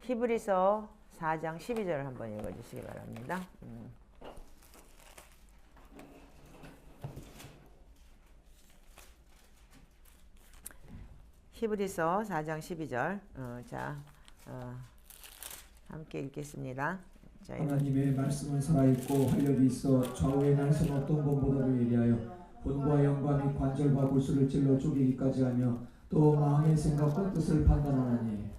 히브리서 4장 12절을 한번 읽어주시기 바랍니다. 히브리서 4장 12절. 함께 읽겠습니다. 자, 하나님의 말씀은 살아있고 활력이 있어 좌우의 날선 어떤 검보다도 예리하여魂과 영과 및 관절과 골수를 찔러 쪼개기까지 하며 또 마음의 생각과 뜻을 판단하나니.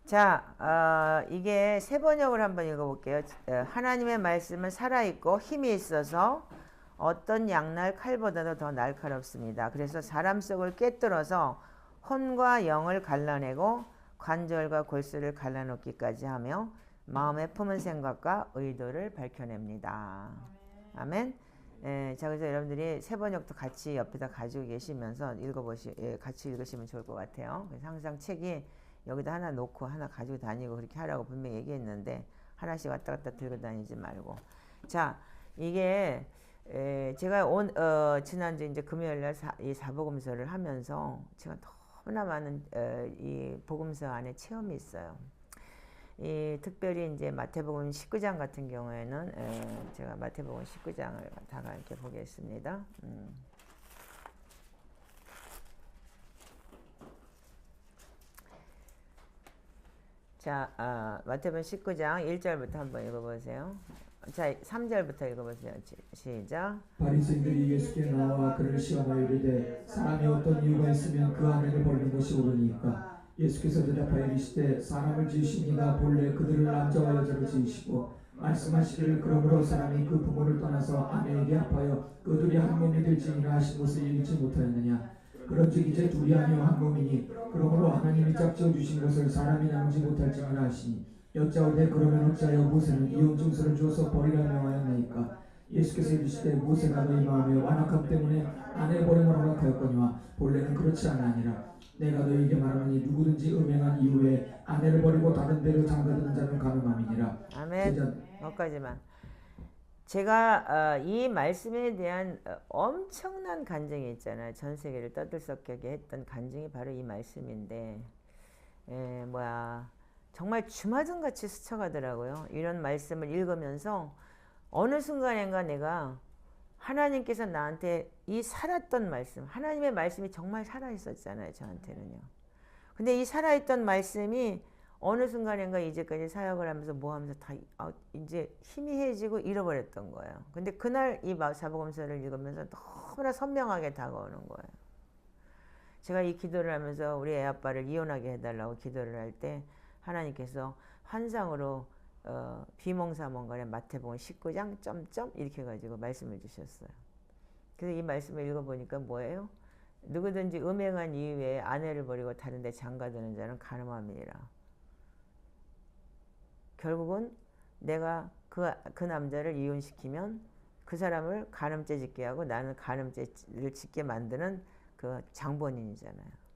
자, 이게 세 번역을 한번 읽어볼게요. 하나님의 말씀은 살아있고 힘이 있어서 어떤 양날 칼보다도 더 날카롭습니다. 그래서 사람 속을 꿰뚫어서 혼과 영을 갈라내고 관절과 골수를 갈라놓기까지 하며 마음에 품은 생각과 의도를 밝혀냅니다. 아멘. 자, 그래서 여러분들이 세 번역도 같이 옆에다 가지고 계시면서 같이 읽으시면 좋을 것 같아요. 그래서 항상 책이 여기다 하나 놓고 하나 가지고 다니고 그렇게 하라고 분명히 얘기했는데 하나씩 왔다 갔다 들고 다니지 말고. 자, 이게 제가 지난주 이제 금요일날 이 사복음서를 하면서 제가 너무나 많은 이 복음서 안에 체험이 있어요. 특별히 이제 마태복음 19장 같은 경우에는 제가 마태복음 19장을 다가 이렇게 보겠습니다. 자, 마태복음 19장 1절부터 한번 읽어보세요. 자, 3절부터 읽어보세요. 시작. 바리새인들이 예수께 나와 그를 시험하여 이르되 사람이 어떤 이유가 있으면 그 아내를 버리는 것이 옳으니까. 예수께서 대답하여 이르시되 사람을 지으시니가 본래 그들을 남자와 여자로 지으시고 말씀하시기를 그러므로 사람이 그 부모를 떠나서 아내에게 합하여 그들이 한 몸이 될지니라 하신 것을 읽지 못하였느냐. 그런즉 이제 둘이 아니요 한 몸이니 그러므로 하나님이 짝지어 주신 것을 사람이 나누지 못할지니라 하시니 여짜오되 그러면 어찌하여 모세는 이혼 증서를 주어서 버리라 명하였나이까. 예수께서 이르시되 모세가 너희 마음에 완악함 때문에 아내 버림을 허락하였거니와 본래는 그렇지 않으니라. 내가 너희에게 말하노니 누구든지 음행한 이후에 아내를 버리고 다른 데로 장가드는 자는 가늠함이니라. 아멘. 여기까지만. 제가 이 말씀에 대한 엄청난 간증이 있잖아요. 전 세계를 떠들썩하게 했던 간증이 바로 이 말씀인데 정말 주마등같이 스쳐가더라고요. 이런 말씀을 읽으면서 어느 순간인가 내가 하나님께서 나한테 이 살았던 말씀, 하나님의 말씀이 정말 살아있었잖아요. 저한테는요. 근데 이 살아있던 말씀이 어느 순간인가 이제까지 사역을 하면서 뭐 하면서 다 이제 희미해지고 잃어버렸던 거예요. 근데 그날 이 사복음서를 읽으면서 너무나 선명하게 다가오는 거예요. 제가 이 기도를 하면서 우리 애 아빠를 이혼하게 해달라고 기도를 할 때 하나님께서 환상으로 비몽사몽간에 마태복음 19장 점점 이렇게 해가지고 말씀을 주셨어요. 그래서 이 말씀을 읽어보니까 뭐예요? 누구든지 음행한 이후에 아내를 버리고 다른 데 장가드는 자는 가늠함이니라. 결국은 내가 그 남자를 이혼시키면 그 사람을 간음죄 짓게 하고 나는 간음죄를 짓게 만드는 그 장본인이잖아요.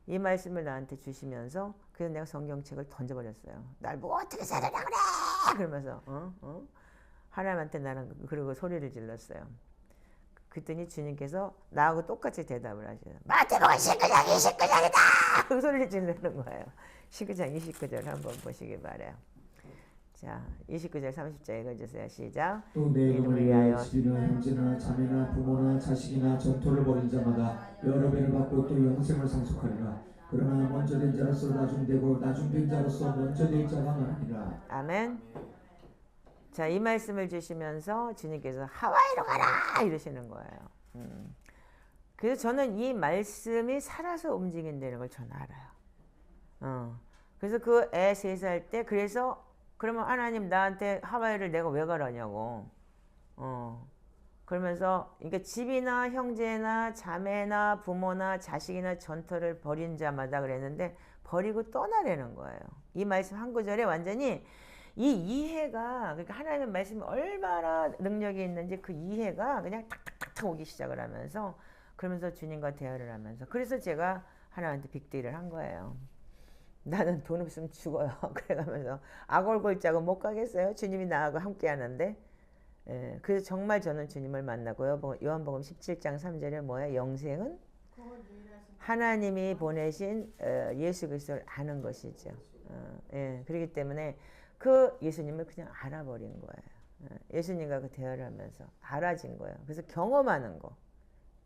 이 말씀을 나한테 주시면서 그래서 내가 성경책을 던져버렸어요. 날 보고 어떻게 살아라 그래! 그러면서 하나님한테 나는 그리고 소리를 질렀어요. 그랬더니 주님께서 나하고 똑같이 대답을 하셔요. 마태복음 19장 29장이다! 그 소리를 지르는 거예요. 19장 29절 한번 보시기 바라요. 자, 29절 30절 읽어주세요. 시작. 또 내 이름을 위하여 집이나 형제나 자매나 부모나 자식이나 전토를 벌인 자마다 여러 배를 받고 또 영생을 상속하리라. 그러나 먼저 된 자로서 나중되고 나중된 자로서 먼저 될 자가 많으리라. 아멘. 자, 이 말씀을 주시면서 주님께서 하와이로 가라 이러시는 거예요. 그래서 저는 이 말씀이 살아서 움직인다는 걸 저는 알아요. 그래서 그 애 3살 때 그래서 그러면 하나님 나한테 하와이를 내가 왜 가라냐고. 그러면서 그러니까 집이나 형제나 자매나 부모나 자식이나 전토를 벌인 자마다 그랬는데 버리고 떠나라는 거예요. 이 말씀 한 구절에 완전히 이 이해가 그러니까 하나님의 말씀이 얼마나 능력이 있는지 그 이해가 그냥 탁탁탁탁 오기 시작을 하면서 그러면서 주님과 대화를 하면서 그래서 제가 하나님한테 빅딜을 한 거예요. 나는 돈 없으면 죽어요. 그래가면서 악월골짜고 못 가겠어요. 주님이 나하고 함께 하는데. 그래서 정말 저는 주님을 만나고요. 요한복음 17장 3절에 뭐예요? 영생은 하나님이 보내신 예수 그리스도를 아는 것이죠. 예, 그렇기 때문에 그 예수님을 그냥 알아버린 거예요. 예수님과 그 대화를 하면서 알아진 거예요. 그래서 경험하는 거,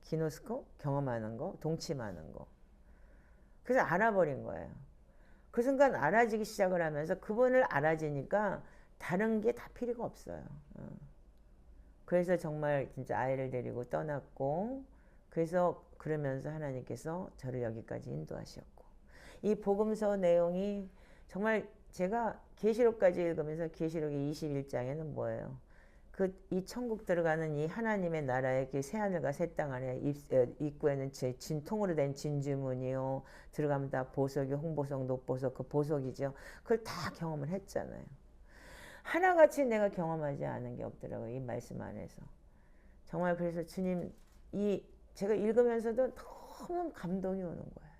기노스코 경험하는 거, 동침하는 거. 그래서 알아버린 거예요. 그 순간 알아지기 시작을 하면서 그분을 알아지니까 다른 게 다 필요가 없어요. 그래서 정말 진짜 아이를 데리고 떠났고, 그래서 그러면서 하나님께서 저를 여기까지 인도하셨고, 이 복음서 내용이 정말 제가 계시록까지 읽으면서 계시록의 21장에는 뭐예요? 이 천국 들어가는 이 하나님의 나라의 그 새하늘과 새 땅 안에 입구에는 진통으로 된 진주문이요. 들어가면 다 보석이 홍보석, 녹보석, 그 보석이죠. 그걸 다 경험을 했잖아요. 하나같이 내가 경험하지 않은 게 없더라고요. 이 말씀 안에서. 정말 그래서 주님, 제가 읽으면서도 너무 감동이 오는 거예요.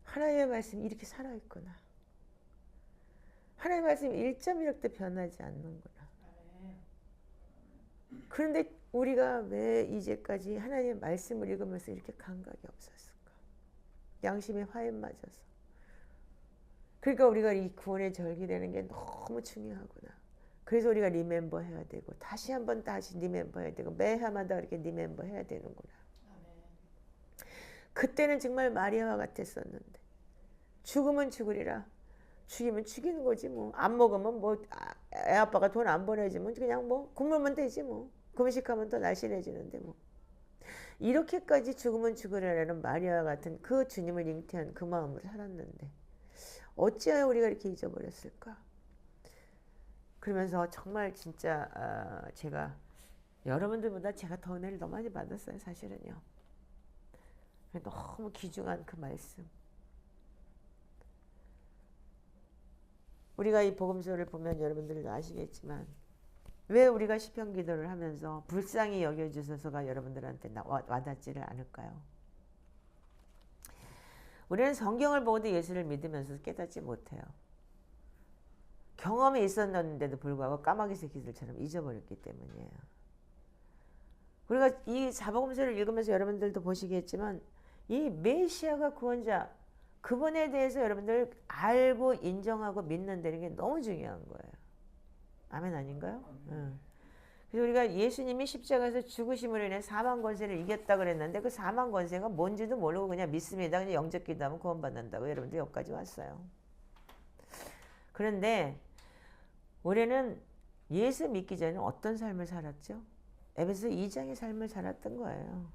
하나님의 말씀이 이렇게 살아있구나. 하나님의 말씀이 1.1도 변하지 않는구나. 그런데 우리가 왜 이제까지 하나님의 말씀을 읽으면서 이렇게 감각이 없었을까? 양심의 화에 맞아서. 그러니까 우리가 이 구원의 절기되는 게 너무 중요하구나. 그래서 우리가 리멤버 해야 되고 다시 한번 다시 리멤버 해야 되고 매해마다 이렇게 리멤버 해야 되는구나. 그때는 정말 마리아와 같았었는데 죽으면 죽으리라. 죽이면 죽이는 거지 뭐. 안 먹으면 뭐 애 아빠가 돈 안 보내주면 그냥 뭐 굶으면 되지 뭐. 금식하면 더 날씬해지는데 뭐. 이렇게까지 죽으면 죽으리라는 마리아와 같은 그 주님을 잉태한 그 마음으로 살았는데 어찌하여 우리가 이렇게 잊어버렸을까? 그러면서 정말 진짜 제가 여러분들보다 제가 더 은혜를 너무 많이 받았어요. 사실은요. 너무 귀중한 그 말씀. 우리가 이 복음서를 보면 여러분들도 아시겠지만 왜 우리가 시편 기도를 하면서 불쌍히 여겨주셔서가 여러분들한테 와닿지를 않을까요? 우리는 성경을 보고도 예수를 믿으면서 깨닫지 못해요. 경험이 있었는데도 불구하고 까마귀 새끼들처럼 잊어버렸기 때문이에요. 우리가 이 사복음서를 읽으면서 여러분들도 보시겠지만 이 메시아가 구원자, 그분에 대해서 여러분들 알고 인정하고 믿는다는 게 너무 중요한 거예요. 아멘 아닌가요? 그래서 우리가 예수님이 십자가에서 죽으심으로 인해 사망 권세를 이겼다 그랬는데 그 사망 권세가 뭔지도 모르고 그냥 믿습니다. 그냥 영접 기도하면 구원받는다고 여러분들 여기까지 왔어요. 그런데 우리는 예수 믿기 전에 어떤 삶을 살았죠? 에베소 2장의 삶을 살았던 거예요.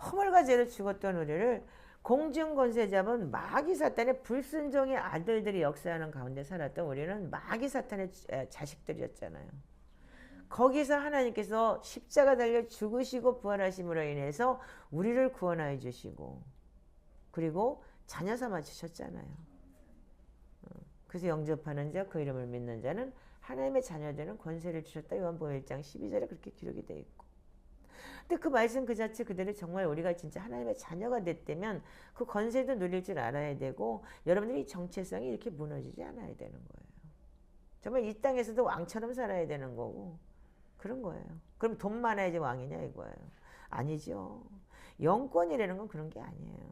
허물과 죄로 죽었던 우리를 공중권세 잡은 마귀 사탄의 불순종의 아들들이 역사하는 가운데 살았던 우리는 마귀 사탄의 자식들이었잖아요. 거기서 하나님께서 십자가 달려 죽으시고 부활하심으로 인해서 우리를 구원하여 주시고 그리고 자녀 삼아 주셨잖아요. 그래서 영접하는 자, 그 이름을 믿는 자는 하나님의 자녀되는 권세를 주셨다. 요한복음 1장 12절에 그렇게 기록이 되어 있고. 근데 그 말씀 그 자체 그대로 정말 우리가 진짜 하나님의 자녀가 됐다면 그 권세도 누릴 줄 알아야 되고 여러분들이 정체성이 이렇게 무너지지 않아야 되는 거예요. 정말 이 땅에서도 왕처럼 살아야 되는 거고 그런 거예요. 그럼 돈 많아야지 왕이냐 이거예요. 아니죠. 영권이라는 건 그런 게 아니에요.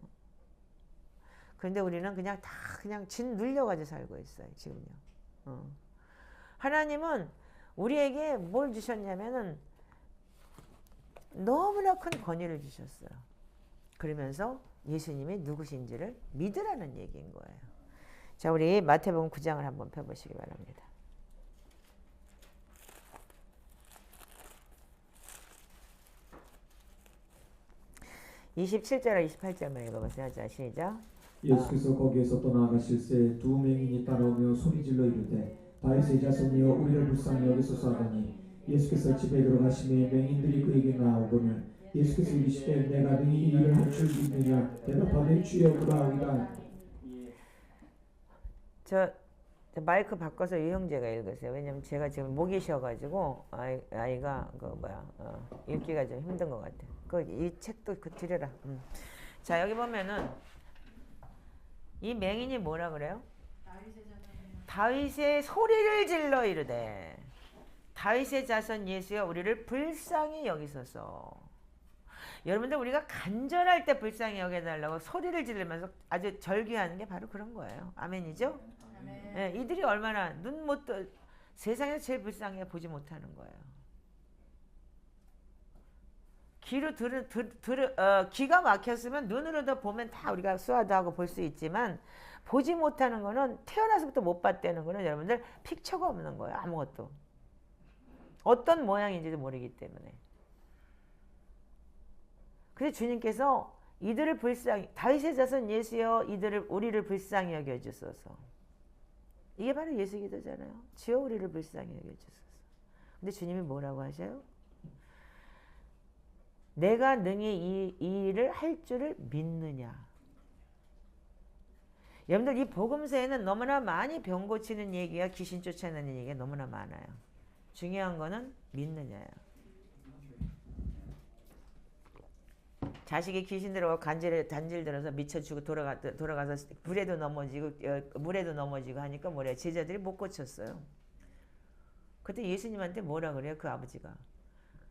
그런데 우리는 그냥 다 그냥 진 눌려가지고 살고 있어요. 지금요. 하나님은 우리에게 뭘 주셨냐면은 너무나 큰 권위를 주셨어요. 그러면서 예수님이 누구신지를 믿으라는 얘기인 거예요. 자, 우리 마태복음 9장을 한번 펴보시기 바랍니다. 27절과 28절만 읽어보세요. 자, 시작. 예수께서 거기에서 떠나가실새 두 맹인이 따라오며 소리질러 이르되 다윗의 자손이여 우리를 불쌍히 여기소서 하더니 예수께서 집에 들어가시매 맹인들이 그에게 나오거늘 예수께서 이르시되 내가 능히 이 일을 할 줄 믿느냐 대답하되 주여 그러하오이다. 저 마이크 바꿔서 이 형제가 읽으세요. 왜냐면 제가 지금 목이 쉬어가지고 아이가 읽기가 좀 힘든 것 같아요. 이 책도 드려라. 자, 여기 보면은 이 맹인이 뭐라 그래요? 다윗의 소리를 질러 이르되 다윗의 자손 예수여 우리를 불쌍히 여기소서. 여러분들 우리가 간절할 때 불쌍히 여겨달라고 소리를 지르면서 아주 절규하는 게 바로 그런 거예요. 아멘이죠? 예, 이들이 얼마나 눈 못 떠 세상에서 제일 불쌍해 보지 못하는 거예요. 귀가 막혔으면 눈으로도 보면 다 우리가 수화도 하고 볼 수 있지만 보지 못하는 거는 태어나서부터 못 봤다는 거는 여러분들 픽처가 없는 거예요. 아무것도. 어떤 모양인지도 모르기 때문에. 그래서 주님께서 이들을 불쌍히 다윗의 자손 예수여 우리를 불쌍히 여겨주소서. 이게 바로 예수 기도잖아요. 주여 우리를 불쌍히 여겨주소서. 근데 주님이 뭐라고 하셔요? 내가 능히 이 일을 할 줄을 믿느냐. 여러분들 이 복음서에는 너무나 많이 병 고치는 얘기가 귀신 쫓아내는 얘기가 너무나 많아요. 중요한 거는 믿느냐예요. 자식이 귀신 들어가 단질 들어서 미쳐 죽고 돌아가서 물에도 넘어지고 하니까 뭐래요? 제자들이 못 고쳤어요. 그때 예수님한테 뭐라 그래요? 그 아버지가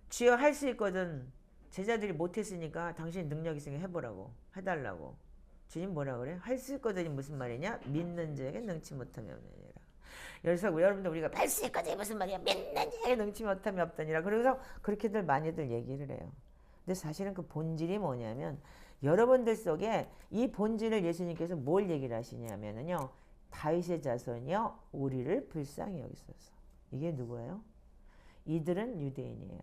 주여 할 수 있거든. 제자들이 못했으니까 당신 능력 있으니까 해보라고 해달라고. 주님 뭐라 그래? 할 수 있거든이 무슨 말이냐? 믿는 자에게 능치 못함이 없느니라. 그래서 여러분들 우리가 할 수 있거든이 무슨 말이야? 믿는 자에게 능치 못함이 없더니라. 그래서 그렇게들 많이들 얘기를 해요. 근데 사실은 그 본질이 뭐냐면 여러분들 속에 이 본질을 예수님께서 뭘 얘기를 하시냐면요. 다윗의 자손이여 우리를 불쌍히 여기소서. 이게 누구예요? 이들은 유대인이에요.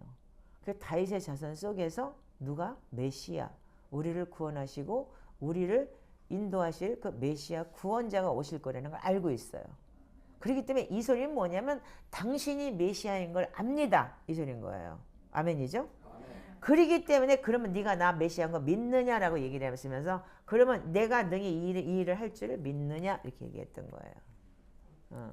그 다윗의 자손 속에서 누가? 메시아. 우리를 구원하시고 우리를 인도하실 그 메시아 구원자가 오실 거라는 걸 알고 있어요. 그렇기 때문에 이 소리는 뭐냐면 당신이 메시아인 걸 압니다. 이 소리인 거예요. 아멘이죠? 그러기 때문에 그러면 네가 나 메시아인 거 믿느냐라고 얘기를 하시면서 그러면 내가 능히 이 일을 할 줄을 믿느냐 이렇게 얘기했던 거예요.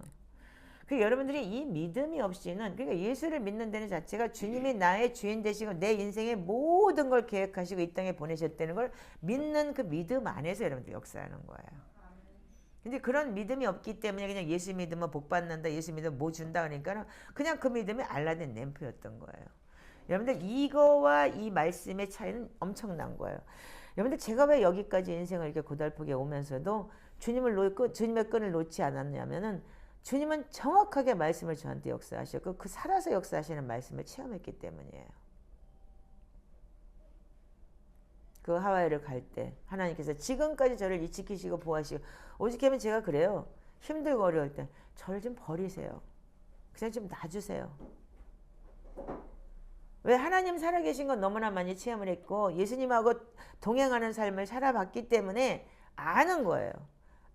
그 여러분들이 이 믿음이 없이는 그러니까 예수를 믿는 데는 자체가 주님이 나의 주인 되시고 내 인생의 모든 걸 계획하시고 이 땅에 보내셨다는 걸 믿는 그 믿음 안에서 여러분들 역사하는 거예요. 근데 그런 믿음이 없기 때문에 그냥 예수 믿으면 복 받는다, 예수 믿으면 뭐 준다 그러니까 그냥 그 믿음이 알라딘 램프였던 거예요. 여러분들 이거와 이 말씀의 차이는 엄청난 거예요. 여러분들 제가 왜 여기까지 인생을 이렇게 고달프게 오면서도 주님의 끈을 놓지 않았냐면은 주님은 정확하게 말씀을 저한테 역사하셨고 그 살아서 역사하시는 말씀을 체험했기 때문이에요. 그 하와이를 갈 때 하나님께서 지금까지 저를 지키시고 보호하시고 오직하면 제가 그래요. 힘들고 어려울 때 저를 좀 버리세요. 그냥 좀 놔주세요. 왜 하나님 살아계신 건 너무나 많이 체험을 했고 예수님하고 동행하는 삶을 살아봤기 때문에 아는 거예요.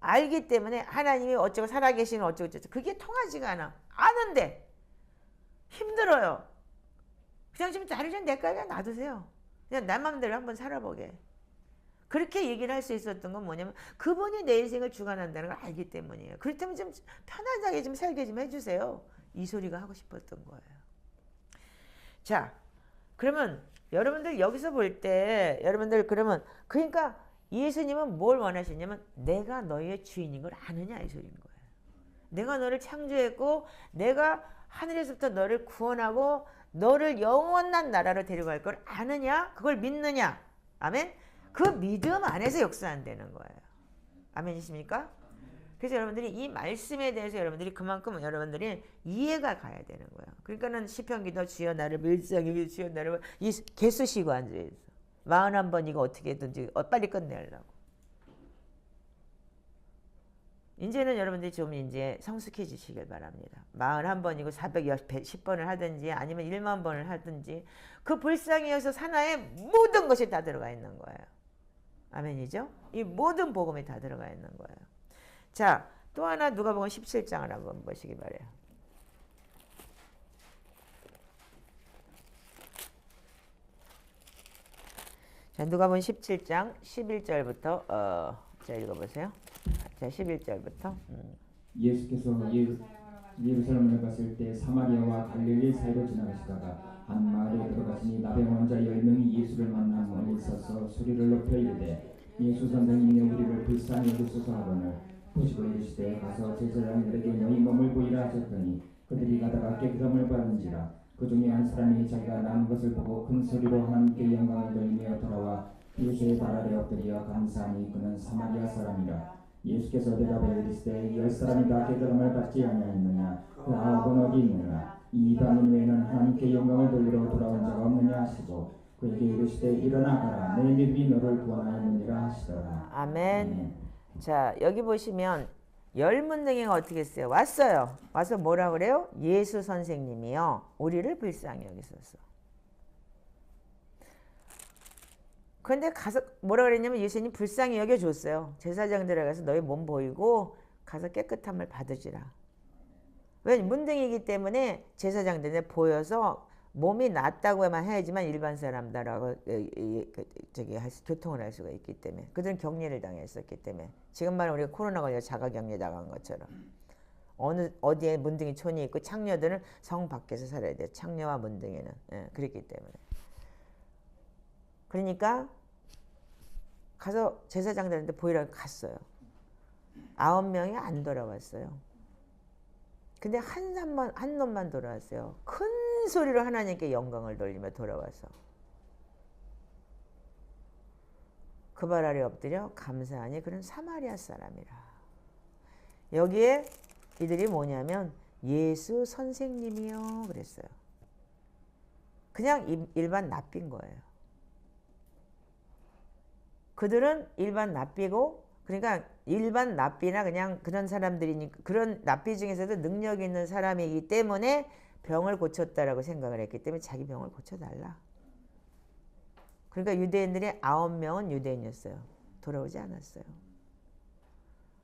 알기 때문에 하나님이 어쩌고 살아계시는 어쩌고 저쩌고 그게 통하지가 않아. 아는데 힘들어요. 그냥 좀 나를 좀 내까지 놔두세요. 그냥 내 맘대로 한번 살아보게. 그렇게 얘기를 할 수 있었던 건 뭐냐면 그분이 내 인생을 주관한다는 걸 알기 때문이에요. 그렇다면 좀 편안하게 좀 살게 좀 해주세요. 이 소리가 하고 싶었던 거예요. 자, 그러면 여러분들 여기서 볼 때 여러분들 그러면 그러니까 예수님은 뭘 원하시냐면 내가 너의 주인인 걸 아느냐 이 소리인 거예요. 내가 너를 창조했고 내가 하늘에서부터 너를 구원하고 너를 영원한 나라로 데려갈 걸 아느냐? 그걸 믿느냐? 아멘? 그 믿음 안에서 역사한다는 거예요. 아멘이십니까? 그래서 여러분들이 이 말씀에 대해서 여러분들이 그만큼 여러분들이 이해가 가야 되는 거예요. 그러니까는 시편기도 주여 나를 불쌍히 주여 나를 이 개수 쉬고 앉아있어. 41번 이거 어떻게든지 빨리 끝내려고. 이제는 여러분들이 좀 이제 성숙해지시길 바랍니다. 41번이고 410번을 하든지 아니면 1만 번을 하든지 그 불쌍히 여서 하나에 모든 것이 다 들어가 있는 거예요. 아멘이죠? 이 모든 복음이 다 들어가 있는 거예요. 자, 또 하나 누가복음 17장을 한번 보시기 바래요. 자, 누가복음 17장 11절부터 자 읽어보세요. 자, 11절부터. 예수께서 예루살렘에 갔을 때 사마리아와 갈릴리 사이로 지나가시다가 한 마을에 들어가시니 나병 환자 10명이 예수를 만나 멀리 서서 소리를 높여 이르되 예수 선생님이 우리를 불쌍히 여기소서 하거늘 보시고 이르시되 가서 제사장들에게 너희 몸을 보이라 하셨더니 그들이 가다가 깨끗함을 받은지라 그 중에 한 사람이 자기가 낳은 것을 보고 큰 소리로 하나님께 영광을 돌리며 돌아와 예수의 발 아래 엎드려 감사하니 그는 사마리아 사람이라. 예수께서 대답하여 이르시되 10사람이 다 깨달음을 받지 아니하였느냐? 그 9은 어디 있느냐? 이 이방인 외에는 하나님께 영광을 돌리러 돌아온 자가 없느냐 하시고 그에게 이르시되 일어나 가라 내 믿음이 너를 구원하였느니라 하시더라. 아멘. 자, 여기 보시면 열문능이가 어떻게 했어요? 왔어요. 와서 뭐라 그래요? 예수 선생님이요, 우리를 불쌍히 여기소서. 그런데 가서 뭐라 그랬냐면 예수님 불쌍히 여겨줬어요. 제사장 들어가서 너희 몸 보이고 가서 깨끗함을 받으시라. 왜? 문둥이기 때문에 제사장들에 보여서 몸이 낫다고만 해야지만 일반 사람들하고 교통을 할 수가 있기 때문에. 그들은 격리를 당했었기 때문에. 지금 말은 우리가 코로나 걸려 자가격리 당한 것처럼 어디에 문둥이 촌이 있고 창녀들은 성 밖에서 살아야 돼요. 창녀와 문둥이는. 예, 그렇기 때문에. 그러니까 가서 제사장들한테 보이라고 갔어요. 9명이 안 돌아왔어요. 근데 한 놈만 돌아왔어요. 큰 소리로 하나님께 영광을 돌리며 돌아와서 그 발 아래 엎드려 감사하니 그는 사마리아 사람이라. 여기에 이들이 뭐냐면 예수 선생님이요 그랬어요. 그냥 일반 납비인 거예요. 그들은 일반 납비고, 그러니까 일반 납비나 그냥 그런 사람들이니까, 그런 납비 중에서도 능력 있는 사람이기 때문에 병을 고쳤다라고 생각을 했기 때문에 자기 병을 고쳐달라. 그러니까 유대인들의 9명은 유대인이었어요. 돌아오지 않았어요.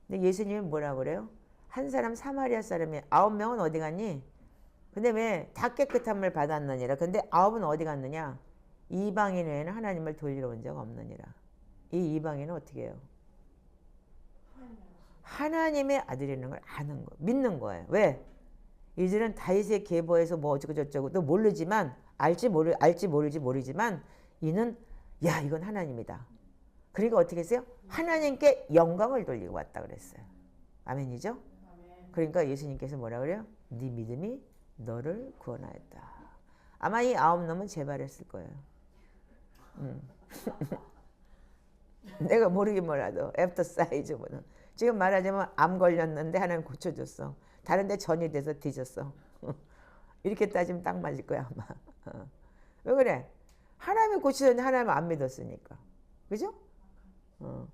근데 예수님이 뭐라고 그래요? 한 사람 사마리아 사람이 9명은 어디 갔니? 근데 왜 다 깨끗함을 받았느니라. 근데 9은 어디 갔느냐? 이방인 외에는 하나님을 돌리러 온 적 없느니라. 이 이방인은 어떻게 해요? 하나님의 아들이라는 걸 아는 거, 믿는 거예요. 왜? 이들은 다윗의 계보에서 뭐 어쩌고 저쩌고 또 모르지만, 알지 모르지 모르지만 이는 야 이건 하나님이다. 그러니까 어떻게 했어요? 하나님께 영광을 돌리고 왔다 그랬어요. 아멘이죠? 그러니까 예수님께서 뭐라 그래요? 네 믿음이 너를 구원하였다. 아마 이 9놈은 재발했을 거예요. 내가 모르긴 몰라도 애프터 사이즈보다 지금 말하자면 암 걸렸는데 하나님 고쳐줬어. 다른 데 전이 돼서 뒤졌어. 이렇게 따지면 딱 맞을 거야 아마. 왜 그래? 하나님이 고치셨는데 하나님 안 믿었으니까. 그죠?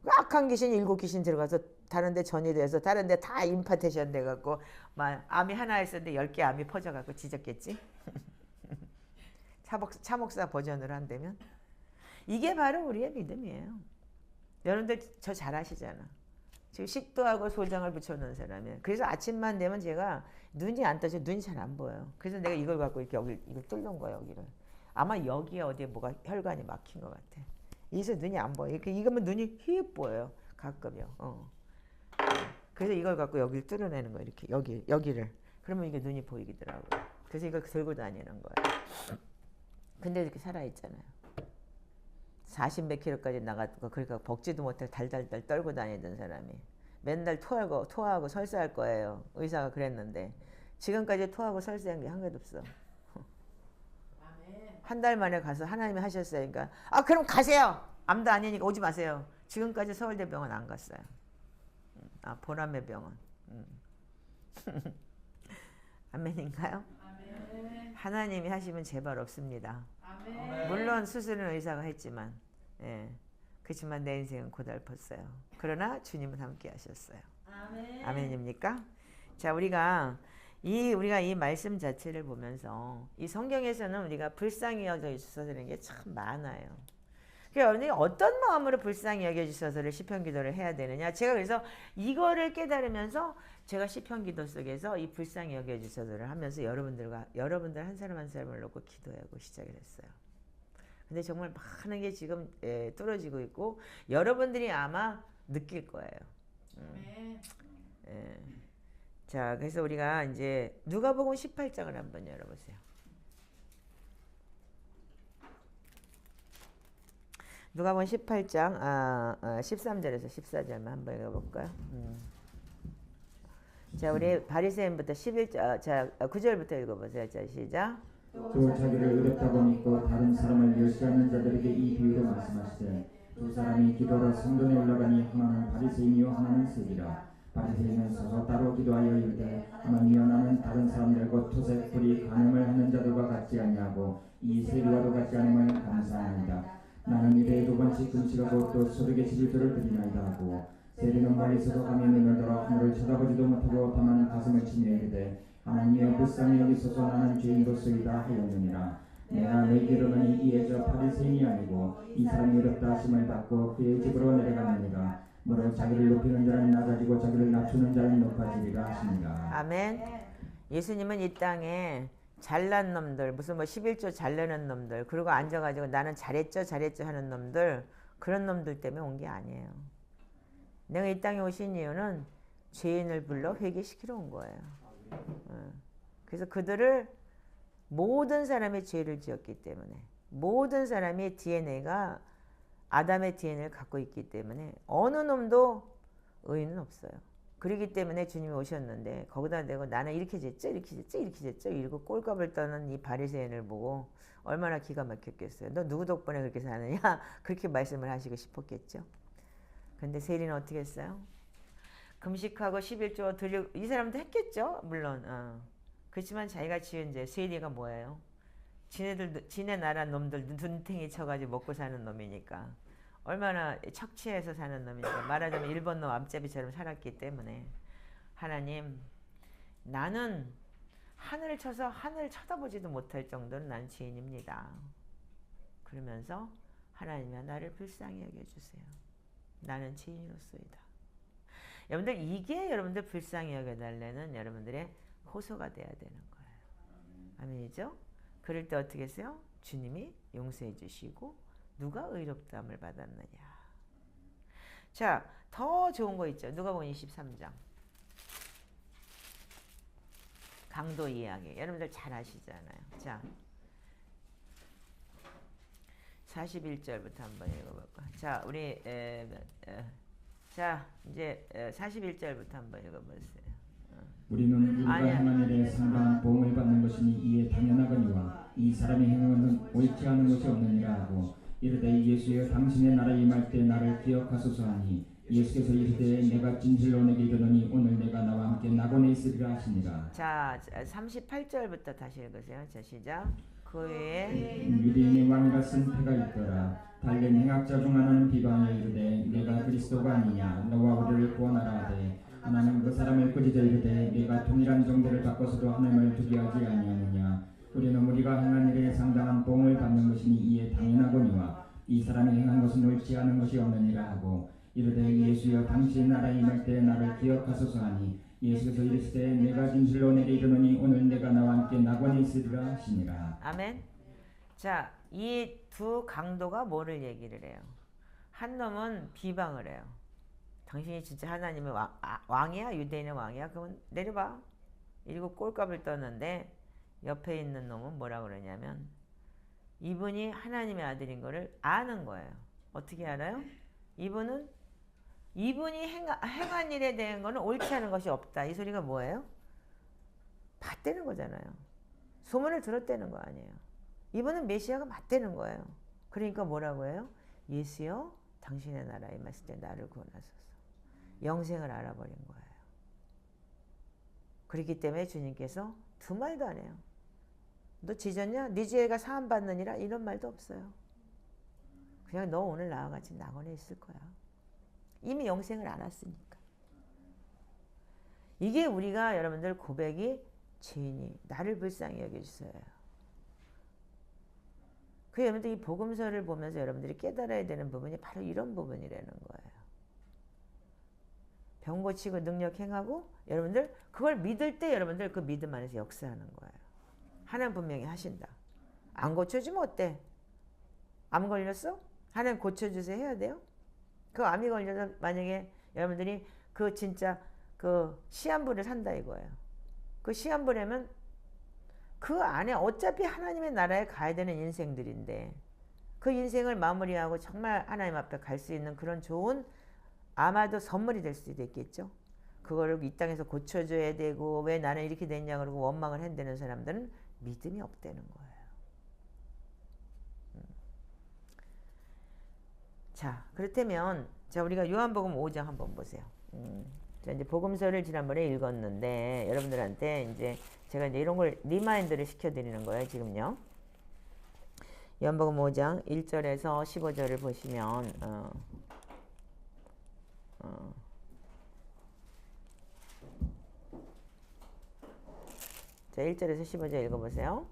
악한 귀신 7귀신 들어가서 다른 데 전이 돼서 다른 데 다 임파테이션 돼갖고 막 암이 하나 있었는데 10개 암이 퍼져갖고 뒤졌겠지? 차목사 버전으로 한다면? 이게 바로 우리의 믿음이에요. 여러분들 저 잘 아시잖아. 지금 식도하고 소장을 붙여놓은 사람이에요. 그래서 아침만 되면 제가 눈이 안 떠져, 눈이 잘 안 보여요. 그래서 내가 이걸 갖고 이렇게 이걸 뚫는 거야, 여기를. 아마 여기에 어디에 뭐가 혈관이 막힌 것 같아. 이래서 눈이 안 보여. 이거면 눈이 휘 보여요, 가끔요. 그래서 이걸 갖고 여기를 뚫어내는 거야, 이렇게 여기를. 그러면 이게 눈이 보이더라고요. 그래서 이걸 들고 다니는 거예요. 근데 이렇게 살아있잖아요. 40몇 킬로까지 나갔고, 그러니까 먹지도 못해 달달달 떨고 다니던 사람이 맨날 토하고 설사할 거예요. 의사가 그랬는데 지금까지 토하고 설사한 게 한 개도 없어. 한 달 만에 가서 하나님이 하셨어요. 그러니까 그럼 가세요. 암도 아니니까 오지 마세요. 지금까지 서울대병원 안 갔어요. 보람의 병원. 아멘인가요? 아멘. 하나님이 하시면 재발 없습니다. 아멘. 물론 수술은 의사가 했지만, 그렇지만 내 인생은 고달팠어요. 그러나 주님은 함께 하셨어요. 아멘. 아멘입니까? 자, 우리가 이 말씀 자체를 보면서 이 성경에서는 우리가 불쌍히 여겨 주셔서라는 게 참 많아요. 그러니까 여러분이 어떤 마음으로 불쌍히 여겨 주셔서를 시편 기도를 해야 되느냐? 제가 그래서 이거를 깨달으면서 제가 시편 기도 속에서 이 불쌍히 여겨 주셔서를 하면서 여러분들 한 사람 한 사람을 놓고 기도하고 시작을 했어요. 근데 정말 많은 게 지금 뚫어지고 있고 여러분들이 아마 느낄 거예요. 자, 그래서 우리가 이제 누가복음 18장을 한번 열어보세요. 누가복음 18장 13절에서 14절만 한번 읽어볼까요? 자, 우리 바리새인부터 9절부터 읽어보세요. 자, 시작. 또 자기를 의롭다고 믿고 다른 사람을 멸시하는 자들에게 이 비유로 말씀하시되 두 사람이 기도하러 성전에 올라가니 하나는 바리새인이요 하나는 세리라. 바리새인은 서서 따로 기도하여 이르되 하나님이여 나는 다른 사람들 곧 토색 불이 간음을 하는 자들과 같지 아니하고 이 세리와도 같지 않음을 감사합니다. 나는 이래 두 번씩 금식하고 또 소득의 11조를 드리나이다 하고 세리는 멀리서도 감히 눈을 들어 하늘을 쳐다보지도 못하고 다만 가슴을 치며 이르되 하나님의 불쌍히 여기소서 나는 죄인으로소이다 하였느니라. 내가 너희에게 이르노니 이에 저 바리새인이 아니고 이 사람이 의롭다 하심을 받고 그의 집으로 내려가느니라. 무릇 자기를 높이는 자는 낮아지고 자기를 낮추는 자는 높아지리라 하십니다. 아멘. 예수님은 이 땅에 잘난 놈들, 무슨 뭐 11조 잘 내는 놈들, 그리고 앉아가지고 나는 잘했죠 하는 놈들, 그런 놈들 때문에 온 게 아니에요. 내가 이 땅에 오신 이유는 죄인을 불러 회개시키러 온 거예요. 그래서 그들을 모든 사람의 죄를 지었기 때문에, 모든 사람의 DNA가 아담의 DNA를 갖고 있기 때문에 어느 놈도 의인은 없어요. 그렇기 때문에 주님이 오셨는데 거기다 대고 나는 이렇게 됐죠 이러고 꼴값을 떠는 이 바리새인을 보고 얼마나 기가 막혔겠어요. 너 누구 덕분에 그렇게 사느냐 그렇게 말씀을 하시고 싶었겠죠. 근데 세리는 어떻게 했어요? 금식하고 11조 드리고 이 사람도 했겠죠 물론. 그렇지만 자기가 지은 죄, 세리가 뭐예요? 지네 나라 놈들 눈탱이 쳐가지고 먹고 사는 놈이니까 얼마나 척취해서 사는 놈이니까 말하자면 일본 놈 앞잡이처럼 살았기 때문에 하나님 나는 하늘을 쳐서 하늘을 쳐다보지도 못할 정도는 난 죄인입니다. 그러면서 하나님이여 나를 불쌍히 여겨주세요. 나는 죄인으로소이다. 여러분들 이게 여러분들 불쌍히 여겨달라는 여러분들의 호소가 돼야 되는 거예요. 아멘이죠? 그럴 때 어떻게 했어요? 주님이 용서해 주시고 누가 의롭다함을 받았느냐. 자, 더 좋은 거 있죠. 누가복음 23장. 강도 이야기. 여러분들 잘 아시잖아요. 자, 41절부터 한번 읽어볼까. 자, 우리 자 이제 41절부터 한번 읽어보세요. 우리는 우리가 행한 일에 상당한 보응을 받는 것이니 이에 당연하거니와 이 사람의 행함은 옳지 않은 것이 없느니라 하고 이르되 예수여 당신의 나라에 임할 때 나를 기억하소서 하니 예수께서 이르되 내가 진실로 내게 이르노니 오늘 내가 나와 함께 낙원에 있으리라 하시니라. 자 38절부터 다시 읽으세요. 자 시작. 그 외에 유대인의 왕이라 쓴 패가 있더라. 달린 행악자 중 하나는 비방에 이르되 내가 그리스도가 아니냐 너와 우리를 구원하라 하되 하나는 그 사람을 꾸짖어 이르되 내가 동일한 정죄를 바꿔서도 하나님을 두게 하지 아니하느냐. 우리는 우리가 행한 일에 상당한 보응을 받는 것이니 이에 당연하거니와 이 사람이 행한 것은 옳지 않은 것이 없느니라 하고 이르되 예수여 당신의 나라에 임할 때 나를 기억하소서 하니 예수께서 이르시되 내가 진실로 내게 이르노니 오늘 내가 나와 함께 낙원에 있으리라 하시니라. 아멘. 자, 이 두 강도가 뭐를 얘기를 해요? 한 놈은 비방을 해요. 당신이 진짜 하나님의 왕이야? 유대인의 왕이야? 그러면 내려봐. 이러고 꼴값을 떴는데 옆에 있는 놈은 뭐라 그러냐면 이분이 하나님의 아들인 거를 아는 거예요. 어떻게 알아요? 이분이 행한 일에 대한 거는 옳지 않은 것이 없다. 이 소리가 뭐예요? 봤다는 거잖아요. 소문을 들었다는 거 아니에요. 이분은 메시아가 맞다는 거예요. 그러니까 뭐라고 해요? 예수여 당신의 나라에 임했을 때 나를 구원하소서. 영생을 알아버린 거예요. 그렇기 때문에 주님께서 두 말도 안 해요. 너 지졌냐? 네 죄가 사함받느니라 이런 말도 없어요. 그냥 너 오늘 나와 같이 낙원에 있을 거야. 이미 영생을 알았으니까. 이게 우리가 여러분들 고백이 죄인이 나를 불쌍히 여겨주세요. 그 여러분들 이 복음서를 보면서 여러분들이 깨달아야 되는 부분이 바로 이런 부분이라는 거예요. 병 고치고 능력 행하고 여러분들 그걸 믿을 때 여러분들 그 믿음 안에서 역사하는 거예요. 하나님 분명히 하신다. 안 고쳐주면 어때? 암 걸렸어? 하나님 고쳐주세요 해야 돼요? 그 암이 걸려서 만약에 여러분들이 그 진짜 그 시한부를 산다 이거예요. 그 시한부라면 그 안에 어차피 하나님의 나라에 가야 되는 인생들인데 그 인생을 마무리하고 정말 하나님 앞에 갈 수 있는 그런 좋은 아마도 선물이 될 수도 있겠죠. 그거를 이 땅에서 고쳐줘야 되고 왜 나는 이렇게 됐냐 그러고 원망을 한다는 사람들은 믿음이 없다는 거예요. 자, 그렇다면 자, 우리가 요한복음 5장 한번 보세요. 자, 이제 복음서를 지난번에 읽었는데 여러분들한테 이제 제가 이제 이런 걸 리마인드를 시켜드리는 거예요. 지금요. 요한복음 5장 1절에서 15절을 보시면 자, 1절에서 15절 읽어보세요.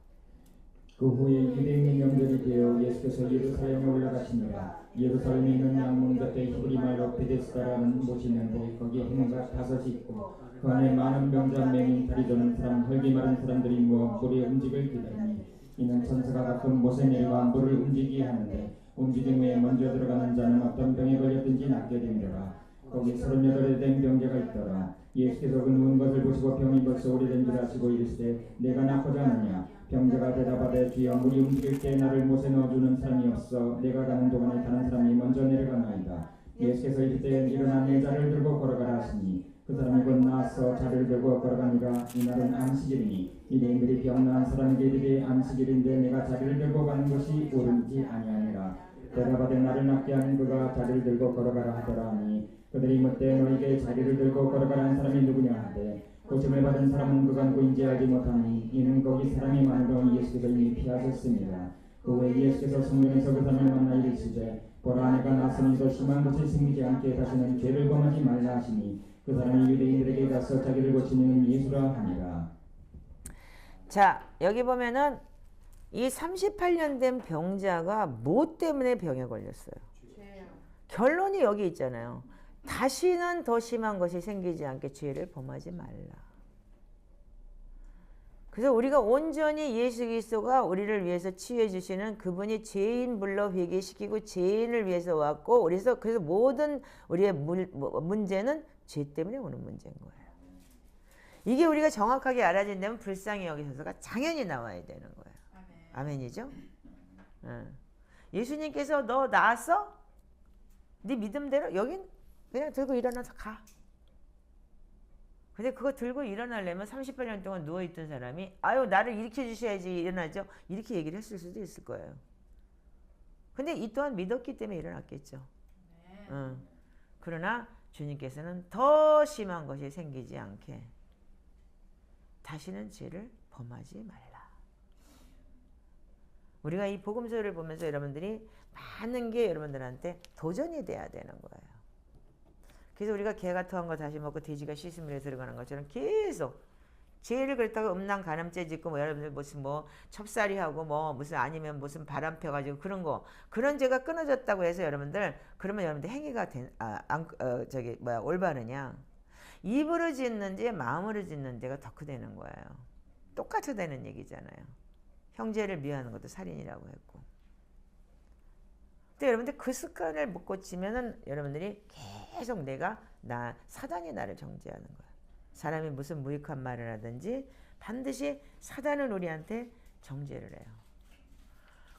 그 후에 유대인의 명절이 되어 예수께서 예루살렘에 올라가시니라. 예루살렘에 있는 양문 곁에 히브리 말로 베데스다라는 곳이 있는데 거기에 행각 5이 있고 그 안에 많은 병자 맹인 다리 저는 사람 혈기 마른 사람들이 모여 물에 움직일 기다리니 이는 천사가 가끔 못에 내려와 물을 움직이게 하는데 움직임 후에 먼저 들어가는 자는 어떤 병에 걸렸든지 낫게 되니라. 거기 38에 된 병자가 있더라. 예수께서 그 누운 것을 보시고 병이 벌써 오래된 줄 아시고 이르시되 내가 낫고자 하느냐. 병자가 대답하되 주여 물이 움직일 때 나를 못에 넣어주는 사람이 없어 내가 가는 동안에 다른 사람이 먼저 내려가나이다. 예수께서 이르되 일어나 내 자리를 들고 걸어가라 하시니 그 사람이 곧 나아서 자리를 들고 걸어가니라. 이날은 안식일이니 유대인들이 병 나은 사람에게 이르되 안식일인데 내가 자리를 들고 가는 것이 옳은지 아니하니라. 대답하되 나를 낫게 하는 그가 자리를 들고 걸어가라 하더라 하니 그들이 묻되 너에게 자리를 들고 걸어가라는 사람이 누구냐 하되 고침을 받은 사람은 그가 누구인지 알지 못하니 이는 거기 사람이 많으로 예수께서 이미 피하셨습니다. 그 후에 예수께서 성전에서 그 사람을 만나 이르시되 보라 내가 나서니 더 심한 것이 생기지 않게 다시는 죄를 범하지 말라 하시니 그 사람이 유대인들에게 가서 자기를 고치는 예수라 하니라. 자, 여기 보면은 이 38년 된 병자가 뭐 때문에 병에 걸렸어요? 결론이 여기 있잖아요. 다시는 더 심한 것이 생기지 않게 죄를 범하지 말라. 그래서 우리가 온전히 예수 그리스도가 우리를 위해서 치유해 주시는 그분이 죄인 불러 회개시키고 죄인을 위해서 왔고 그래서 모든 우리의 문제는 죄 때문에 오는 문제인 거예요. 이게 우리가 정확하게 알아진다면 불쌍히 여기서가 당연히 나와야 되는 거예요. 아멘이죠? 예수님께서 너 나았어? 네 믿음대로 여긴 그냥 들고 일어나서 가. 근데 그거 들고 일어나려면 38년 동안 누워있던 사람이 아유 나를 일으켜 주셔야지 일어나죠. 이렇게 얘기를 했을 수도 있을 거예요. 근데 이 또한 믿었기 때문에 일어났겠죠. 그러나 주님께서는 더 심한 것이 생기지 않게 다시는 죄를 범하지 말라. 우리가 이 복음서를 보면서 여러분들이 많은 게 여러분들한테 도전이 돼야 되는 거예요. 그래서 우리가 개가 토한 거 다시 먹고 돼지가 씻음물에 들어가는 것처럼 계속 죄를 그랬다가 음란 간암죄 짓고 뭐 여러분들 무슨 뭐 첩살이 하고 뭐 무슨 아니면 무슨 바람 펴가지고 그런 죄가 끊어졌다고 해서 여러분들 그러면 여러분들 행위가 올바르냐? 입으로 짓는지 마음으로 짓는지가 더 크다는 거예요. 똑같이 되는 얘기잖아요. 형제를 미워하는 것도 살인이라고 했고. 근데 여러분들 그 습관을 못 고치면은 여러분들이 계속 사단이 나를 정죄하는 거야. 사람이 무슨 무익한 말을 하든지 반드시 사단은 우리한테 정죄를 해요.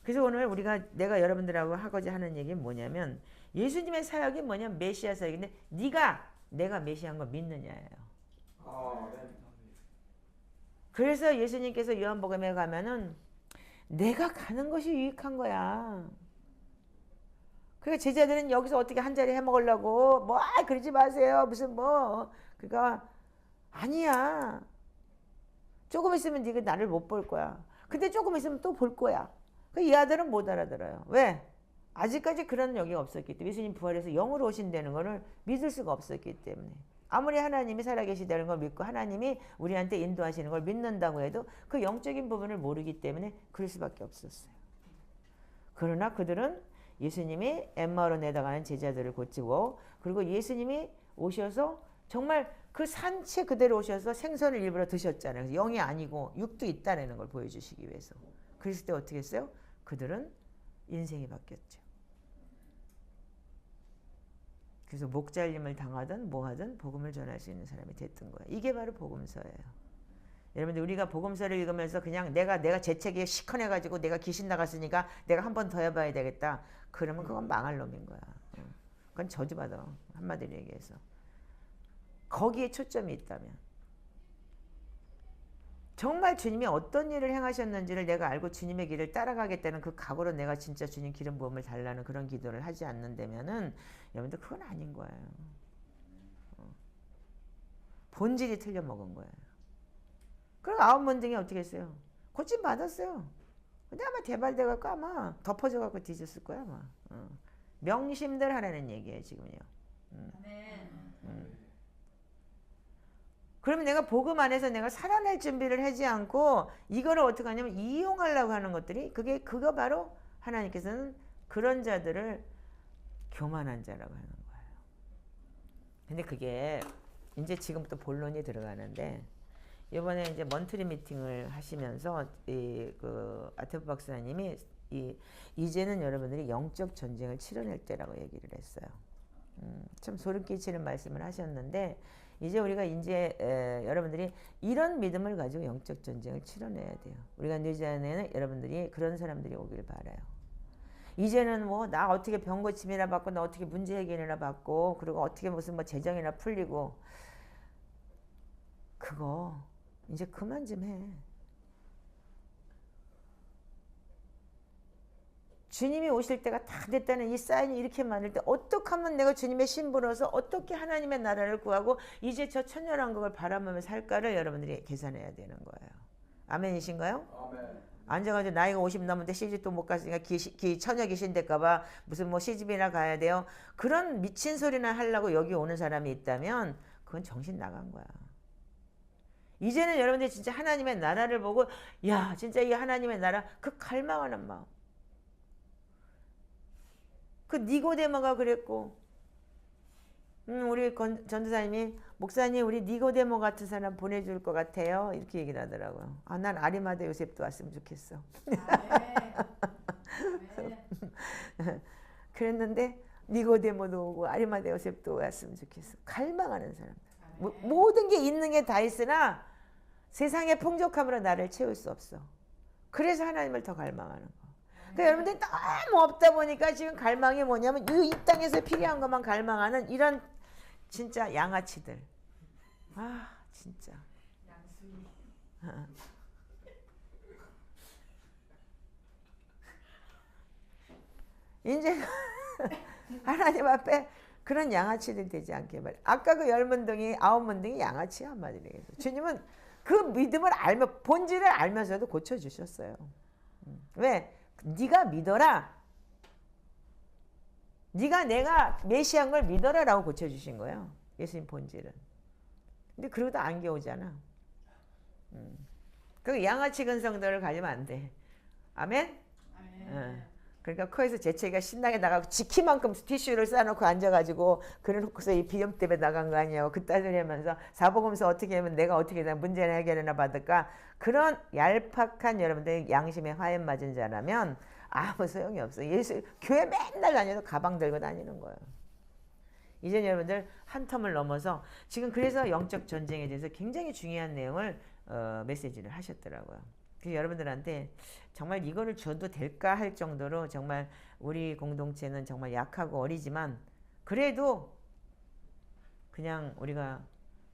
그래서 오늘 내가 여러분들하고 하고자 하는 얘기는 뭐냐면 예수님의 사역이 뭐냐면 메시아 사역인데 내가 메시아인 거 믿느냐예요. 그래서 예수님께서 요한복음에 가면은 내가 가는 것이 유익한 거야. 그러니까 제자들은 여기서 어떻게 한 자리 해 먹으려고 그러지 마세요. 그러니까 아니야. 조금 있으면 네가 나를 못 볼 거야. 근데 조금 있으면 또 볼 거야. 이 아들은 못 알아들어요. 왜? 아직까지 그런 여기가 없었기 때문에 예수님 부활해서 영으로 오신다는 것을 믿을 수가 없었기 때문에 아무리 하나님이 살아계시다는 걸 믿고 하나님이 우리한테 인도하시는 걸 믿는다고 해도 그 영적인 부분을 모르기 때문에 그럴 수밖에 없었어요. 그러나 그들은 예수님이 엠마오로 내다가는 제자들을 고치고 그리고 예수님이 오셔서 정말 그 산채 그대로 오셔서 생선을 일부러 드셨잖아요. 그래서 영이 아니고 육도 있다는 걸 보여주시기 위해서. 그랬을 때 어떻게 했어요? 그들은 인생이 바뀌었죠. 그래서 목잘림을 당하든 뭐하든 복음을 전할 수 있는 사람이 됐던 거예요. 이게 바로 복음서예요. 여러분들 우리가 복음서를 읽으면서 그냥 내가 재채기에 시커내가지고 내가 귀신 나갔으니까 내가 한 번 더 해봐야 되겠다. 그러면 그건 망할 놈인 거야. 그건 저주받아. 한마디로 얘기해서. 거기에 초점이 있다면. 정말 주님이 어떤 일을 행하셨는지를 내가 알고 주님의 길을 따라가겠다는 그 각오로 내가 진짜 주님 기름 부음을 달라는 그런 기도를 하지 않는다면은 여러분들 그건 아닌 거예요. 본질이 틀려 먹은 거예요. 그리고 아홉 문둥이 어떻게 했어요? 고침 받았어요. 근데 아마 대발돼갖고 아마 덮어져갖고 뒤졌을 거야 아마. 명심들 하라는 얘기예요 지금요. 그러면 내가 복음 안에서 내가 살아낼 준비를 하지 않고 이거를 어떻게 하냐면 이용하려고 하는 것들이 그거 바로 하나님께서는 그런 자들을 교만한 자라고 하는 거예요. 근데 그게 이제 지금부터 본론이 들어가는데 이번에 이제 먼트리 미팅을 하시면서 그 아테프 박사님이 이제는 여러분들이 영적 전쟁을 치러낼 때라고 얘기를 했어요. 참 소름 끼치는 말씀을 하셨는데 이제 우리가 이제 여러분들이 이런 믿음을 가지고 영적 전쟁을 치러내야 돼요. 우리가 늦지않으면 여러분들이 그런 사람들이 오길 바라요. 이제는 뭐 나 어떻게 병 고침이나 받고 나 어떻게 문제 해결이나 받고 그리고 어떻게 무슨 뭐 재정이나 풀리고 그거 이제 그만 좀 해. 주님이 오실 때가 다 됐다는 이 사인이 이렇게 많을 때 어떻게 하면 내가 주님의 신부로서 어떻게 하나님의 나라를 구하고 이제 저 천년왕국을 바라보며 살까를 여러분들이 계산해야 되는 거예요. 아멘이신가요? 아멘. 앉아가지고 나이가 50 넘은데 시집도 못 갔으니까 처녀 귀신 될까봐 무슨 뭐 시집이나 가야 돼요. 그런 미친 소리나 하려고 여기 오는 사람이 있다면 그건 정신 나간 거야. 이제는 여러분들이 진짜 하나님의 나라를 보고 야 진짜 이 하나님의 나라 그 갈망하는 마음. 그 니고데모가 그랬고 우리 전도사님이 목사님 우리 니고데모 같은 사람 보내줄 것 같아요 이렇게 얘기를 하더라고요. 아, 난 아리마다 요셉도 왔으면 좋겠어. 그랬는데 니고데모도 오고 아리마다 요셉도 왔으면 좋겠어. 갈망하는 사람들. 모든 게 있는 게 다 있으나 세상의 풍족함으로 나를 채울 수 없어. 그래서 하나님을 더 갈망하는 거. 그러니까 여러분들이 너무 없다 보니까 지금 갈망이 뭐냐면 이 땅에서 필요한 것만 갈망하는 이런 진짜 양아치들. 아 진짜. 이제 하나님 앞에 그런 양아치들 되지 않게 말이야. 아까 그 10문둥이 9문둥이 양아치야 한마디로 얘기해서. 주님은 그 믿음을 알면 본질을 알면서도 고쳐주셨어요. 왜? 네가 믿어라. 네가 내가 메시아인 걸 믿어라 라고 고쳐주신 거예요. 예수님 본질은. 근데 그러고도 안 겨우잖아. 그 양아치 근성들을 가지면 안 돼. 아멘? 그러니까 코에서 재채기가 신나게 나가고 지키만큼 티슈를 싸놓고 앉아가지고 그래놓고서 이 비염 때문에 나간 거 아니냐고 그따지를 하면서 사복음서 어떻게 하면 내가 어떻게 문제나 해결이나 받을까. 그런 얄팍한 여러분들 양심에 화염 맞은 자라면 아무 소용이 없어. 예수 교회 맨날 다녀도 가방 들고 다니는 거예요. 이제 여러분들 한 텀을 넘어서 지금 그래서 영적 전쟁에 대해서 굉장히 중요한 내용을 메시지를 하셨더라고요. 그 여러분들한테 정말 이거를 줘도 될까 할 정도로 정말 우리 공동체는 정말 약하고 어리지만 그래도 그냥 우리가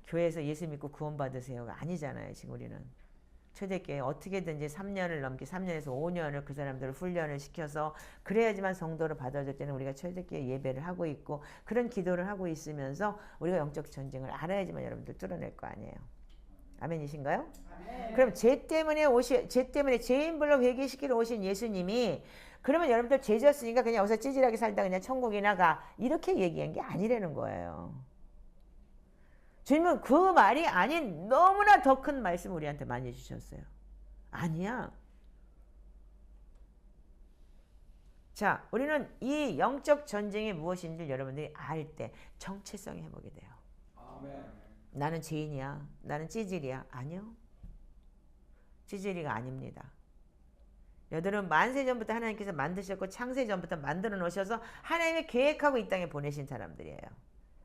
교회에서 예수 믿고 구원 받으세요가 아니잖아요. 지금 우리는 초대교회 어떻게든지 3년을 넘게 3년에서 5년을 그 사람들을 훈련을 시켜서 그래야지만 성도를 받아줄 때는 우리가 초대교회 예배를 하고 있고 그런 기도를 하고 있으면서 우리가 영적 전쟁을 알아야지만 여러분들 뚫어낼 거 아니에요. 아멘이신가요? 아멘. 그럼 죄 때문에 죄인불로 회개시키러 오신 예수님이 그러면 여러분들 죄졌으니까 그냥 여기서 찌질하게 살다 그냥 천국이나 가 이렇게 얘기한 게 아니라는 거예요. 주님은 그 말이 아닌 너무나 더 큰 말씀 우리한테 많이 주셨어요. 아니야. 자, 우리는 이 영적 전쟁이 무엇인지 여러분들이 알 때 정체성 해보게 돼요. 아멘. 나는 죄인이야. 나는 찌질이야. 아니요. 찌질이가 아닙니다. 여러분 만세전부터 하나님께서 만드셨고 창세전부터 만들어 놓으셔서 하나님의 계획하고 이 땅에 보내신 사람들이에요.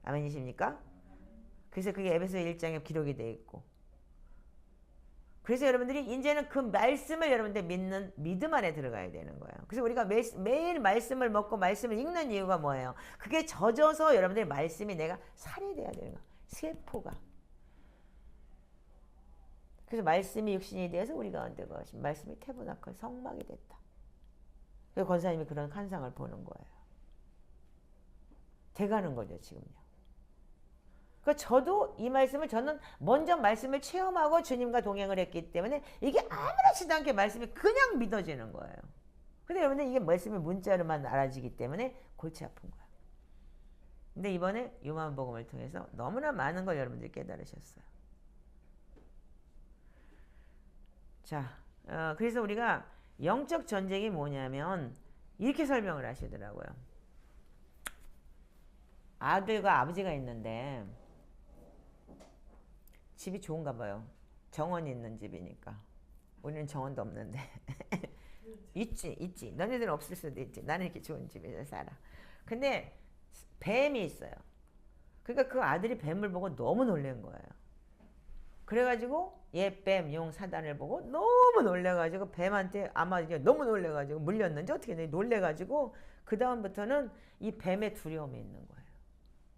아멘이십니까? 그래서 그게 에베소 1장에 기록이 되어 있고 그래서 여러분들이 이제는 그 말씀을 여러분들 믿는 믿음 안에 들어가야 되는 거예요. 그래서 우리가 매일 말씀을 먹고 말씀을 읽는 이유가 뭐예요? 그게 젖어서 여러분들의 말씀이 내가 살이 돼야 되는 거예요. 세포가. 그래서 말씀이 육신이 되어서 우리 가운데 거하신 말씀이 태보나클 성막이 됐다. 그래서 권사님이 그런 환상을 보는 거예요. 돼가는 거죠 지금요. 그러니까 저도 이 말씀을 저는 먼저 말씀을 체험하고 주님과 동행을 했기 때문에 이게 아무렇지도 않게 말씀이 그냥 믿어지는 거예요. 근데 여러분들 이게 말씀이 문자로만 알아지기 때문에 골치 아픈 거예요. 근데 이번에 요한복음을 통해서 너무나 많은 걸 여러분들이 깨달으셨어요. 자, 그래서 우리가 영적 전쟁이 뭐냐면 이렇게 설명을 하시더라고요. 아들과 아버지가 있는데 집이 좋은가 봐요. 정원이 있는 집이니까. 우리는 정원도 없는데. 있지. 너네들은 없을 수도 있지. 나는 이렇게 좋은 집에서 살아. 근데 뱀이 있어요. 그러니까 그 아들이 뱀을 보고 너무 놀란 거예요. 그래가지고 얘 뱀, 용, 사단을 보고 너무 놀래가지고 뱀한테 아마 이게 너무 놀래가지고 물렸는지 어떻게 놀래가지고 그 다음부터는 이 뱀의 두려움이 있는 거예요.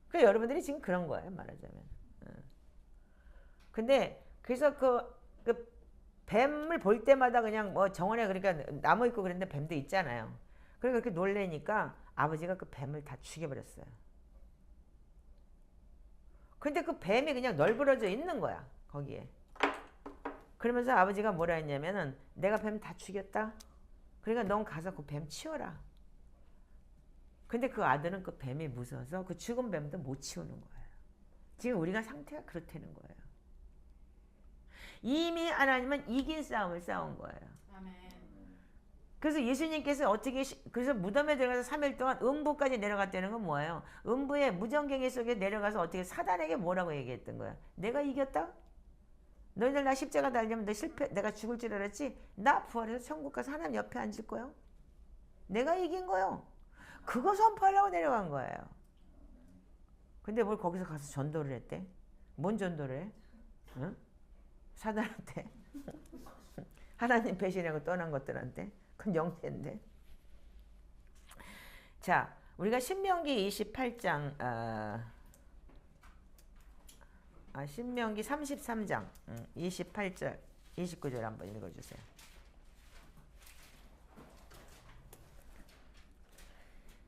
그러니까 여러분들이 지금 그런 거예요, 말하자면. 근데 그래서 그 뱀을 볼 때마다 그냥 뭐 정원에 그러니까 나무 있고 그랬는데 뱀도 있잖아요. 그러니까 그렇게 놀래니까 아버지가 그 뱀을 다 죽여버렸어요. 근데 그 뱀이 그냥 널브러져 있는 거야, 거기에. 그러면서 아버지가 뭐라 했냐면은 내가 뱀 다 죽였다. 그러니까 넌 가서 그 뱀 치워라. 근데 그 아들은 그 뱀이 무서워서 그 죽은 뱀도 못 치우는 거예요. 지금 우리가 상태가 그렇다는 거예요. 이미 하나님은 이긴 싸움을 싸운 거예요. 아멘. 그래서 예수님께서 어떻게 그래서 무덤에 들어가서 3일 동안 음부까지 내려갔다는 건 뭐예요? 음부의 무전갱이 속에 내려가서 어떻게 사단에게 뭐라고 얘기했던 거야? 내가 이겼다? 너희들 나 십자가 달려면 너 실패, 내가 죽을 줄 알았지? 나 부활해서 천국 가서 하나님 옆에 앉을 거요. 내가 이긴 거요. 그거 선포하려고 내려간 거예요. 근데 뭘 거기서 가서 전도를 했대? 뭔 전도를 해? 응? 사단한테. 하나님 배신하고 떠난 것들한테. 그건 영태인데. 자, 우리가 신명기 28장 신명기 33장 28절 29절 한번 읽어주세요.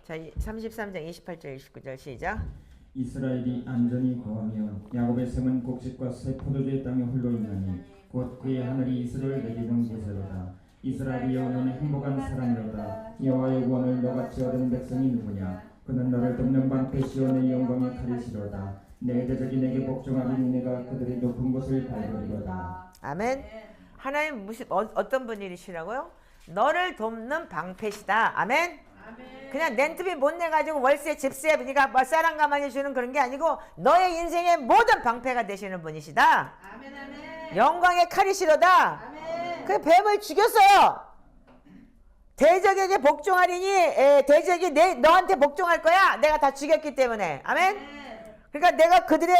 자, 33장 28절 29절 시작. 이스라엘이 안전히 거하며 야곱의 샘은 곡식과 새 포도주의 땅에 홀로 있나니 곧 그의 하늘이 이스라엘 내기는 곳이로다. 이스라엘이여 너는 행복한 사람이로다. 여호와의 구원을 너같이 얻은 백성이 누구냐? 그는 너를 돕는 방패시오 내 영광의 칼이시로다. 내 대적이 내게 복종하리니 내가 그들의 높은 곳을 밟으리로다. 아멘. 하나님 무슨 어떤 분이시라고요? 너를 돕는 방패시다. 아멘. 아멘. 그냥 렌트비 못 내가지고 월세 집세 네가 뭐 쌀한 가마니 주는 그런 게 아니고 너의 인생의 모든 방패가 되시는 분이시다. 아멘. 아멘. 영광의 칼이시로다. 아멘. 그 뱀을 죽였어요. 대적에게 복종하리니 대적이 너한테 복종할 거야. 내가 다 죽였기 때문에. 아멘. 그러니까 내가 그들의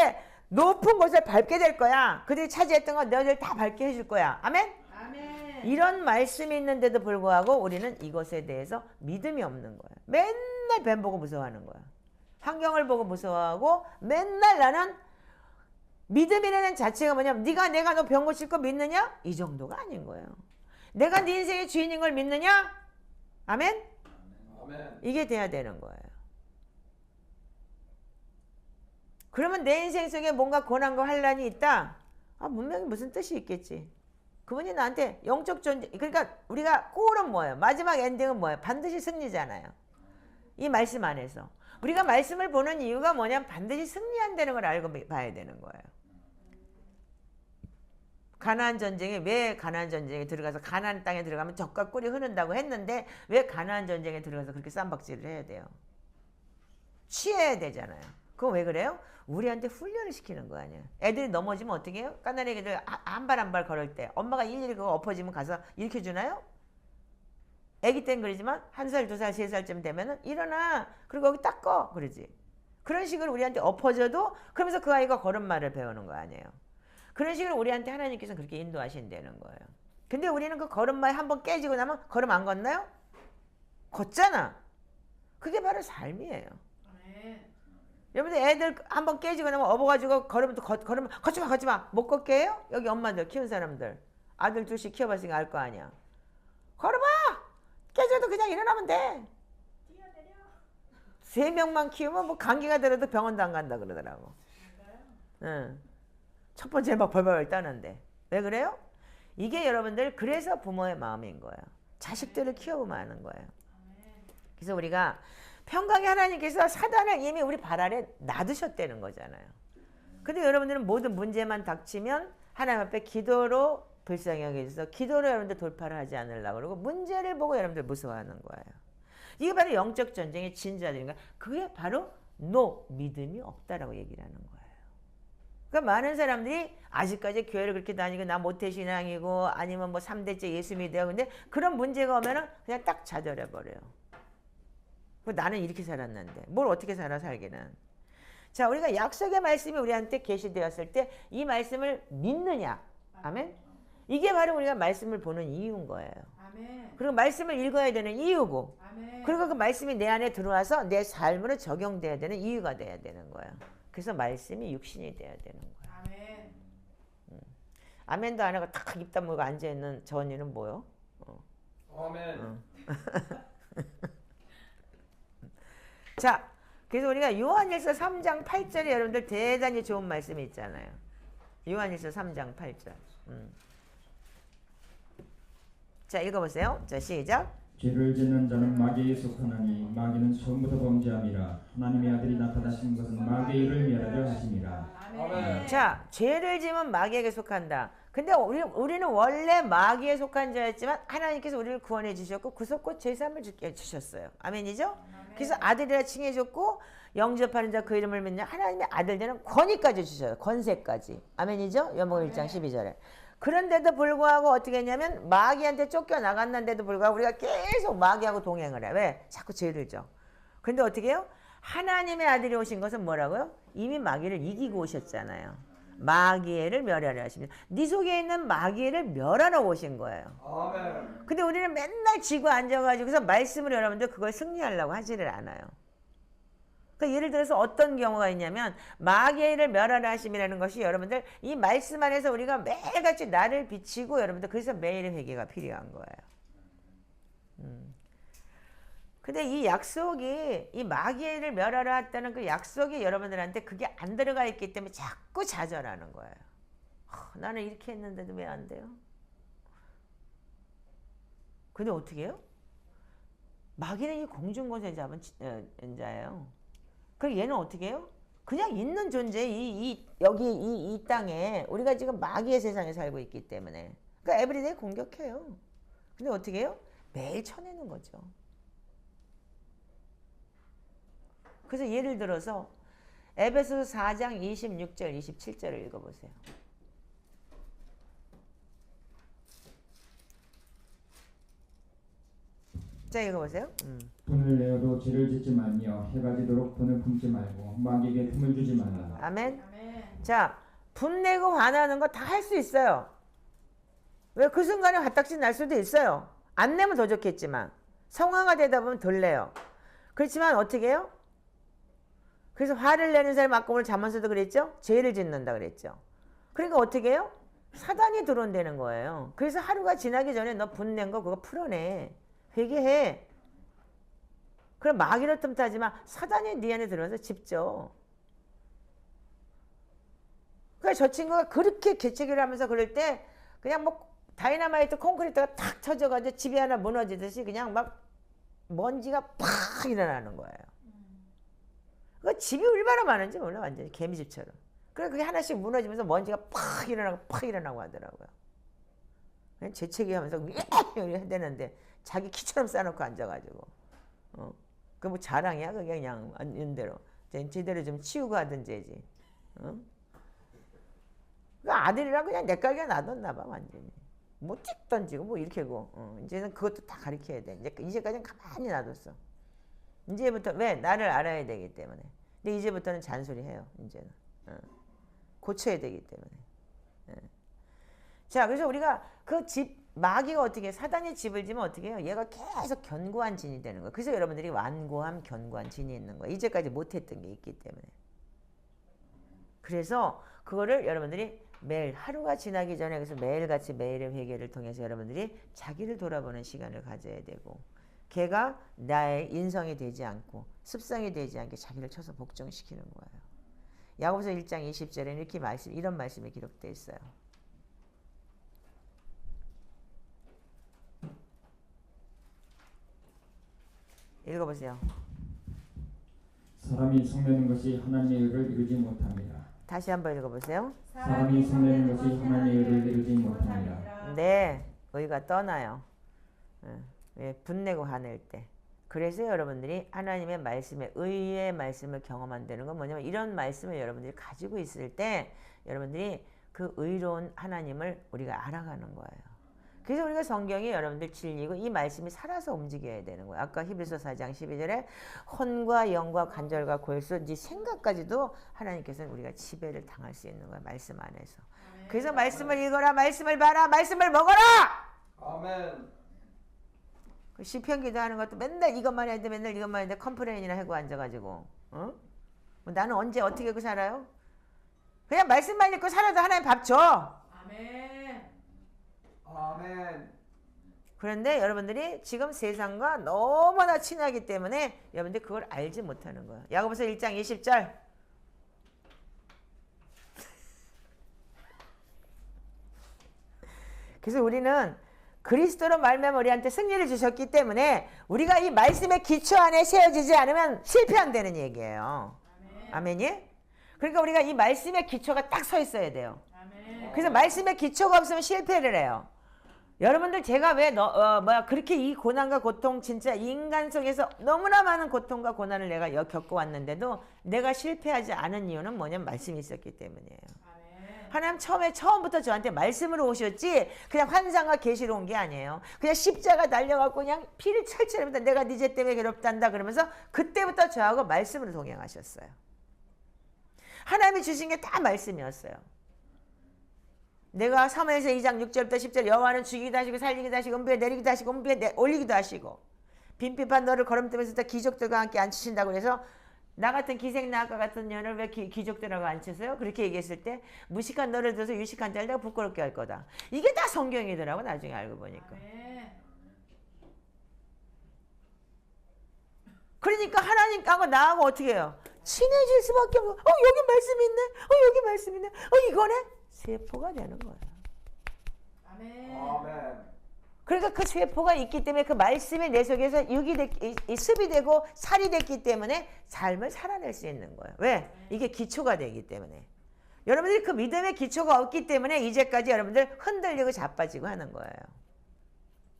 높은 곳을 밟게 될 거야. 그들이 차지했던 거 너희들 다 밟게 해줄 거야. 아멘. 아멘. 이런 말씀이 있는데도 불구하고 우리는 이것에 대해서 믿음이 없는 거야. 맨날 뱀 보고 무서워하는 거야. 환경을 보고 무서워하고 맨날 나는 믿음이라는 자체가 뭐냐면 내가 너 병 고칠 거 믿느냐? 이 정도가 아닌 거예요. 내가 네 인생의 주인인 걸 믿느냐? 아멘? 아멘. 이게 돼야 되는 거예요. 그러면 내 인생 속에 뭔가 고난과 환란이 있다? 분명히 무슨 뜻이 있겠지. 그분이 나한테 영적 존재, 그러니까 우리가 꼴은 뭐예요? 마지막 엔딩은 뭐예요? 반드시 승리잖아요. 이 말씀 안에서. 우리가 말씀을 보는 이유가 뭐냐면 반드시 승리한다는 걸 알고 봐야 되는 거예요. 가나안 전쟁에 왜 가나안 전쟁에 들어가서 가나안 땅에 들어가면 젖과 꿀이 흐른다고 했는데 왜 가나안 전쟁에 들어가서 그렇게 쌈박질을 해야 돼요? 취해야 되잖아요. 그거 왜 그래요? 우리한테 훈련을 시키는 거 아니에요. 애들이 넘어지면 어떻게 해요? 까나리 애들 한 발 한 발 걸을 때 엄마가 일일이 그거 엎어지면 가서 일으켜주나요? 애기 땐 그러지만 1살, 2살, 3살쯤 되면은 일어나. 그리고 거기 닦어. 그러지. 그런 식으로 우리한테 엎어져도 그러면서 그 아이가 걸음마를 배우는 거 아니에요. 그런 식으로 우리한테 하나님께서 그렇게 인도하신다는 거예요. 근데 우리는 그 걸음마에 한번 깨지고 나면 걸음 안 걷나요? 걷잖아. 그게 바로 삶이에요. 아멘. 여러분들 애들 한번 깨지고 나면 업어가지고 걸으면 또 걸으면 걷지 마. 못 걷게 해요? 여기 엄마들 키운 사람들 아들 둘씩 키워봤으니까 알 거 아니야. 걸어봐. 깨져도 그냥 일어나면 돼. 뛰어내려. 3명만 키우면 뭐 감기가 들어도 병원도 안 간다 그러더라고. 응. 첫 번째 막 벌벌 떠는데 왜 그래요? 이게 여러분들 그래서 부모의 마음인 거예요. 자식들을 키워보면 아는 거예요. 그래서 우리가 평강의 하나님께서 사단을 이미 우리 발 아래 놔두셨다는 거잖아요. 근데 여러분들은 모든 문제만 닥치면 하나님 앞에 기도로 불쌍히 여겨주셔서 기도로 여러분들 돌파를 하지 않으려고 그러고 문제를 보고 여러분들 무서워하는 거예요. 이게 바로 영적 전쟁의 진자들인가? 그게 바로 믿음이 없다라고 얘기를 하는 거예요. 그러니까 많은 사람들이 아직까지 교회를 그렇게 다니고 나 모태신앙이고 아니면 뭐 3대째 예수 믿어요. 근데 그런 문제가 오면은 그냥 딱 좌절해버려요. 나는 이렇게 살았는데 뭘 어떻게 살기는. 자, 우리가 약속의 말씀이 우리한테 계시되었을 때 이 말씀을 믿느냐. 아멘. 이게 바로 우리가 말씀을 보는 이유인 거예요. 아멘. 그리고 말씀을 읽어야 되는 이유고 아멘. 그리고 그 말씀이 내 안에 들어와서 내 삶으로 적용돼야 되는 이유가 돼야 되는 거예요. 그래서 말씀이 육신이 돼야 되는 거예요. 아멘. 아멘도 안 하고 탁 입 다물고 앉아있는 저 언니는 뭐요? 아멘. 자, 그래서 우리가 요한일서 3장 8절에 여러분들 대단히 좋은 말씀이 있잖아요. 요한일서 3장 8절. 자, 읽어보세요. 자, 시작. 죄를 짓는 자는 마귀에 속하나니 마귀는 처음부터 범죄함이라 하나님의 아들이 나타나신 것은 마귀의 일을 멸하려 하심이라. 아멘. 자, 죄를 지면 마귀에게 속한다. 근데 우리는 원래 마귀에 속한 자였지만 하나님께서 우리를 구원해 주셨고 구속과 제사함을 주셨어요. 아멘이죠? 그래서 아들이라 칭해줬고 영접하는 자 그 이름을 믿는 하나님의 아들 되는 권위까지 주셔요. 권세까지. 아멘이죠? 요한복음 1장 12절에. 그런데도 불구하고 어떻게 했냐면 마귀한테 쫓겨나갔는데도 불구하고 우리가 계속 마귀하고 동행을 해. 왜? 자꾸 죄를 져. 근데 어떻게 해요? 하나님의 아들이 오신 것은 뭐라고요? 이미 마귀를 이기고 오셨잖아요. 마귀를 멸하려 하십니다. 네 속에 있는 마귀를 멸하러 오신 거예요. 아멘. 근데 우리는 맨날 지고 앉아가지고서 말씀으로 여러분들 그걸 승리하려고 하지를 않아요. 그러니까 예를 들어서 어떤 경우가 있냐면 마귀를 멸하라 하심이라는 것이 여러분들 이 말씀 안에서 우리가 매일같이 나를 비치고 여러분들 그래서 매일의 회개가 필요한 거예요. 근데 이 약속이 이 마귀를 멸하라 했다는 그 약속이 여러분들한테 그게 안 들어가 있기 때문에 자꾸 좌절하는 거예요. 나는 이렇게 했는데도 왜 안 돼요? 근데 어떻게 해요? 마귀는 이 공중권세 잡은 자예요. 그럼 얘는 어떻게 해요? 그냥 있는 존재, 여기 이 땅에 우리가 지금 마귀의 세상에 살고 있기 때문에 그러니까 에브리데이 공격해요. 근데 어떻게 해요? 매일 쳐내는 거죠. 그래서 예를 들어서 에베소서 4장 26절, 27절을 읽어보세요. 자, 읽어보세요. 분을 내어도 죄를 짓지 말며 해가 지도록 분을 품지 말고 마귀에게 틈을 주지 말라. 아멘. 아멘. 자, 분내고 화나는 거 다 할 수 있어요. 왜? 그 순간에 화딱지 날 수도 있어요. 안 내면 더 좋겠지만 성화가 되다 보면 덜 내요. 그렇지만 어떻게 해요? 그래서 화를 내는 사람이 아까 오늘 잠언서도 그랬죠? 죄를 짓는다 그랬죠. 그러니까 어떻게 해요? 사단이 들어온다는 거예요. 그래서 하루가 지나기 전에 너 분낸 거 그거 풀어내. 회개해. 그럼 마귀로 틈타지만 사단이 네 안에 들어와서 집죠. 그러니까 저 친구가 그렇게 개체기를 하면서 그럴 때 그냥 뭐 다이너마이트 콘크리트가 탁 터져가지고 집이 하나 무너지듯이 그냥 막 먼지가 팍 일어나는 거예요. 그 집이 얼마나 많은지 몰라. 완전히 개미집처럼. 그래 그게 하나씩 무너지면서 먼지가 팍 일어나고 하더라고요. 그냥 재채기 하면서 해야 되는데 자기 키처럼 싸놓고 앉아가지고 그 뭐 자랑이야 그게 그냥 있는 대로 제대로 좀 치우고 하든지 그 아들이랑 그냥 내 가게 놔뒀나 봐 완전히. 뭐 띡 던지고 뭐 이렇게 하고 이제는 그것도 다 가르쳐야 돼. 이제까지는 가만히 놔뒀어. 이제부터 왜? 나를 알아야 되기 때문에. 근데 이제부터는 잔소리해요. 이제는 고쳐야 되기 때문에. 자, 그래서 우리가 그 집 마귀가 어떻게 사단이 집을 지면 어떻게 해요? 얘가 계속 견고한 진이 되는 거예요. 그래서 여러분들이 완고함, 견고한 진이 있는 거예요. 이제까지 못했던 게 있기 때문에. 그래서 그거를 여러분들이 매일 하루가 지나기 전에 그래서 매일같이 매일의 회개를 통해서 여러분들이 자기를 돌아보는 시간을 가져야 되고 걔가 나의 인성이 되지 않고 습성이 되지 않게 자기를 쳐서 복종시키는 거예요. 야고보서 1장 20절에는 이렇게 이런 말씀이 기록되어 있어요. 읽어보세요. 사람이 성내는 것이 하나님의 의를 이루지 못합니다. 다시 한번 읽어보세요. 사람이 성내는 것이 하나님의 의를 이루지 못합니다. 네, 의가 떠나요. 예, 분내고 화낼 때. 그래서 여러분들이 하나님의 말씀에 의의 말씀을 경험한다는 건 뭐냐면 이런 말씀을 여러분들이 가지고 있을 때 여러분들이 그 의로운 하나님을 우리가 알아가는 거예요. 그래서 우리가 성경이 여러분들 진리고 이 말씀이 살아서 움직여야 되는 거예요. 아까 히브리서 4장 12절에 혼과 영과 관절과 골수 네 생각까지도 하나님께서는 우리가 지배를 당할 수 있는 거예요. 말씀 안에서. 그래서 말씀을 읽어라, 말씀을 봐라, 말씀을 먹어라. 아멘. 그 시편 기도하는 것도 맨날 이것만 해야 돼, 맨날 이것만 해야 돼, 컴플레인이나 하고 앉아가지고, 어? 뭐 나는 언제 어떻게 하고 살아요? 그냥 말씀만 읽고 살아도 하나님 밥 줘. 아멘. 아멘. 그런데 여러분들이 지금 세상과 너무나 친하기 때문에 여러분들이 그걸 알지 못하는 거예요. 야고보서 1장 20절. 그래서 우리는 그리스도로 말미암아 우리한테 승리를 주셨기 때문에 우리가 이 말씀의 기초 안에 세워지지 않으면 실패한다는 얘기예요. 아멘이? 그러니까 우리가 이 말씀의 기초가 딱 서 있어야 돼요. 아멘. 그래서 말씀의 기초가 없으면 실패를 해요. 여러분들 제가 왜 그렇게 이 고난과 고통 진짜 인간 속에서 너무나 많은 고통과 고난을 내가 겪어왔는데도 내가 실패하지 않은 이유는 뭐냐면 말씀이 있었기 때문이에요. 아멘. 하나님 처음부터 저한테 말씀으로 오셨지 그냥 환상과 계시로 온 게 아니에요. 그냥 십자가 달려갖고 그냥 피를 철철 흘리면서 내가 네 죄 때문에 괴롭단다 그러면서 그때부터 저하고 말씀으로 동행하셨어요. 하나님이 주신 게 다 말씀이었어요. 내가 사무엘서 2장 6절부터 10절 여호와는 죽이기도 하시고 살리기도 하시고 음부에 내리기도 하시고 음부에 올리기도 하시고 빈핍한 너를 걸음뜨면서 기족들과 함께 앉히신다고 그래서 나 같은 기생나학과 같은 년을 왜 기족들하고 앉히세요? 그렇게 얘기했을 때 무식한 너를 들어서 유식한 자를 내가 부끄럽게 할 거다. 이게 다 성경이더라고 나중에 알고 보니까. 아멘. 그러니까 하나님하고 나하고 어떻게 해요? 친해질 수밖에 없어. 여기 말씀이 있네. 여기 말씀이 있네. 이거네. 세포가 되는 거예요. 아멘. 아멘. 그러니까 그 세포가 있기 때문에 그 말씀이 내 속에서 습이 되고 살이 됐기 때문에 삶을 살아낼 수 있는 거예요. 왜? 이게 기초가 되기 때문에. 여러분들이 그 믿음의 기초가 없기 때문에 이제까지 여러분들 흔들리고 자빠지고 하는 거예요.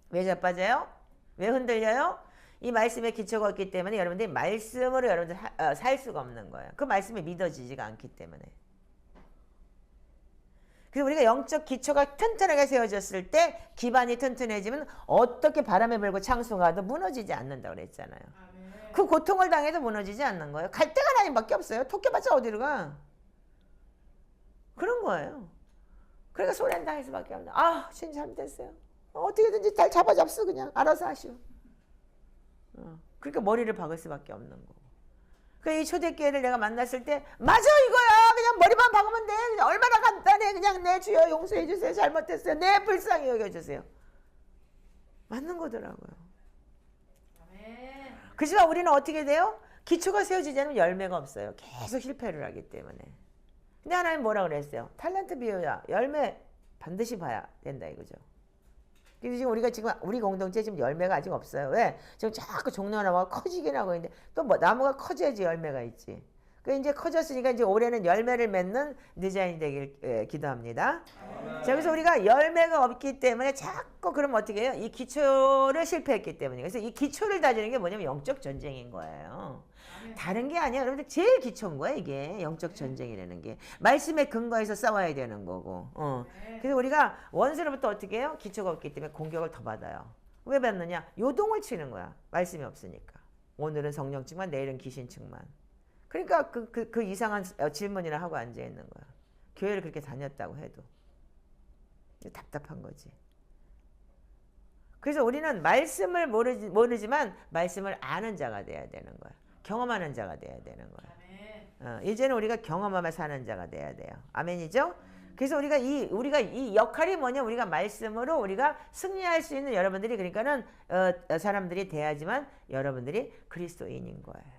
왜 자빠져요? 왜 흔들려요? 이 말씀의 기초가 없기 때문에 여러분들이 말씀으로 여러분들 살 수가 없는 거예요. 그 말씀이 믿어지지가 않기 때문에. 그래서 우리가 영적 기초가 튼튼하게 세워졌을 때 기반이 튼튼해지면 어떻게 바람에 불고 창수가도 무너지지 않는다고 그랬잖아요. 아멘. 그 고통을 당해도 무너지지 않는 거예요. 갈 데가 하나님밖에 없어요. 토끼봤자 어디로 가? 그런 거예요. 그러니까 소련 당할 수밖에 없는. 신이 잘못됐어요. 어떻게든지 잘 잡아잡수 그냥 알아서 하시오. 그러니까 머리를 박을 수밖에 없는 거고. 이 초대교회를 내가 만났을 때 맞아 이거야. 그냥 머리만 박으면 돼. 그냥 얼마나 간단해. 그냥 내 주여 용서해 주세요. 잘못했어요. 내 불쌍히 여겨주세요. 맞는 거더라고요. 아멘. 그지만 우리는 어떻게 돼요? 기초가 세워지지 않으면 열매가 없어요. 계속 실패를 하기 때문에. 근데 하나님 뭐라 그랬어요? 탈란트 비유야. 열매 반드시 봐야 된다 이거죠. 그래서 지금 우리 공동체 지금 열매가 아직 없어요. 왜? 지금 자꾸 종려나무가 커지긴 하고 있는데 또 나무가 커져야지 열매가 있지. 이제 커졌으니까 이제 올해는 열매를 맺는 디자인이 되길 기도합니다. 자, 그래서 우리가 열매가 없기 때문에 자꾸 그러면 어떻게 해요? 이 기초를 실패했기 때문에. 그래서 이 기초를 다지는 게 뭐냐면 영적 전쟁인 거예요. 다른 게 아니야. 여러분들 제일 기초인 거야 이게. 영적 전쟁이라는 게. 말씀의 근거에서 싸워야 되는 거고. 그래서 우리가 원수로부터 어떻게 해요? 기초가 없기 때문에 공격을 더 받아요. 왜 받느냐? 요동을 치는 거야. 말씀이 없으니까. 오늘은 성령측만 내일은 귀신측만. 그러니까 그 이상한 질문이나 하고 앉아 있는 거야. 교회를 그렇게 다녔다고 해도. 답답한 거지. 그래서 우리는 말씀을 모르지만 말씀을 아는 자가 돼야 되는 거야. 경험하는 자가 돼야 되는 거야. 아멘. 이제는 우리가 경험하며 사는 자가 돼야 돼요. 아멘이죠? 그래서 우리가 이 역할이 뭐냐? 우리가 말씀으로 우리가 승리할 수 있는 여러분들이 그러니까는 사람들이 돼야지만 여러분들이 그리스도인인 거예요.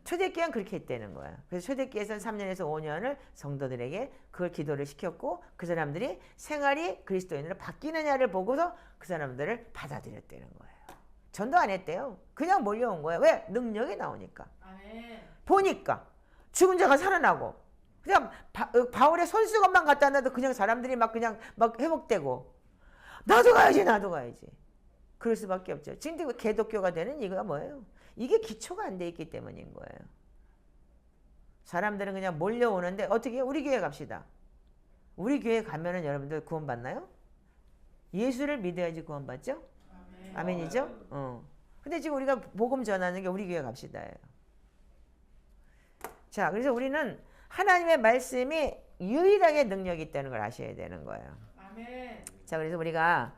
초대교회는 그렇게 했다는 거예요. 그래서 초대교회에서는 3년에서 5년을 성도들에게 그걸 기도를 시켰고 그 사람들이 생활이 그리스도인으로 바뀌느냐를 보고서 그 사람들을 받아들였다는 거예요. 전도 안 했대요. 그냥 몰려온 거예요. 왜? 능력이 나오니까. 아멘. 보니까 죽은 자가 살아나고 그냥 바울의 손수건만 갖다 놔도 그냥 사람들이 막 그냥 막 회복되고 나도 가야지. 그럴 수밖에 없죠. 지금 개독교가 되는 이유가 뭐예요? 이게 기초가 안 돼 있기 때문인 거예요. 사람들은 그냥 몰려오는데 어떻게 해요? 우리 교회 갑시다. 우리 교회 가면은 여러분들 구원받나요? 예수를 믿어야지 구원받죠? 아멘. 아멘이죠? 근데 지금 우리가 복음 전하는 게 우리 교회 갑시다예요. 자, 그래서 우리는 하나님의 말씀이 유일하게 능력이 있다는 걸 아셔야 되는 거예요. 아멘. 자, 그래서 우리가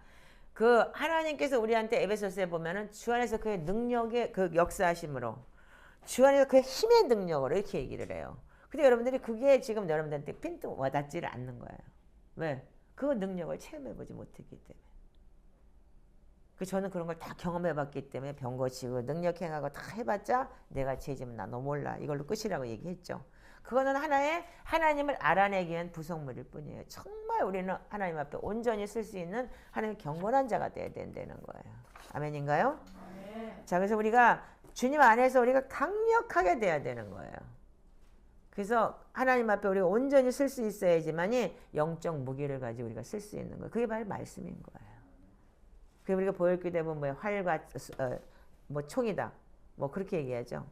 그 하나님께서 우리한테 에베소서에 보면은 주 안에서 그의 능력의 그 역사하심으로 주 안에서 그의 힘의 능력으로 이렇게 얘기를 해요. 근데 여러분들이 그게 지금 여러분들한테 핀도 와닿지를 않는 거예요. 왜? 그 능력을 체험해보지 못했기 때문에. 저는 그런 걸 다 경험해봤기 때문에 병 고치고 능력 행하고 다 해봤자 내가 죄지면 나 너 몰라 이걸로 끝이라고 얘기했죠. 그거는 하나님을 알아내기 위한 부속물일 뿐이에요. 정말 우리는 하나님 앞에 온전히 쓸 수 있는 하나님의 경건한 자가 돼야 된다는 거예요. 아멘인가요? 아멘. 자, 그래서 우리가 주님 안에서 우리가 강력하게 돼야 되는 거예요. 그래서 하나님 앞에 우리가 온전히 쓸 수 있어야지만이 영적 무기를 가지고 우리가 쓸 수 있는 거예요. 그게 바로 말씀인 거예요. 그 우리가 보혈교 되면 뭐 활과 뭐 총이다. 뭐 그렇게 얘기하죠.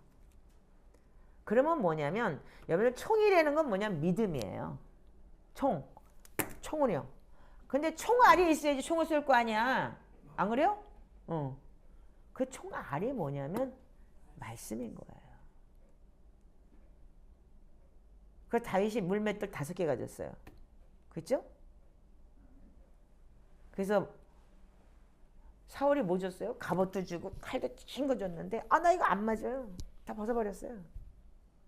그러면 뭐냐면 여러분 총이라는 건 뭐냐면 믿음이에요. 총은요. 근데 총알이 있어야지 총을 쏠 거 아니야. 안 그래요? 그 총알이 뭐냐면 말씀인 거예요. 그 다윗이 물맷돌 5개 가졌어요. 그렇죠? 그래서 사울이 뭐 줬어요? 갑옷도 주고 칼도 긴 거 줬는데 나 이거 안 맞아요. 다 벗어버렸어요.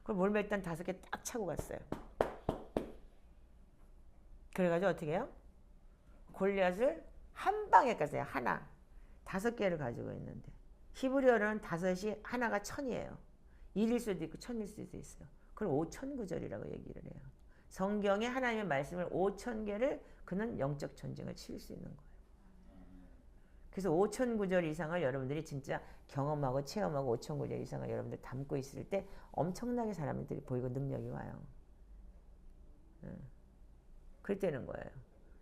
그걸 물맷돌 5개 딱 차고 갔어요. 그래가지고 어떻게 해요? 골리앗을 한 방에 깠어요. 하나. 5개를 가지고 있는데 히브리어는 5이 하나가 1000이에요. 1일 수도 있고 1000일 수도 있어요. 그걸 5000구절이라고 얘기를 해요. 성경에 하나님의 말씀을 5000개를 그는 영적 전쟁을 치를 수 있는 거예요. 그래서 5000구절 이상을 여러분들이 진짜 경험하고 체험하고 5000구절 이상을 여러분들 담고 있을 때 엄청나게 사람들이 보이고 능력이 와요. 그랬다는 거예요.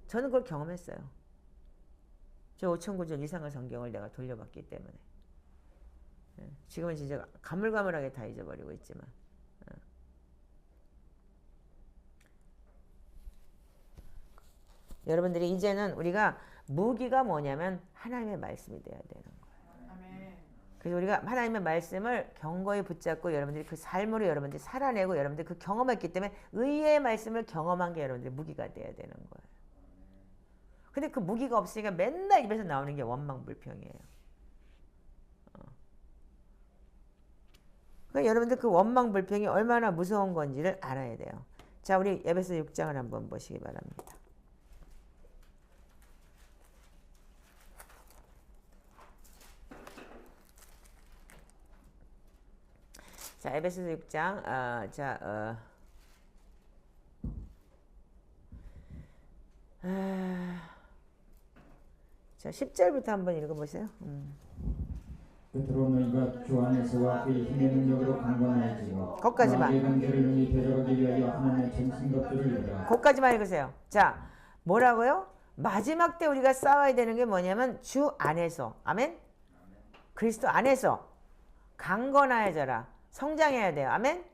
저는 그걸 경험했어요. 저 5000구절 이상의 성경을 내가 돌려봤기 때문에. 지금은 진짜 가물가물하게 다 잊어버리고 있지만. 여러분들이 이제는 우리가 무기가 뭐냐면 하나님의 말씀이 돼야 되는 거예요. 아멘. 그래서 우리가 하나님의 말씀을 견고히 붙잡고 여러분들이 그 삶으로 여러분들이 살아내고 여러분들이 그 경험했기 때문에 의의 말씀을 경험한 게 여러분들의 무기가 돼야 되는 거예요. 근데 그 무기가 없으니까 맨날 입에서 나오는 게 원망불평이에요. 그러니까 여러분들 그 원망불평이 얼마나 무서운 건지를 알아야 돼요. 자, 우리 에베소 6장을 한번 보시기 바랍니다. 자, 에베소서 6장, 자, 10절부터 한번 읽어보세요. 끝으로 너희가 주 안에서와 그의 힘의 능력으로 강건해지고 거기까지만. 마귀의 관계를 능히 데려가기 위하여 하나님의 전신 것들을 입으라. 거기까지만 읽으세요. 자, 뭐라고요? 마지막 때 우리가 싸워야 되는 게 뭐냐면 주 안에서, 아멘? 그리스도 안에서 강건하여져라. 성장해야 돼요. 아멘?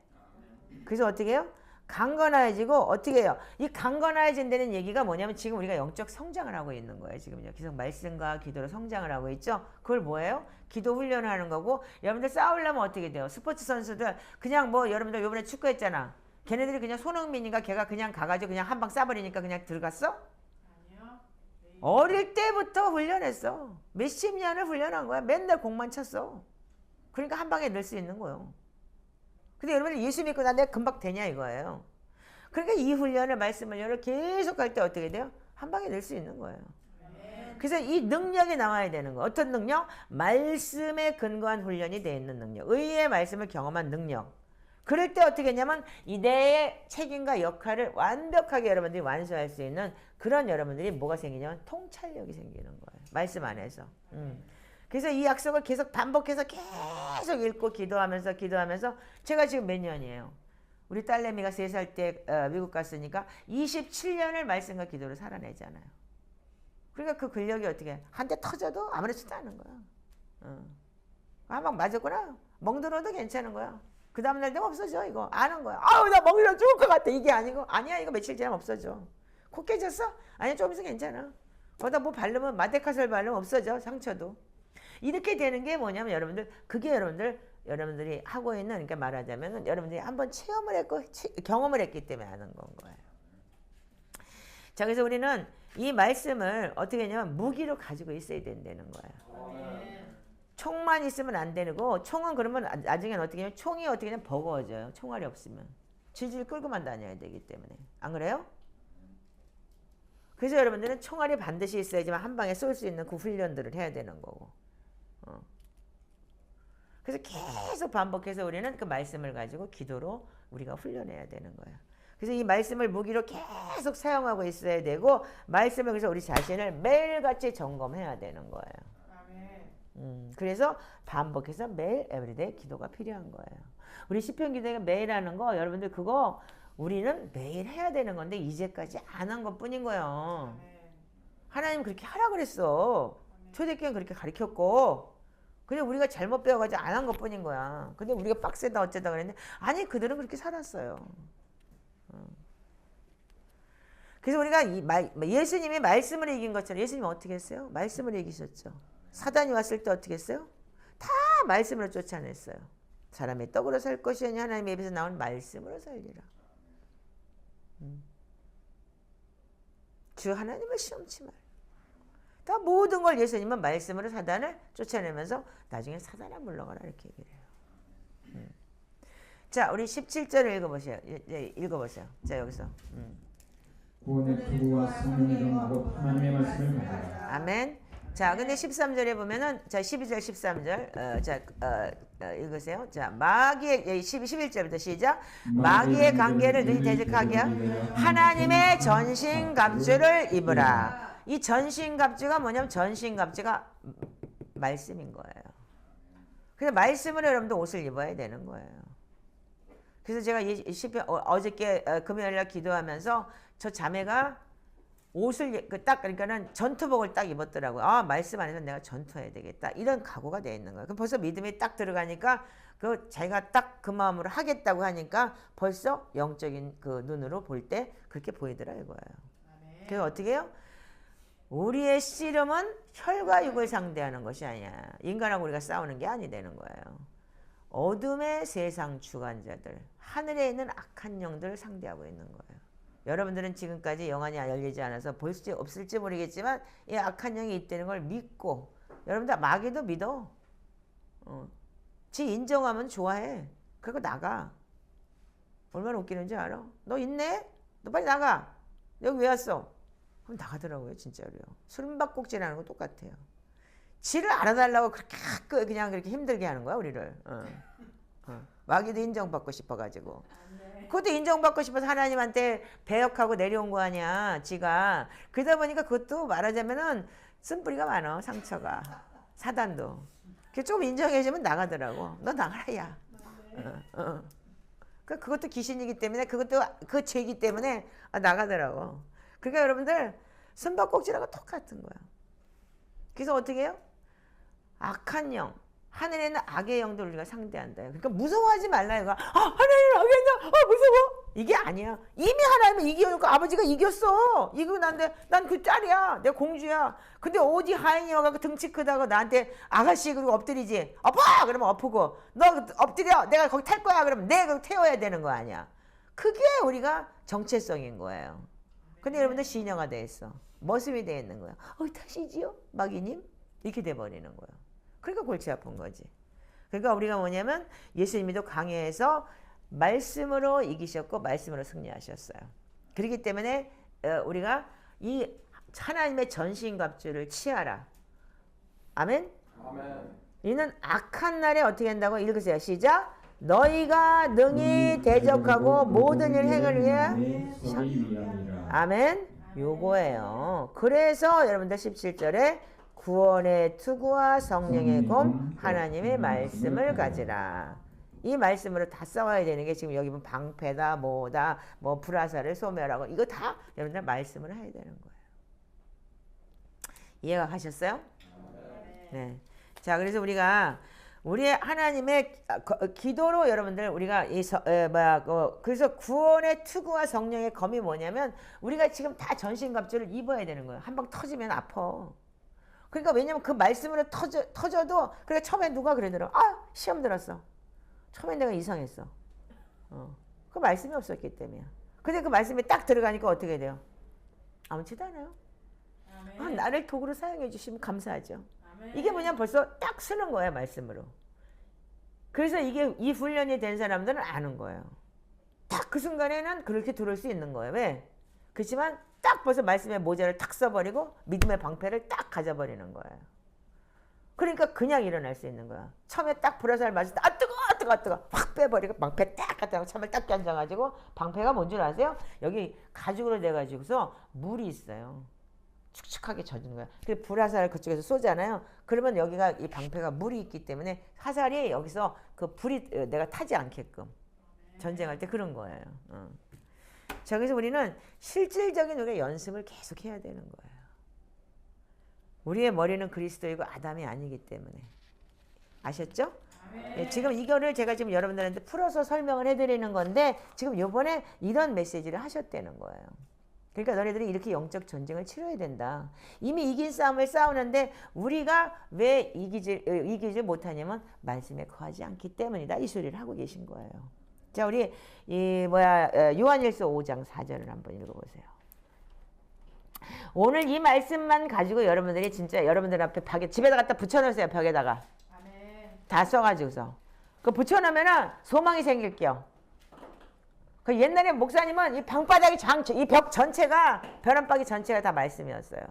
그래서 어떻게 해요? 강건해지고 어떻게 해요? 이 강건해진다는 얘기가 뭐냐면 지금 우리가 영적 성장을 하고 있는 거예요. 지금요. 계속 말씀과 기도로 성장을 하고 있죠. 그걸 뭐예요? 기도 훈련을 하는 거고 여러분들 싸우려면 어떻게 돼요? 스포츠 선수들 그냥 뭐 여러분들 요번에 축구했잖아. 걔네들이 그냥 손흥민이가 걔가 그냥 가가지고 그냥 한 방 쏴버리니까 그냥 들어갔어? 아니요. 네. 어릴 때부터 훈련했어. 몇십 년을 훈련한 거야. 맨날 공만 쳤어. 그러니까 한 방에 넣을 수 있는 거예요. 근데 여러분 예수 믿고 난 내가 금방 되냐 이거예요. 그러니까 이 훈련을 말씀을 여러 계속 할 때 어떻게 돼요? 한 방에 낼 수 있는 거예요. 그래서 이 능력이 나와야 되는 거예요. 어떤 능력? 말씀에 근거한 훈련이 되어 있는 능력. 의의 말씀을 경험한 능력. 그럴 때 어떻게 했냐면 이 내 책임과 역할을 완벽하게 여러분들이 완수할 수 있는 그런 여러분들이 뭐가 생기냐면 통찰력이 생기는 거예요. 말씀 안에서. 그래서 이 약속을 계속 반복해서 계속 읽고 기도하면서 제가 지금 몇 년이에요? 우리 딸내미가 3살 때 미국 갔으니까 27년을 말씀과 기도로 살아내잖아요. 그러니까 그 근력이 어떻게 한 대 터져도 아무렇지도 않은 거야. 막 맞았구나. 멍들어도 괜찮은 거야. 그 다음날 되면 없어져 이거. 아는 거야. 아우 나 멍들어 죽을 것 같아. 이게 아니고 아니야 이거 며칠 지나면 없어져. 코 깨졌어? 아니야 좀 있으면 괜찮아. 거기다 뭐 바르면 마데카솔 바르면 없어져 상처도. 이렇게 되는 게 뭐냐면 여러분들 그게 여러분들이 하고 있는 그러니까 말하자면 여러분들이 한번 체험을 했고 경험을 했기 때문에 아는 건 거예요. 자 그래서 우리는 이 말씀을 어떻게 했냐면 무기로 가지고 있어야 된다는 거예요. 총만 있으면 안 되고 총은 그러면 나중에는 어떻게 하냐면 총이 어떻게 하냐면 버거워져요. 총알이 없으면. 질질 끌고만 다녀야 되기 때문에. 안 그래요? 그래서 여러분들은 총알이 반드시 있어야지만 한 방에 쏠 수 있는 그 훈련들을 해야 되는 거고. 그래서 계속 반복해서 우리는 그 말씀을 가지고 기도로 우리가 훈련해야 되는 거예요. 그래서 이 말씀을 무기로 계속 사용하고 있어야 되고 말씀을 그래서 우리 자신을 매일같이 점검해야 되는 거예요. 그래서 반복해서 매일 에브리데이 기도가 필요한 거예요. 우리 시편 기도가 매일 하는 거 여러분들 그거 우리는 매일 해야 되는 건데 이제까지 안 한 것뿐인 거예요. 하나님 그렇게 하라 그랬어. 초대교회는 그렇게 가르쳤고 그냥 우리가 잘못 배워가지고 안 한 것뿐인 거야. 근데 우리가 빡세다 어쩌다 그랬는데 아니 그들은 그렇게 살았어요. 그래서 우리가 예수님이 말씀을 이긴 것처럼 예수님은 어떻게 했어요? 말씀을 이기셨죠. 사단이 왔을 때 어떻게 했어요? 다 말씀으로 쫓아냈어요. 사람의 떡으로 살 것이 아니라 하나님의 입에서 나온 말씀으로 살리라. 주 하나님을 시험치 말라. 다 모든 걸 예수님은 말씀으로 사단을 쫓아내면서 나중에 사단아 물러가라 이렇게 얘기를 해요. 자 우리 17절을 읽어보세요. 자 여기서 구원의 투구와 성령의 경하고 하나님의 말씀을 가져라. 아멘. 자 근데 13절에 보면은 자 12절 13절 읽으세요. 자 마귀의 11절부터 시작. 마귀의 관계를 너희 대적하게 하나님의 전신갑주를 입으라. 이 전신갑주가 뭐냐면 전신갑주가 말씀인 거예요. 그래서 말씀으로 여러분들 옷을 입어야 되는 거예요. 그래서 제가 어저께 금요일날 기도하면서 저 자매가 옷을 딱 그러니까는 전투복을 딱 입었더라고요. 아 말씀 안에서 내가 전투해야 되겠다 이런 각오가 되어 있는 거예요. 그럼 벌써 믿음이 딱 들어가니까 그 자기가 딱 그 마음으로 하겠다고 하니까 벌써 영적인 그 눈으로 볼 때 그렇게 보이더라 이거예요. 그래서 어떻게 해요? 우리의 씨름은 혈과 육을 상대하는 것이 아니야. 인간하고 우리가 싸우는 게 아니 되는 거예요. 어둠의 세상 주관자들, 하늘에 있는 악한 영들을 상대하고 있는 거예요. 여러분들은 지금까지 영안이 열리지 않아서 볼 수 없을지 모르겠지만 이 악한 영이 있다는 걸 믿고 여러분들 마귀도 믿어. 지 인정하면 좋아해. 그리고 나가. 얼마나 웃기는지 알아? 너 있네? 너 빨리 나가. 여기 왜 왔어? 그럼 나가더라고요 진짜로요. 술박꼭질하는 거 똑같아요. 지를 알아달라고 그렇게 그냥 그렇게 힘들게 하는 거야 우리를. 마귀도 인정받고 싶어가지고. 그것도 인정받고 싶어서 하나님한테 배역하고 내려온 거 아니야 지가. 그러다 보니까 그것도 말하자면은 쓴뿌리가 많아 상처가. 사단도. 조금 인정해주면 나가더라고. 너 나가라 야. 그것도 귀신이기 때문에 그것도 그 죄이기 때문에 나가더라고. 그러니까 여러분들 숨바꼭질하고 똑같은 거야. 그래서 어떻게 해요? 악한 영, 하늘에 있는 악의 영들 우리가 상대한다. 그러니까 무서워하지 말라 이거. 하나님 악의 영, 무서워. 이게 아니야. 이미 하나님은 이겨놓고 아버지가 이겼어. 이기고 난데 난 그 딸이야. 내가 공주야. 근데 어디 하인이어가 등치 크다고 나한테 아가씨 그리고 엎드리지. 엎어! 그러면 엎고 너 엎드려. 내가 거기 탈 거야. 그러면 내가 태워야 되는 거 아니야. 그게 우리가 정체성인 거예요. 근데 여러분들 신령화 돼 있어. 모습이 돼 있는 거야. 탓이지요? 마귀님? 이렇게 돼버리는 거예요. 그러니까 골치 아픈 거지. 그러니까 우리가 뭐냐면 예수님이도 강해에서 말씀으로 이기셨고 말씀으로 승리하셨어요. 그렇기 때문에 우리가 이 하나님의 전신갑주를 취하라. 아멘? 이는 악한 날에 어떻게 한다고? 읽으세요. 시작. 너희가 능히 대적하고 모든 일 행을 위해 아멘. 요거예요. 그래서 여러분들 17절에 구원의 투구와 성령의 검 하나님의 말씀을 가지라. 이 말씀으로 다 싸워야 되는 게 지금 여기 보면 방패다 뭐다 뭐 불화살을 소멸하고 이거 다 여러분들 말씀을 해야 되는 거예요. 이해가 가셨어요? 네. 자, 그래서 우리가 우리 하나님의 기도로 여러분들 우리가 그래서 구원의 투구와 성령의 검이 뭐냐면 우리가 지금 다 전신갑주를 입어야 되는 거예요. 한 방 터지면 아파. 그러니까 왜냐면 그 말씀으로 터져도 그러니까 처음에 누가 그러더라고. 시험 들었어. 처음에 내가 이상했어. 그 말씀이 없었기 때문이야. 근데 그 말씀이 딱 들어가니까 어떻게 돼요? 아무렇지도 않아요. 나를 도구로 사용해 주시면 감사하죠. 이게 뭐냐면 벌써 딱 쓰는 거예요. 말씀으로. 그래서 이 훈련이 된 사람들은 아는 거예요. 딱 그 순간에는 그렇게 들을 수 있는 거예요. 왜? 그렇지만 딱 벌써 말씀의 모자를 탁 써버리고 믿음의 방패를 딱 가져버리는 거예요. 그러니까 그냥 일어날 수 있는 거야. 처음에 딱 불화살 맞을 때 뜨거 확 빼버리고 방패 딱 갖다 놓고 참을 딱 껴앉아가지고 방패가 뭔 줄 아세요? 여기 가죽으로 돼가지고서 물이 있어요. 축축하게 젖은 거야. 그래서 불화살을 그쪽에서 쏘잖아요. 그러면 여기가 이 방패가 물이 있기 때문에 화살이 여기서 그 불이 내가 타지 않게끔 전쟁할 때 그런 거예요. 자, 그래서 우리는 실질적인 우리가 연습을 계속 해야 되는 거예요. 우리의 머리는 그리스도이고 아담이 아니기 때문에. 아셨죠? 네, 지금 이거를 제가 지금 여러분들한테 풀어서 설명을 해드리는 건데 지금 요번에 이런 메시지를 하셨다는 거예요. 그러니까 너네들이 이렇게 영적 전쟁을 치러야 된다. 이미 이긴 싸움을 싸우는데 우리가 왜 이기질 못하냐면 말씀에 거하지 않기 때문이다. 이 소리를 하고 계신 거예요. 자, 우리 요한일서 5장 4절을 한번 읽어보세요. 오늘 이 말씀만 가지고 여러분들이 진짜 여러분들 앞에 벽에 집에다 갖다 붙여놓으세요. 벽에다가 다 써가지고서 그 붙여놓으면은 소망이 생길게요. 그 옛날에 목사님은 이 방바닥이 이 벽 전체가 벼랑박이 전체가 다 말씀이었어요.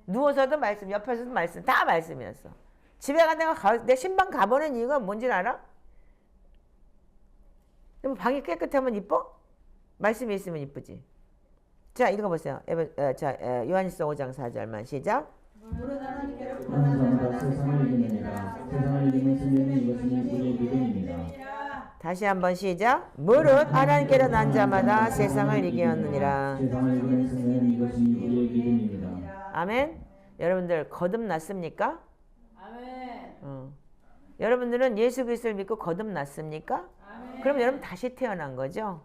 누워서도 말씀, 옆에서도 말씀, 다 말씀이었어. 집에 내 신방 가보는 이유가 뭔지 알아? 방이 깨끗하면 이뻐? 말씀이 있으면 이쁘지. 자, 읽어보세요. 요한일서 5장 4절만 시작. 세상을 이기느니라. 세상을 이기는 승리는 이것이니 우리의 믿음입니다. 다시 한번 시작. 무릇 하나님께로 난 자마다 세상을 이기었느니라. 세상을 이기는 승리는 이것이니 우리의 믿음입니다. 아멘. 여러분들 거듭났습니까? 아멘. 여러분들은 예수 그리스도를 믿고 거듭났습니까? 그럼 여러분 다시 태어난 거죠.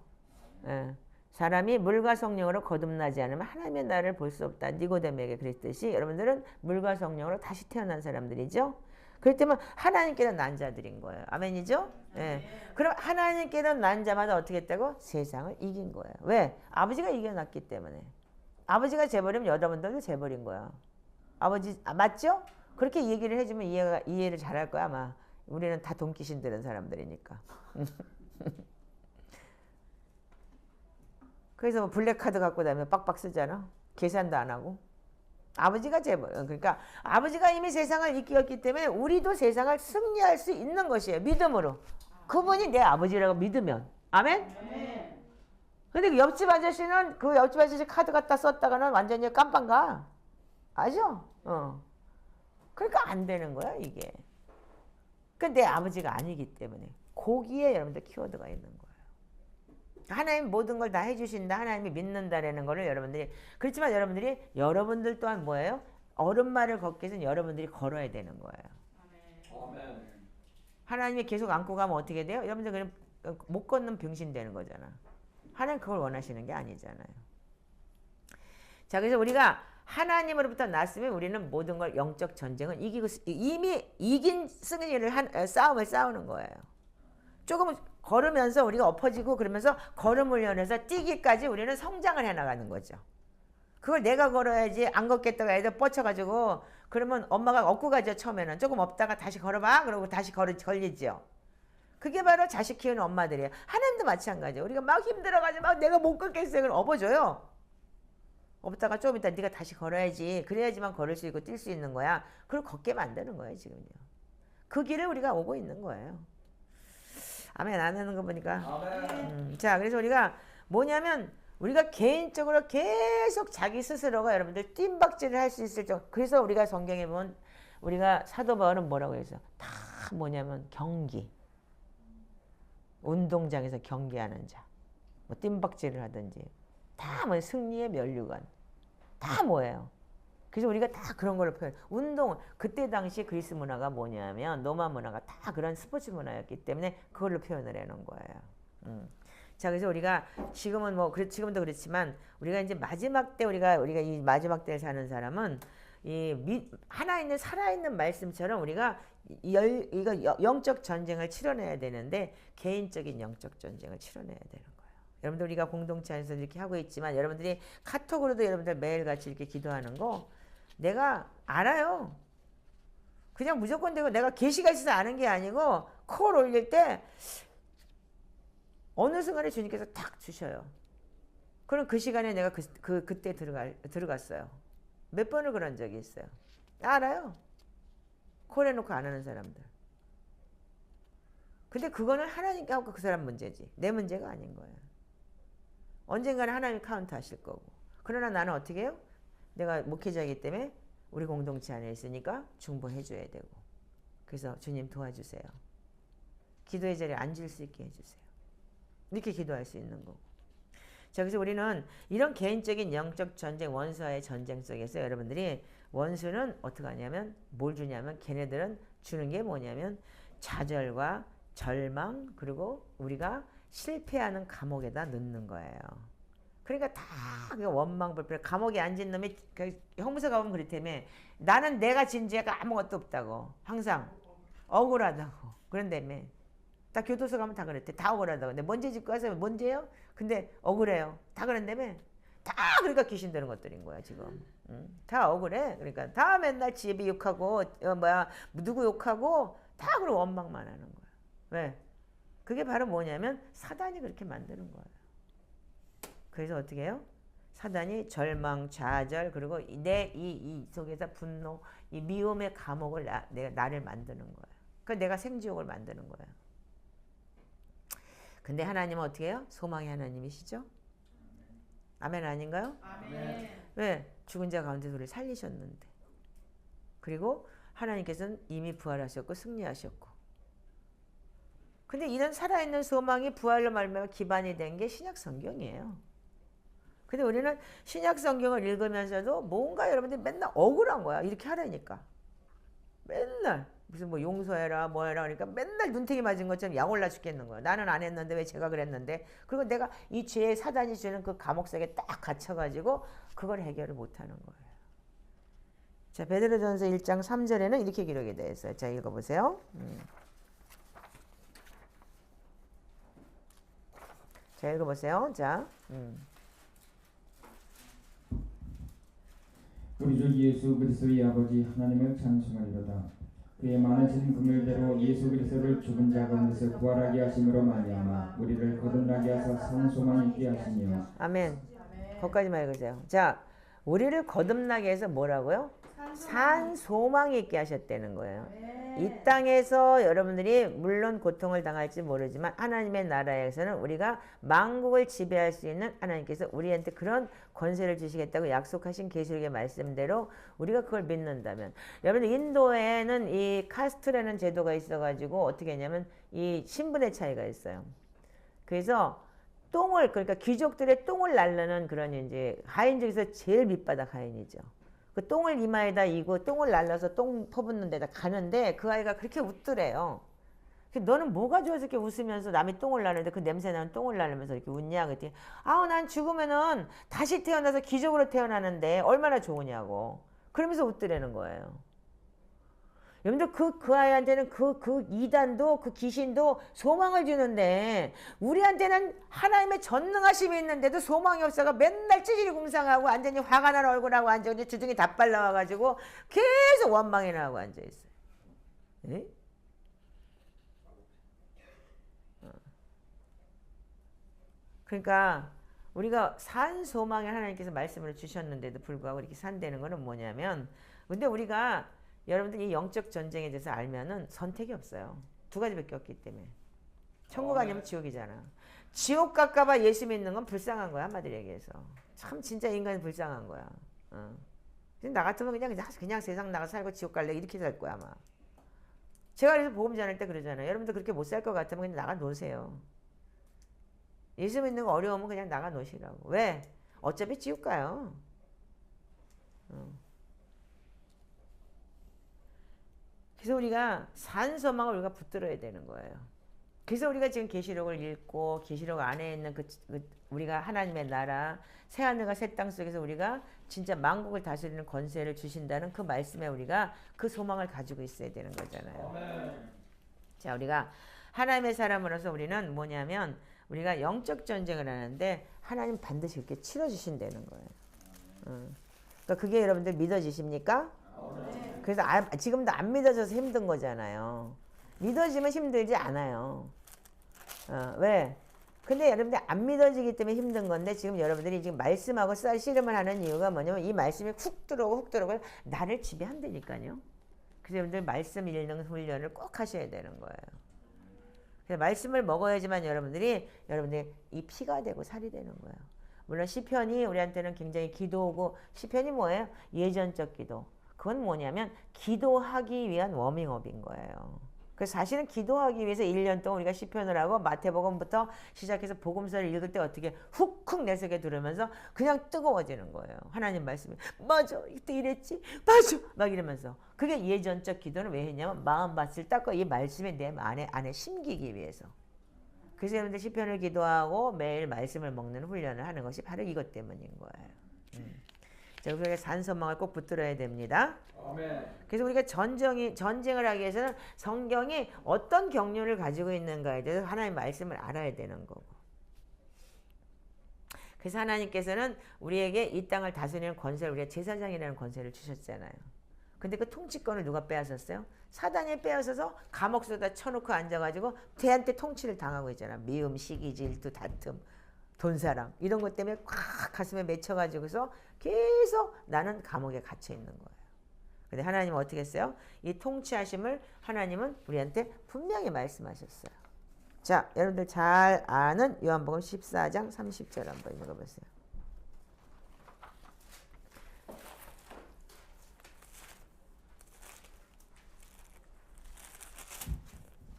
사람이 물과 성령으로 거듭나지 않으면 하나님의 나라를 볼 수 없다. 니고데모에게 그랬듯이 여러분들은 물과 성령으로 다시 태어난 사람들이죠. 그렇기 때문에 하나님께로 난 자들인 거예요. 아멘이죠? 그럼 하나님께로 난 자마다 어떻게 했다고? 세상을 이긴 거예요. 왜? 아버지가 이겨놨기 때문에. 아버지가 재버리면 여러분들도 재버린 거야. 아버지 맞죠? 그렇게 얘기를 해주면 이해를 잘할 거야 아마. 우리는 다 돈귀신 들은 사람들이니까. 그래서 뭐 블랙카드 갖고 다니면 빡빡 쓰잖아. 계산도 안 하고. 아버지가 그러니까 아버지가 이미 세상을 이겼기 때문에 우리도 세상을 승리할 수 있는 것이에요. 믿음으로. 그분이 내 아버지라고 믿으면. 아멘? 근데 그 옆집 아저씨는 그 옆집 아저씨 카드 갖다 썼다가는 완전히 깜빵 가. 아죠? 그러니까 안 되는 거야 이게. 근데 내 아버지가 아니기 때문에. 거기에 여러분들 키워드가 있는 거예요. 하나님 모든 걸 다 해주신다. 하나님이 믿는다라는 거를 여러분들이. 그렇지만 여러분들 또한 뭐예요? 어른말을 걷기 위해서는 여러분들이 걸어야 되는 거예요. 아멘. 하나님이 계속 안고 가면 어떻게 돼요? 여러분들 그냥 못 걷는 병신 되는 거잖아. 하나님 그걸 원하시는 게 아니잖아요. 자, 그래서 우리가 하나님으로부터 났으면 우리는 모든 걸 영적 전쟁은 이기고 이미 이긴 승리를 싸움을 싸우는 거예요. 조금 걸으면서 우리가 엎어지고 그러면서 걸음 훈련해서 뛰기까지 우리는 성장을 해나가는 거죠. 그걸 내가 걸어야지 안 걷겠다고 애들 뻗쳐가지고 그러면 엄마가 업고 가죠. 처음에는 조금 없다가 다시 걸어봐. 그러고 다시 걸리죠. 그게 바로 자식 키우는 엄마들이에요. 하나님도 마찬가지예요. 우리가 막 힘들어가지고 막 내가 못 걷겠어요. 그럼 업어줘요. 업다가 좀 이따 네가 다시 걸어야지. 그래야지만 걸을 수 있고 뛸 수 있는 거야. 그걸 걷게 만드는 거예요, 지금요. 그 길을 우리가 오고 있는 거예요. 아멘. 안 하는 거 보니까. 자, 그래서 우리가 뭐냐면 우리가 개인적으로 계속 자기 스스로가 여러분들 뜀박질을 할 수 있을 정도. 그래서 우리가 성경에 보면 우리가 사도 바울은 뭐라고 해서 다 뭐냐면 경기. 운동장에서 경기하는 자. 뭐 뜀박질을 하든지. 다 뭐 승리의 면류관. 다 뭐예요? 그래서 우리가 다 그런 걸로 표현. 운동 그때 당시 그리스 문화가 뭐냐면 로마 문화가 다 그런 스포츠 문화였기 때문에 그걸로 표현을 해놓은 거예요. 자, 그래서 우리가 지금은 뭐 지금도 그렇지만 우리가 이제 마지막 때 우리가 이 마지막 때를 사는 사람은 하나 있는 살아있는 말씀처럼 우리가 이거 영적 전쟁을 치러내야 되는데 개인적인 영적 전쟁을 치러내야 되는 거예요. 여러분들 우리가 공동체 안에서 이렇게 하고 있지만 여러분들이 카톡으로도 여러분들 매일같이 이렇게 기도하는 거 내가 알아요. 그냥 무조건 되고 내가 계시가 있어서 아는 게 아니고 콜 올릴 때 어느 순간에 주님께서 탁 주셔요. 그럼 그 시간에 내가 그때 들어갔어요. 몇 번을 그런 적이 있어요. 알아요. 콜 해놓고 안 하는 사람들. 근데 그거는 하나님께 하고 그 사람 문제지. 내 문제가 아닌 거예요. 언젠가는 하나님이 카운트 하실 거고. 그러나 나는 어떻게 해요? 내가 목회자이기 때문에 우리 공동체 안에 있으니까 중보해줘야 되고. 그래서 주님 도와주세요. 기도의 자리에 앉을 수 있게 해주세요. 이렇게 기도할 수 있는 거고. 자, 그래서 우리는 이런 개인적인 영적 전쟁, 원수와의 전쟁 속에서 여러분들이 원수는 어떻게 하냐면 뭘 주냐면 걔네들은 주는 게 뭐냐면 좌절과 절망 그리고 우리가 실패하는 감옥에다 넣는 거예요. 그러니까 다 원망불평 감옥에 앉은 놈이 형무소 가보면 그렇다며 나는 내가 진 죄가 아무것도 없다고 항상 억울하다고 그런다며 다 교도소 가면 다 그랬대. 다 억울하다고. 근데 뭔 죄 짓고 와서 뭔 죄요? 근데 억울해요. 다 그런다며 다 그러니까 귀신 되는 것들인 거야 지금. 다 억울해. 그러니까 다 맨날 집이 욕하고 누구 욕하고 다 그런 원망만 하는 거야. 왜? 그게 바로 뭐냐면 사단이 그렇게 만드는 거예요. 그래서 어떻게 해요? 사단이 절망, 좌절 그리고 이 속에서 분노, 이 미움의 감옥을 나를 만드는 거예요. 그러니까 내가 생지옥을 만드는 거예요. 근데 하나님은 어떻게 해요? 소망의 하나님이시죠? 아멘 아닌가요? 아멘. 왜? 죽은 자 가운데서 우리를 살리셨는데. 그리고 하나님께서는 이미 부활하셨고 승리하셨고. 근데 이런 살아있는 소망이 부활로 말미암아 기반이 된 게 신약 성경이에요. 근데 우리는 신약 성경을 읽으면서도 뭔가 여러분들이 맨날 억울한 거야. 이렇게 하라니까. 맨날 무슨 뭐 용서해라 뭐 해라 그러니까 맨날 눈탱이 맞은 것처럼 약 올라 죽겠는 거야. 나는 안 했는데 왜 제가 그랬는데. 그리고 내가 이 죄의 사단이 주는 그 감옥 속에 딱 갇혀가지고 그걸 해결을 못하는 거예요. 자, 베드로전서 1장 3절에는 이렇게 기록이 되어 있어요. 자, 읽어보세요. 자, 읽어보세요. 자, 우리 주 예수 그리스도의 아버지 하나님을 찬송하리로다. 그의 많으신 긍휼대로 예수 그리스도를 죽은 자 가운데서 부활하게 하심으로 말미암아 우리를 거듭나게 하사 산 소망 있게 하시며. 아멘. 거기까지만 읽으세요. 자, 우리를 거듭나게 해서 뭐라고요? 산 소망이 있게 하셨다는 거예요. 이 땅에서 여러분들이 물론 고통을 당할지 모르지만 하나님의 나라에서는 우리가 만국을 지배할 수 있는 하나님께서 우리한테 그런 권세를 주시겠다고 약속하신 계시록의 말씀대로 우리가 그걸 믿는다면 여러분 인도에는 이 카스트라는 제도가 있어가지고 어떻게 했냐면 이 신분의 차이가 있어요. 그래서 그러니까 귀족들의 똥을 날르는 그런 이제 하인 중에서 제일 밑바닥 하인이죠. 그 똥을 이마에다 이고 똥을 날라서 똥 퍼붓는 데다 가는데 그 아이가 그렇게 웃더래요. 너는 뭐가 좋아서 이렇게 웃으면서 남이 똥을 날는데 그 냄새 나는 똥을 날리면서 이렇게 웃냐 그랬더니 아우 난 죽으면은 다시 태어나서 귀족으로 태어나는데 얼마나 좋으냐고 그러면서 웃더라는 거예요. 여러분들 그 아이한테는 그 이단도 그 귀신도 소망을 주는데 우리한테는 하나님의 전능하심이 있는데도 소망이 없어가 맨날 찌질이 궁상하고 완전히 화가 난 얼굴하고 완전히 주둥이 다 빨라와가지고 계속 원망이나 하고 앉아있어요. 에? 그러니까 우리가 산 소망에 하나님께서 말씀을 주셨는데도 불구하고 이렇게 산다는 거는 뭐냐면, 근데 우리가 여러분들이 이 영적 전쟁에 대해서 알면은 선택이 없어요. 두 가지밖에 없기 때문에. 천국 아니면 지옥이잖아. 지옥 갈까봐 예수 믿는 건 불쌍한 거야, 한마디로 얘기해서. 참 진짜 인간이 불쌍한 거야. 근데 나 같으면 그냥 세상 나가 살고 지옥 갈래 이렇게 살 거야 아마. 제가 그래서 복음 전할 때 그러잖아요. 여러분들 그렇게 못 살 것 같으면 그냥 나가 노세요. 예수 믿는 거 어려우면 그냥 나가 노시라고. 왜? 어차피 지옥 가요. 그래서 우리가 산 소망을 우리가 붙들어야 되는 거예요. 그래서 우리가 지금 계시록을 읽고 계시록 안에 있는 우리가 하나님의 나라 새하늘과 새 땅 속에서 우리가 진짜 만국을 다스리는 권세를 주신다는 그 말씀에 우리가 그 소망을 가지고 있어야 되는 거잖아요. 자, 우리가 하나님의 사람으로서 우리는 뭐냐면 우리가 영적 전쟁을 하는데 하나님 반드시 그렇게 치러주신다는 거예요. 그러니까 그게 여러분들 믿어지십니까? 그래서 지금도 안 믿어져서 힘든 거잖아요. 믿어지면 힘들지 않아요. 왜? 근데 여러분들 안 믿어지기 때문에 힘든 건데 지금 여러분들이 지금 말씀하고 씨름을 하는 이유가 뭐냐면 이 말씀이 훅 들어오고 나를 지배한다니까요. 그래서 여러분들 말씀 읽는 훈련을 꼭 하셔야 되는 거예요. 그래서 말씀을 먹어야지만 여러분들이 이 피가 되고 살이 되는 거예요. 물론 시편이 우리한테는 굉장히 기도고 시편이 뭐예요? 예전적 기도. 그건 뭐냐면 기도하기 위한 워밍업인 거예요. 그래서 사실은 기도하기 위해서 1년 동안 우리가 시편을 하고 마태복음부터 시작해서 복음서를 읽을 때 어떻게 훅훅 내 속에 들으면서 그냥 뜨거워지는 거예요. 하나님 말씀이 맞아 이때 이랬지 맞아 막 이러면서 그게 예전적 기도는 왜 했냐면 마음밭을 닦고 이 말씀이 내 안에 심기기 위해서. 그래서 여러분들 시편을 기도하고 매일 말씀을 먹는 훈련을 하는 것이 바로 이것 때문인 거예요. 자, 우리가 산소망을 꼭 붙들어야 됩니다. 그래서 우리가 전쟁을 하기 위해서는 성경이 어떤 경륜을 가지고 있는가에 대해서 하나님의 말씀을 알아야 되는 거고. 그래서 하나님께서는 우리에게 이 땅을 다스리는 권세를 우리가 제사장이라는 권세를 주셨잖아요. 근데 그 통치권을 누가 빼앗았어요? 사단이 빼앗아서 감옥 속에다 쳐놓고 앉아가지고 걔한테 통치를 당하고 있잖아. 미움, 시기, 질투, 다툼, 돈사랑 이런 것 때문에 꽉 가슴에 맺혀가지고서 계속 나는 감옥에 갇혀 있는 거예요. 근데 하나님은 어떻게 했어요? 이 통치하심을 하나님은 우리한테 분명히 말씀하셨어요. 자, 여러분들 잘 아는 요한복음 14장 30절 한번 읽어보세요.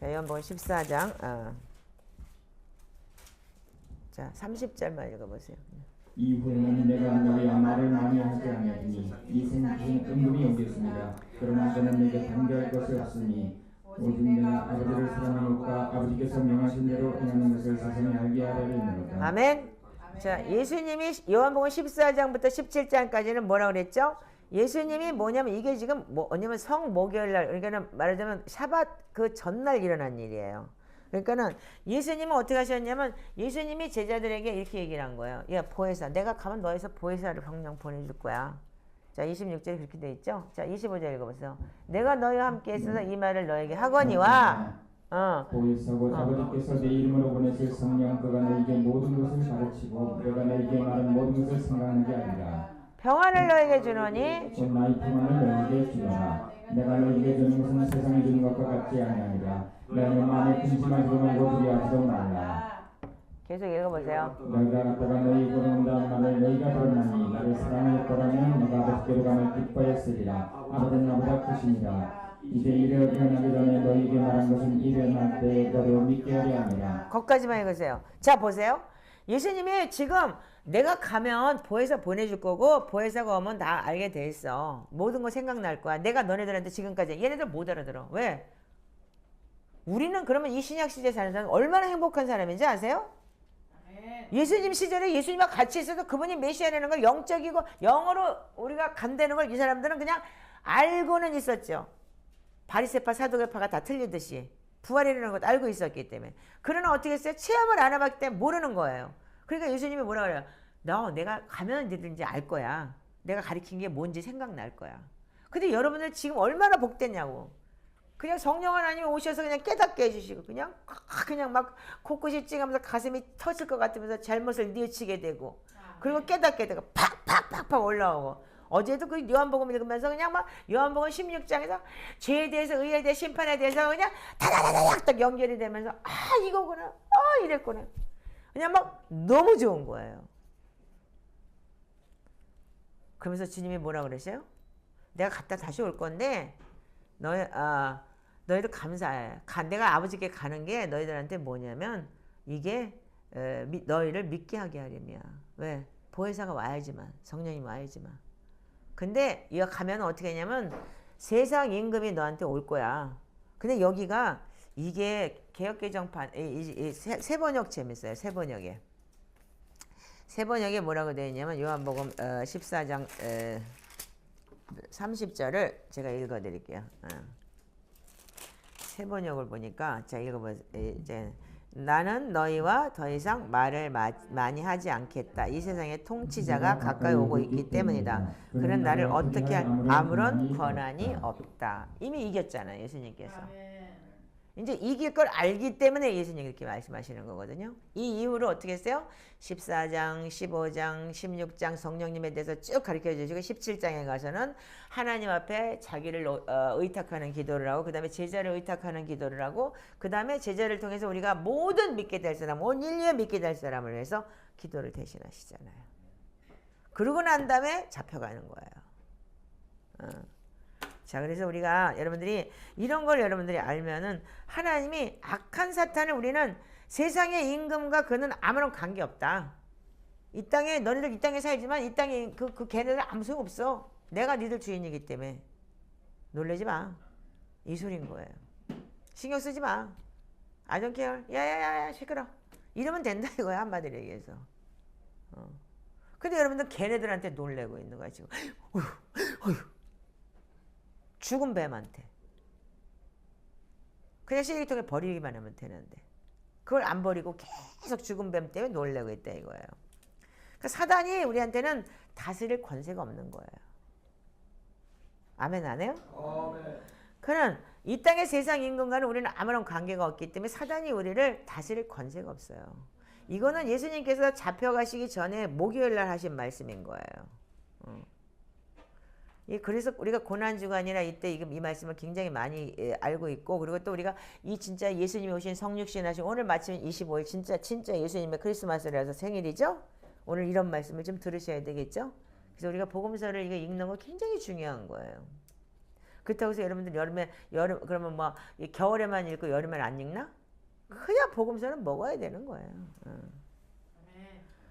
자, 요한복음 14장 자, 30절만 읽어보세요. 이후에는 내가 너희와 말을 많이 하지 아니하리니 이 생각이 은근히 여겼습니다. 그러나 저는 내게 단결할 것이 없으니 오직 내가 아버지를 사랑하노까 아버지께서 명하신 대로 행하는 것을 세상에 알게 하려 있노라. 아멘. 자, 예수님이 요한복음 14장부터 17장까지는 뭐라고 그랬죠? 예수님이 뭐냐면 이게 지금 뭐냐면 성목요일날 그러니까는 말하자면 샤밧 그 전날 일어난 일이에요. 그러니까는 예수님은 어떻게 하셨냐면 예수님이 제자들에게 이렇게 얘기를 한 거예요. 야, 보혜사, 내가 가면 너에서 보혜사를 병령 보내줄 거야. 자, 26절에 그렇게 돼 있죠. 자, 25절 읽어보세요. 내가 너희와 함께 있어서 이 말을 너에게 하거니와 보혜사고 아버지께서 내 이름으로 보내실 성령 그가 너에게 모든 것을 가르치고 내가 너에게 말한 모든 것을 생각나게 하리라. 평안을 너에게 주노니 곧 나의 평안을 너에게 주노라. 내가 너에게 주는 것은 세상에 주는 것과 같지 아니하니라. 너희 마음에 근심하지도 말고 두려워하지도 말라. 계속 읽어보세요. 너희가 갔다가 너희 보러 온다는 말을 너희가 들었나니 나를 사랑하였더라면 내가 아버지께로 가면 기뻐했으리라. 아버지는 나보다 크시니라. 이제 일을 일어나기 전에 너희에게 말한 것은 일어날 때 너로 믿게 하려 함이라. 거기까지만 읽으세요. 자, 보세요. 예수님이 지금 내가 가면 보혜사 보내줄 거고 보혜사가 오면 다 알게 돼 있어. 모든 거 생각날 거야. 내가 너네들한테 지금까지 얘네들 못 알아들어. 왜? 우리는 그러면 이 신약 시대에 사는 사람 얼마나 행복한 사람인지 아세요? 예수님 시절에 예수님과 같이 있어도 그분이 메시아라는 걸 영적이고 영어로 우리가 간다는 걸 이 사람들은 그냥 알고는 있었죠. 바리새파 사두개파가 다 틀리듯이 부활이라는 것도 알고 있었기 때문에. 그러나 어떻게 했어요? 체험을 안 해봤기 때문에 모르는 거예요. 그러니까 예수님이 뭐라 그래요? 내가 가면 너희들 알 거야. 내가 가르친 게 뭔지 생각날 거야. 근데 여러분들 지금 얼마나 복됐냐고. 그냥 성령 하나님이 오셔서 그냥 깨닫게 해주시고 그냥 막 코끝이 찡하면서 가슴이 터질 것 같으면서 잘못을 뉘우치게 되고 그리고 깨닫게 되고 팍팍팍팍 올라오고 어제도 그 요한복음 읽으면서 그냥 막 요한복음 16장에서 죄에 대해서 의에 대해 심판에 대해서 그냥 다다다닥 딱 연결이 되면서 이거구나 이랬구나 그냥 막 너무 좋은 거예요. 그러면서 주님이 뭐라 그러세요? 내가 갔다 다시 올 건데 너희들 감사해. 내가 아버지께 가는 게 너희들한테 뭐냐면 이게 너희를 믿게 하게 하려면 왜? 보혜사가 와야지만 성령이 와야지만 근데 이거 가면 어떻게 하냐면 세상 임금이 너한테 올 거야. 근데 여기가 이게 개역개정판 세번역 재밌어요. 세번역에 뭐라고 되어 있냐면 요한복음 14장 30절을 제가 읽어드릴게요. 세번역을 보니까 자 읽어보세요. 이제 나는 너희와 더 이상 말을 많이 하지 않겠다. 이 세상의 통치자가 가까이 오고 있기 때문이다. 그는 나를 어떻게 할 아무런 권한이 없다. 이미 이겼잖아요. 예수님께서. 이제 이길 걸 알기 때문에 예수님이 이렇게 말씀하시는 거거든요. 이 이후로 어떻게 했어요? 14장, 15장, 16장 성령님에 대해서 쭉 가르쳐 주시고 17장에 가서는 하나님 앞에 자기를 의탁하는 기도를 하고 그 다음에 제자를 의탁하는 기도를 하고 그 다음에 제자를 통해서 우리가 모든 믿게 될 사람, 온 인류에 믿게 될 사람을 위해서 기도를 대신하시잖아요. 그러고 난 다음에 잡혀가는 거예요. 자, 그래서 우리가 여러분들이 이런 걸 여러분들이 알면은 하나님이 악한 사탄을 우리는 세상의 임금과 그는 아무런 관계 없다. 이 땅에 너희들 이 땅에 살지만 이 땅에 그 걔네들 아무 소용 없어. 내가 니들 주인이기 때문에 놀라지 마. 이 소리인 거예요. 신경 쓰지 마. I don't care. 야야야야 시끄러. 이러면 된다 이거야 한마디로 얘기해서. 근데 여러분들 걔네들한테 놀래고 있는 거야 지금. 어휴. 죽은 뱀한테 그냥 쓰레기통에 버리기만 하면 되는데 그걸 안 버리고 계속 죽은 뱀 때문에 놀래고 있다 이거예요. 그러니까 사단이 우리한테는 다스릴 권세가 없는 거예요. 아멘 안 해요? 아멘. 그는 이 땅의 세상 임금과는 우리는 아무런 관계가 없기 때문에 사단이 우리를 다스릴 권세가 없어요. 이거는 예수님께서 잡혀가시기 전에 목요일날 하신 말씀인 거예요. 그래서 우리가 고난주간이나 이때 이 말씀을 굉장히 많이 알고 있고 그리고 또 우리가 이 진짜 예수님이 오신 성육신 하신 오늘 마침 25일 진짜 예수님의 크리스마스라서 생일이죠. 오늘 이런 말씀을 좀 들으셔야 되겠죠. 그래서 우리가 복음서를 이거 읽는 거 굉장히 중요한 거예요. 그렇다고 해서 여러분들 여름 그러면 뭐 겨울에만 읽고 여름에는 안 읽나? 그냥 복음서는 먹어야 되는 거예요.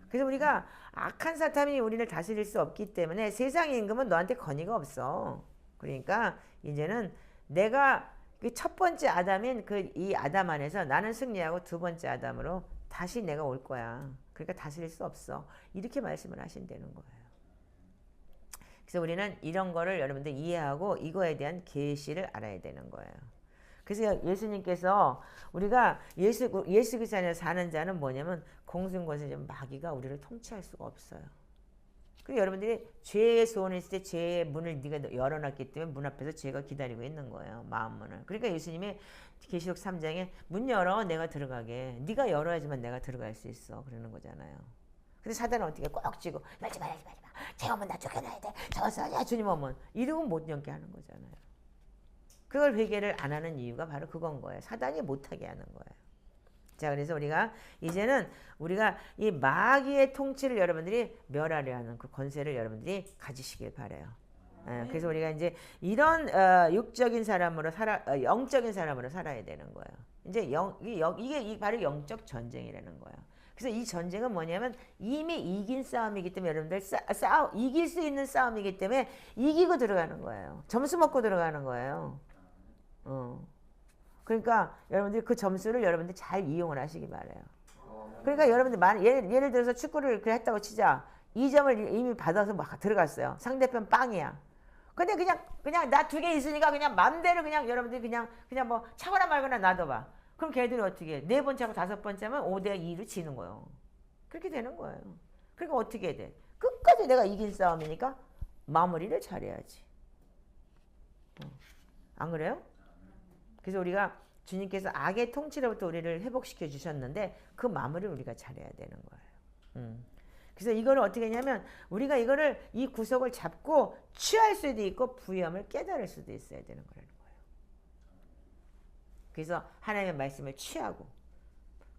그래서 우리가 악한 사탄이 우리를 다스릴 수 없기 때문에 세상의 임금은 너한테 권위가 없어. 그러니까 이제는 내가 첫 번째 아담인 이 아담 안에서 나는 승리하고 두 번째 아담으로 다시 내가 올 거야. 그러니까 다스릴 수 없어. 이렇게 말씀을 하신다는 거예요. 그래서 우리는 이런 거를 여러분들 이해하고 이거에 대한 계시를 알아야 되는 거예요. 그래서 예수님께서 우리가 예수 그리스도 안에서 사는 자는 뭐냐면 공승권세 마귀가 우리를 통치할 수가 없어요. 그리고 여러분들이 죄의 소원이 있을 때 죄의 문을 네가 열어놨기 때문에 문 앞에서 죄가 기다리고 있는 거예요. 마음 문을. 그러니까 예수님이 계시록 3장에 문 열어 내가 들어가게. 네가 열어야지만 내가 들어갈 수 있어. 그러는 거잖아요. 근데 사단은 어떻게 꼭 쥐고 열지 마. 죄 오면 나 쫓겨나야 돼. 저어서 주님 오면 이러고 못 열게 하는 거잖아요. 그걸 회개를 안 하는 이유가 바로 그건 거예요. 사단이 못하게 하는 거예요. 자, 그래서 이제는 우리가 이 마귀의 통치를 여러분들이 멸하려 하는 그 권세를 여러분들이 가지시길 바라요. 그래서 우리가 이제 이런 영적인 사람으로 살아야 되는 거예요. 이제 이게 바로 영적 전쟁이라는 거예요. 그래서 이 전쟁은 뭐냐면 이미 이긴 싸움이기 때문에 여러분들 이길 수 있는 싸움이기 때문에 이기고 들어가는 거예요. 점수 먹고 들어가는 거예요. 그러니까 여러분들이 그 점수를 여러분들 잘 이용을 하시기 바라요. 그러니까 여러분들 예를 들어서 축구를 했다고 치자. 2점을 이미 받아서 막 들어갔어요. 상대편 빵이야. 근데 그냥 나 2개 있으니까 그냥 맘대로 그냥 여러분들이 그냥 뭐 차거나 말거나 놔둬봐. 그럼 걔들이 어떻게 해? 4번 차고 5번 차면 5대2로 지는 거예요. 그렇게 되는 거예요. 그러니까 어떻게 해야 돼? 끝까지 내가 이길 싸움이니까 마무리를 잘해야지. 안 그래요? 그래서 우리가 주님께서 악의 통치로부터 우리를 회복시켜 주셨는데 그 마무리를 우리가 잘해야 되는 거예요. 그래서 이거를 어떻게 하냐면 우리가 이거를 이 구속을 잡고 취할 수도 있고 부유함을 깨달을 수도 있어야 되는 거라는 거예요. 그래서 하나님의 말씀을 취하고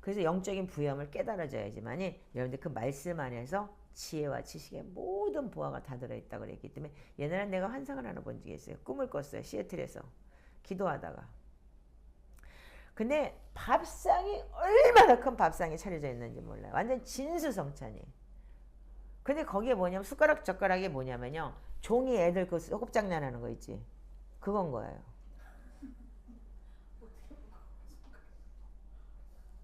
그래서 영적인 부유함을 깨달아져야지만이 여러분들 그 말씀 안에서 지혜와 지식의 모든 보화가 다 들어있다고 그랬기 때문에 옛날에 내가 환상을 하나 본 적이 있어요. 꿈을 꿨어요. 시애틀에서 기도하다가. 근데 밥상이 얼마나 큰 밥상이 차려져 있는지 몰라요. 완전 진수성찬이. 근데 거기에 뭐냐면 숟가락 젓가락이 뭐냐면요. 종이 애들 그 소꿉장난하는 거 있지. 그건 거예요.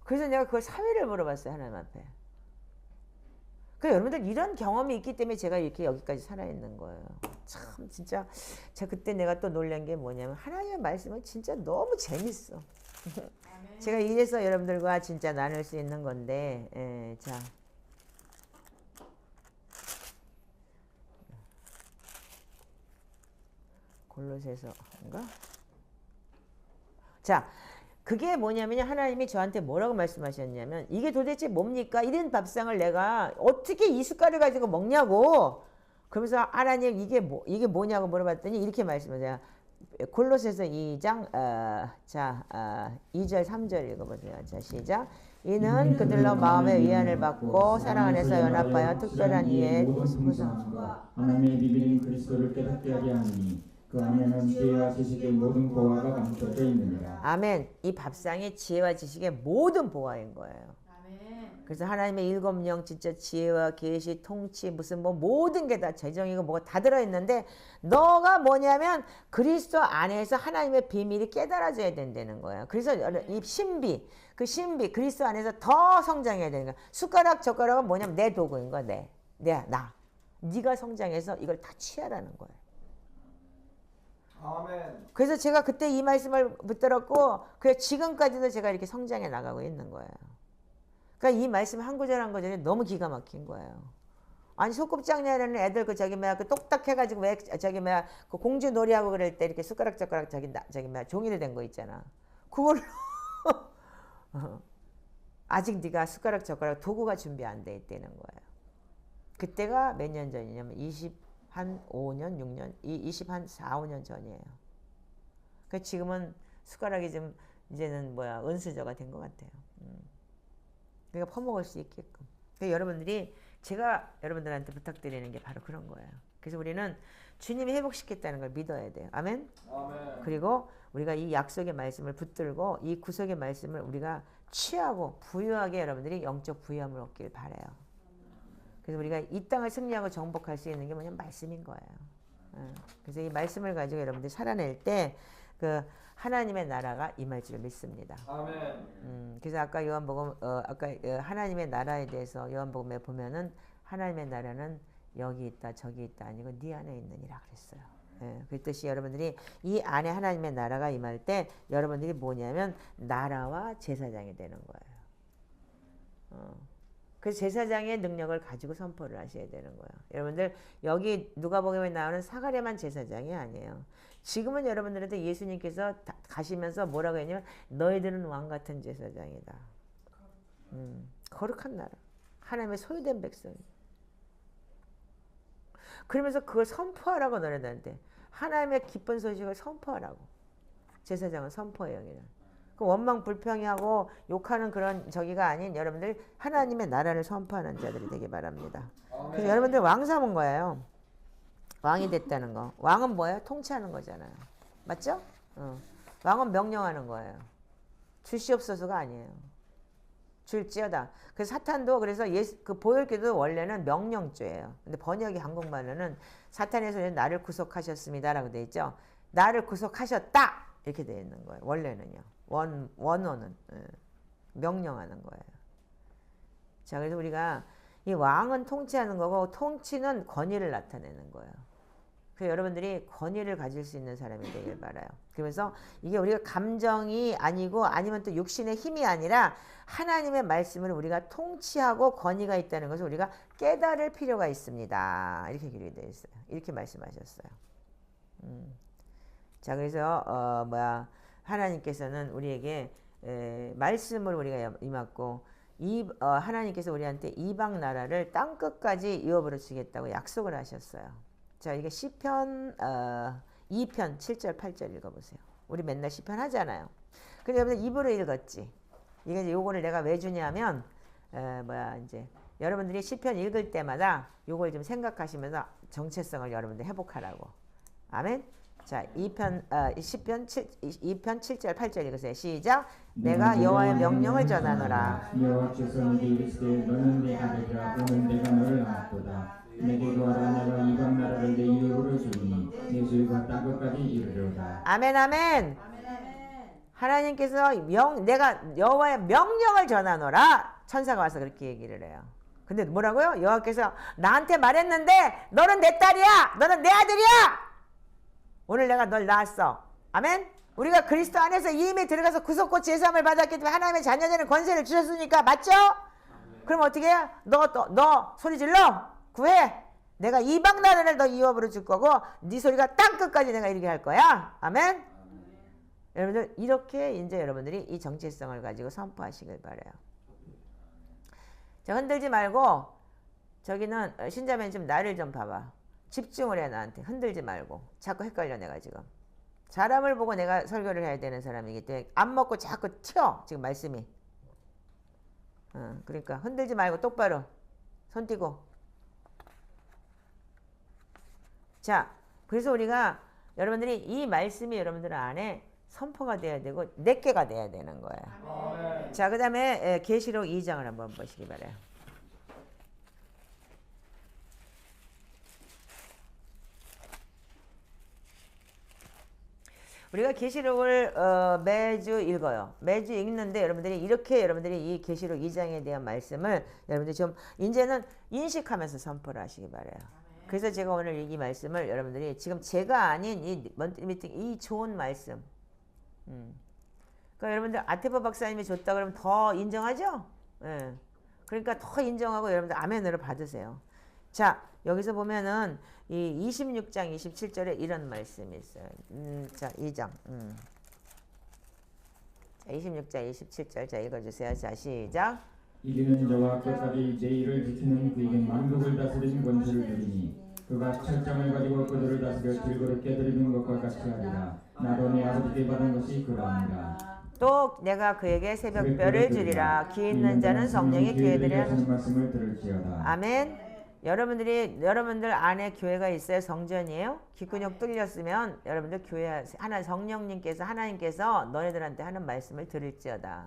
그래서 내가 그걸 사회를 물어봤어요. 하나님 앞에. 그러니까 여러분들 이런 경험이 있기 때문에 제가 이렇게 여기까지 살아있는 거예요. 참 진짜 제가 그때 내가 또 놀란 게 뭐냐면 하나님의 말씀은 진짜 너무 재밌어. 제가 이래서 여러분들과 진짜 나눌 수 있는 건데 자 골로새서인가? 자 그게 뭐냐면요. 하나님이 저한테 뭐라고 말씀하셨냐면 이게 도대체 뭡니까? 이런 밥상을 내가 어떻게 이 숟갈을 가지고 먹냐고. 그러면서 하나님 이게 뭐냐고 물어봤더니 이렇게 말씀하세요. 골로새서 2장 2절 3절 읽어보세요. 자 시작. 이는 그들로 마음의 위안을 받고 사랑 안에서 연합하여 특별한 이에 하나님의 비밀인 그리스도를 깨닫게 하게 하느니 그 안에는 지혜와 지식의 모든 보화가 감춰져 있느니라. 아멘. 이 밥상이 지혜와 지식의 모든 보화인 거예요. 아멘. 그래서 하나님의 일곱 영 진짜 지혜와 계시, 통치 무슨 뭐 모든 게 다 재정이고 뭐가 다 들어있는데 너가 뭐냐면 그리스도 안에서 하나님의 비밀이 깨달아져야 된다는 거예요. 그래서 이 신비 그리스도 안에서 더 성장해야 되는 거야. 숟가락 젓가락은 뭐냐면 내 도구인 거야. 나. 네가 성장해서 이걸 다 취하라는 거예요. 아멘. 그래서 제가 그때 이 말씀을 붙들었고 그래서 지금까지도 제가 이렇게 성장해 나가고 있는 거예요. 그러니까 이 말씀 한 구절 한 구절이 너무 기가 막힌 거예요. 아니 소꿉장난하는 애들 그 똑딱 해가지고 왜 그 공주 놀이하고 그럴 때 이렇게 숟가락 젓가락 종이로 된 거 있잖아. 그걸로 아직 네가 숟가락 젓가락 도구가 준비 안 돼 있다는 거예요. 그때가 몇 년 전이냐면 5년, 6년, 4, 5년 전이에요. 그 지금은 숟가락이 좀 이제는 은수저가 된 것 같아요. 그러니까 퍼먹을 수 있게끔. 그러니까 여러분들이 제가 여러분들한테 부탁드리는 게 바로 그런 거예요. 그래서 우리는 주님이 회복시켰다는 걸 믿어야 돼요. 아멘? 아멘. 그리고 우리가 이 약속의 말씀을 붙들고 이 구속의 말씀을 우리가 취하고 부유하게 여러분들이 영적 부유함을 얻길 바라요. 그래서 우리가 이 땅을 승리하고 정복할 수 있는 게 뭐냐면 말씀인 거예요. 그래서 이 말씀을 가지고 여러분들이 살아낼 때 그 하나님의 나라가 임할 줄 믿습니다. 아멘. 그래서 아까 요한복음 하나님의 나라에 대해서 요한복음에 보면은 하나님의 나라는 여기 있다 저기 있다 아니고 네 안에 있느니라 그랬어요. 그랬듯이 여러분들이 이 안에 하나님의 나라가 임할 때 여러분들이 뭐냐면 나라와 제사장이 되는 거예요. 그래서 제사장의 능력을 가지고 선포를 하셔야 되는 거예요. 여러분들 여기 누가복음에 나오는 사가랴만 제사장이 아니에요. 지금은 여러분들한테 예수님께서 가시면서 뭐라고 했냐면 너희들은 왕같은 제사장이다. 거룩한 나라. 하나님의 소유된 백성. 그러면서 그걸 선포하라고 너네들한테. 하나님의 기쁜 소식을 선포하라고. 제사장은 선포의 영이다. 원망 불평하고 욕하는 그런 저기가 아닌 여러분들 하나님의 나라를 선포하는 자들이 되기 바랍니다. 그래서 여러분들 왕 삼은 거예요. 왕이 됐다는 거. 왕은 뭐예요? 통치하는 거잖아요. 맞죠? 왕은 명령하는 거예요. 주시옵소서가 아니에요. 줄지어다. 그래서 사탄도 그래서 그 보혈기도 원래는 명령죄예요. 근데 번역이 한국말로는 사탄에서 나를 구속하셨습니다라고 돼 있죠. 나를 구속하셨다 이렇게 돼 있는 거예요. 원래는요. 원어는 명령하는 거예요. 자, 그래서 우리가 이 왕은 통치하는 거고 통치는 권위를 나타내는 거예요. 그래서 여러분들이 권위를 가질 수 있는 사람이 되길 바라요. 그러면서 이게 우리가 감정이 아니고 아니면 또 육신의 힘이 아니라 하나님의 말씀을 우리가 통치하고 권위가 있다는 것을 우리가 깨달을 필요가 있습니다. 이렇게 기록되어 있어요. 이렇게 말씀하셨어요. 자, 그래서 하나님께서는 우리에게 말씀을 우리가 임했고 하나님께서 우리한테 이방 나라를 땅 끝까지 유업으로 주겠다고 약속을 하셨어요. 자, 이게 시편 2편 7절 8절 읽어보세요. 우리 맨날 시편 하잖아요. 근데 여러분들 입으로 읽었지. 이게 이제 요거를 내가 왜 주냐면 이제 여러분들이 시편 읽을 때마다 요걸 좀 생각하시면서 정체성을 여러분들 회복하라고. 아멘. 자, 시편 2편 7절 8절 읽으세요. 시작. 내가 여호와의 명령을 전하노라. 여호와께서 내게 이르시되 너는 내 아들이라 오늘 내가 너를 낳았도다. 내게 구하라 내가 이방 나라를 내 유업으로 주리니 내 주가 땅 끝까지 이르리로다. 아멘 아멘. 하나님께서 내가 여호와의 명령을 전하노라. 천사가 와서 그렇게 얘기를 해요. 근데 뭐라고요? 여호와께서 나한테 말했는데 너는 내 딸이야. 너는 내 아들이야. 오늘 내가 널 낳았어. 아멘. 우리가 그리스도 안에서 이미 들어가서 구속고 제사함을 받았기 때문에 하나님의 자녀되는 권세를 주셨으니까 맞죠? 그럼 어떻게 해? 너 소리 질러. 구해. 내가 이방 나라를 너 유업으로 줄 거고 네 소리가 땅 끝까지 내가 이르게 할 거야. 아멘. 여러분들 이렇게 이제 여러분들이 이 정체성을 가지고 선포하시길 바라요. 자, 흔들지 말고 저기는 신자매는 좀 나를 좀 봐봐. 집중을 해. 나한테 흔들지 말고. 자꾸 헷갈려 내가 지금. 사람을 보고 내가 설교를 해야 되는 사람이기 때문에 안 먹고 자꾸 튀어 지금 말씀이. 그러니까 흔들지 말고 똑바로 손 띄고. 자, 그래서 우리가 여러분들이 이 말씀이 여러분들 안에 선포가 돼야 되고 내게가 돼야 되는 거예요. 자, 그 다음에 계시록 2장을 한번 보시기 바라요. 우리가 계시록을 매주 읽어요. 매주 읽는데 여러분들이 이렇게 여러분들이 이 계시록 2장에 대한 말씀을 여러분들이 좀 이제는 인식하면서 선포를 하시기 바라요. 그래서 제가 오늘 이 말씀을 여러분들이 지금 제가 아닌 이 미팅 이 좋은 말씀. 그러니까 여러분들 아테포 박사님이 줬다 그러면 더 인정하죠? 예. 그러니까 더 인정하고 여러분들 아멘으로 받으세요. 자, 여기서 보면은 이 26장 27절에 이런 말씀이 있어요. 자, 2장. 26장 27절 자 읽어주세요. 자, 시작. 이기는 자와 끝까지 제 일을 지키는 그에게 만국을 다스리는 권세를 주리니 그가 철장을 가지고 그들을 다스려 들고를 깨뜨리는 것과 같이 하리라. 나도 내 아버지께 받은 것이 그러하니라. 또 내가 그에게 새벽별을 주리라. 귀 있는 자는 성령이 귀에들에 하는 말씀을 들을지어다. 아멘. 여러분들 안에 교회가 있어요. 성전이에요. 귓근육 뚫렸으면 여러분들 교회 하나님께서 너네들한테 하는 말씀을 들을지어다.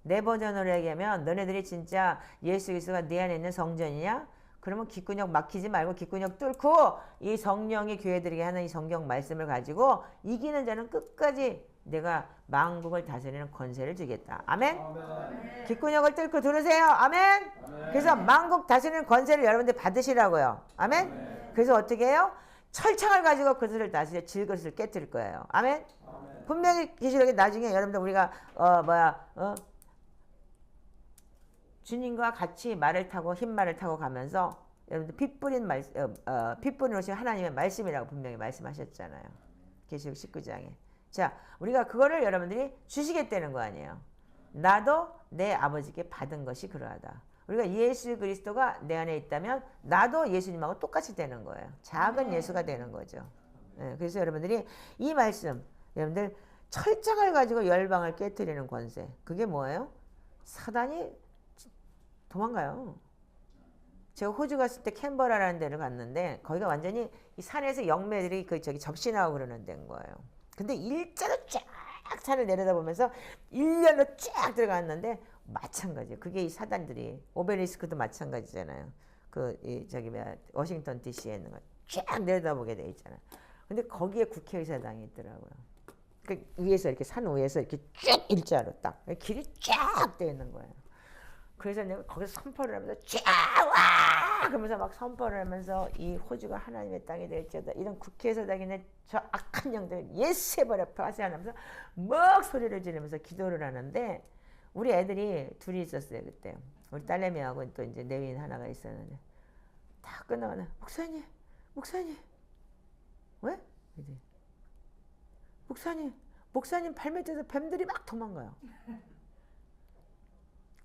내 버전으로 얘기하면 너네들이 진짜 예수 그리스도가 네 안에 있는 성전이냐? 그러면 귓근육 막히지 말고 귓근육 뚫고 이 성령이 교회들에게 하는 이 성경 말씀을 가지고 이기는 자는 끝까지 내가 만국을 다스리는 권세를 주겠다. 아멘? 귓근육을 뚫고 들으세요. 아멘? 그래서 만국 다스리는 권세를 여러분들 받으시라고요. 아멘? 그래서 어떻게 해요? 철창을 가지고 그것을 다스려 질것을 깨뜨릴 거예요. 아멘? 분명히 계시록에 나중에 여러분들 우리가 주님과 같이 말을 타고 흰 말을 타고 가면서 여러분들 피 뿌린 옷이 하나님의 말씀이라고 분명히 말씀하셨잖아요. 계시록 19장에. 자, 우리가 그거를 여러분들이 주시겠다는 거 아니에요. 나도 내 아버지께 받은 것이 그러하다. 우리가 예수 그리스도가 내 안에 있다면 나도 예수님하고 똑같이 되는 거예요. 작은 예수가 되는 거죠. 네, 그래서 여러분들이 이 말씀, 여러분들 철장을 가지고 열방을 깨뜨리는 권세. 그게 뭐예요? 사단이 도망가요. 제가 호주 갔을 때 캔버라라는 데를 갔는데 거기가 완전히 이 산에서 영매들이 접신하고 그러는 데인 거예요. 근데 일자로 쫙 산을 내려다보면서 일렬로 쫙 들어갔는데 마찬가지예요. 그게 이 사단들이 오베리스크도 마찬가지잖아요. 워싱턴 DC에 있는 거 쫙 내려다보게 돼 있잖아요. 근데 거기에 국회의사당이 있더라고요. 그 위에서 이렇게 산 위에서 이렇게 쭉 일자로 딱 길이 쫙 되어 있는 거예요. 그래서 내가 거기서 선포를 하면서 쫙와 그러면서 막 선포를 하면서 이 호주가 하나님의 땅이 될지어다 이런 국회에서 다니는 저 악한 영들 예수해버려 파쇄하면서 막 소리를 지르면서 기도를 하는데 우리 애들이 둘이 있었어요. 그때 우리 딸내미하고 또 이제 내외인 하나가 있었는데 다 끝나가네. 목사님 왜? 목사님 목사님 발 밑에서 뱀들이 막 도망가요.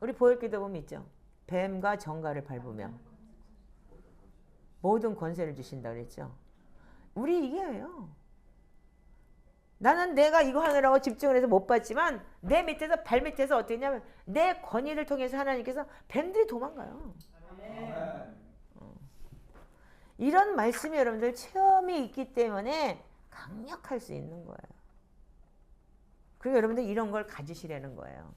우리 보혈기도 보면 있죠. 뱀과 정갈을 밟으며 모든 권세를 주신다 그랬죠. 우리 이게요. 나는 내가 이거 하느라고 집중을 해서 못 봤지만 내 밑에서 발 밑에서 어떻게 했냐면 내 권위를 통해서 하나님께서 뱀들이 도망가요. 이런 말씀이 여러분들 체험이 있기 때문에 강력할 수 있는 거예요. 그리고 여러분들 이런 걸 가지시라는 거예요.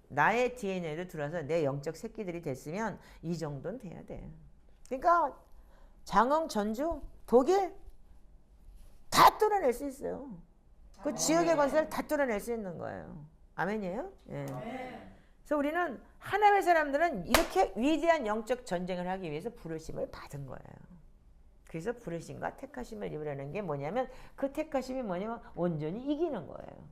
나의 DNA를 들어서 내 영적 새끼들이 됐으면 이 정도는 돼야 돼. 그러니까 장흥, 전주, 독일 다 뚫어낼 수 있어요. 그 지역의 권세를 다 뚫어낼 수 있는 거예요. 아멘이에요? 예. 그래서 우리는 하나님의 사람들은 이렇게 위대한 영적 전쟁을 하기 위해서 부르심을 받은 거예요. 그래서 부르심과 택하심을 입으라는 게 뭐냐면 그 택하심이 뭐냐면 온전히 이기는 거예요.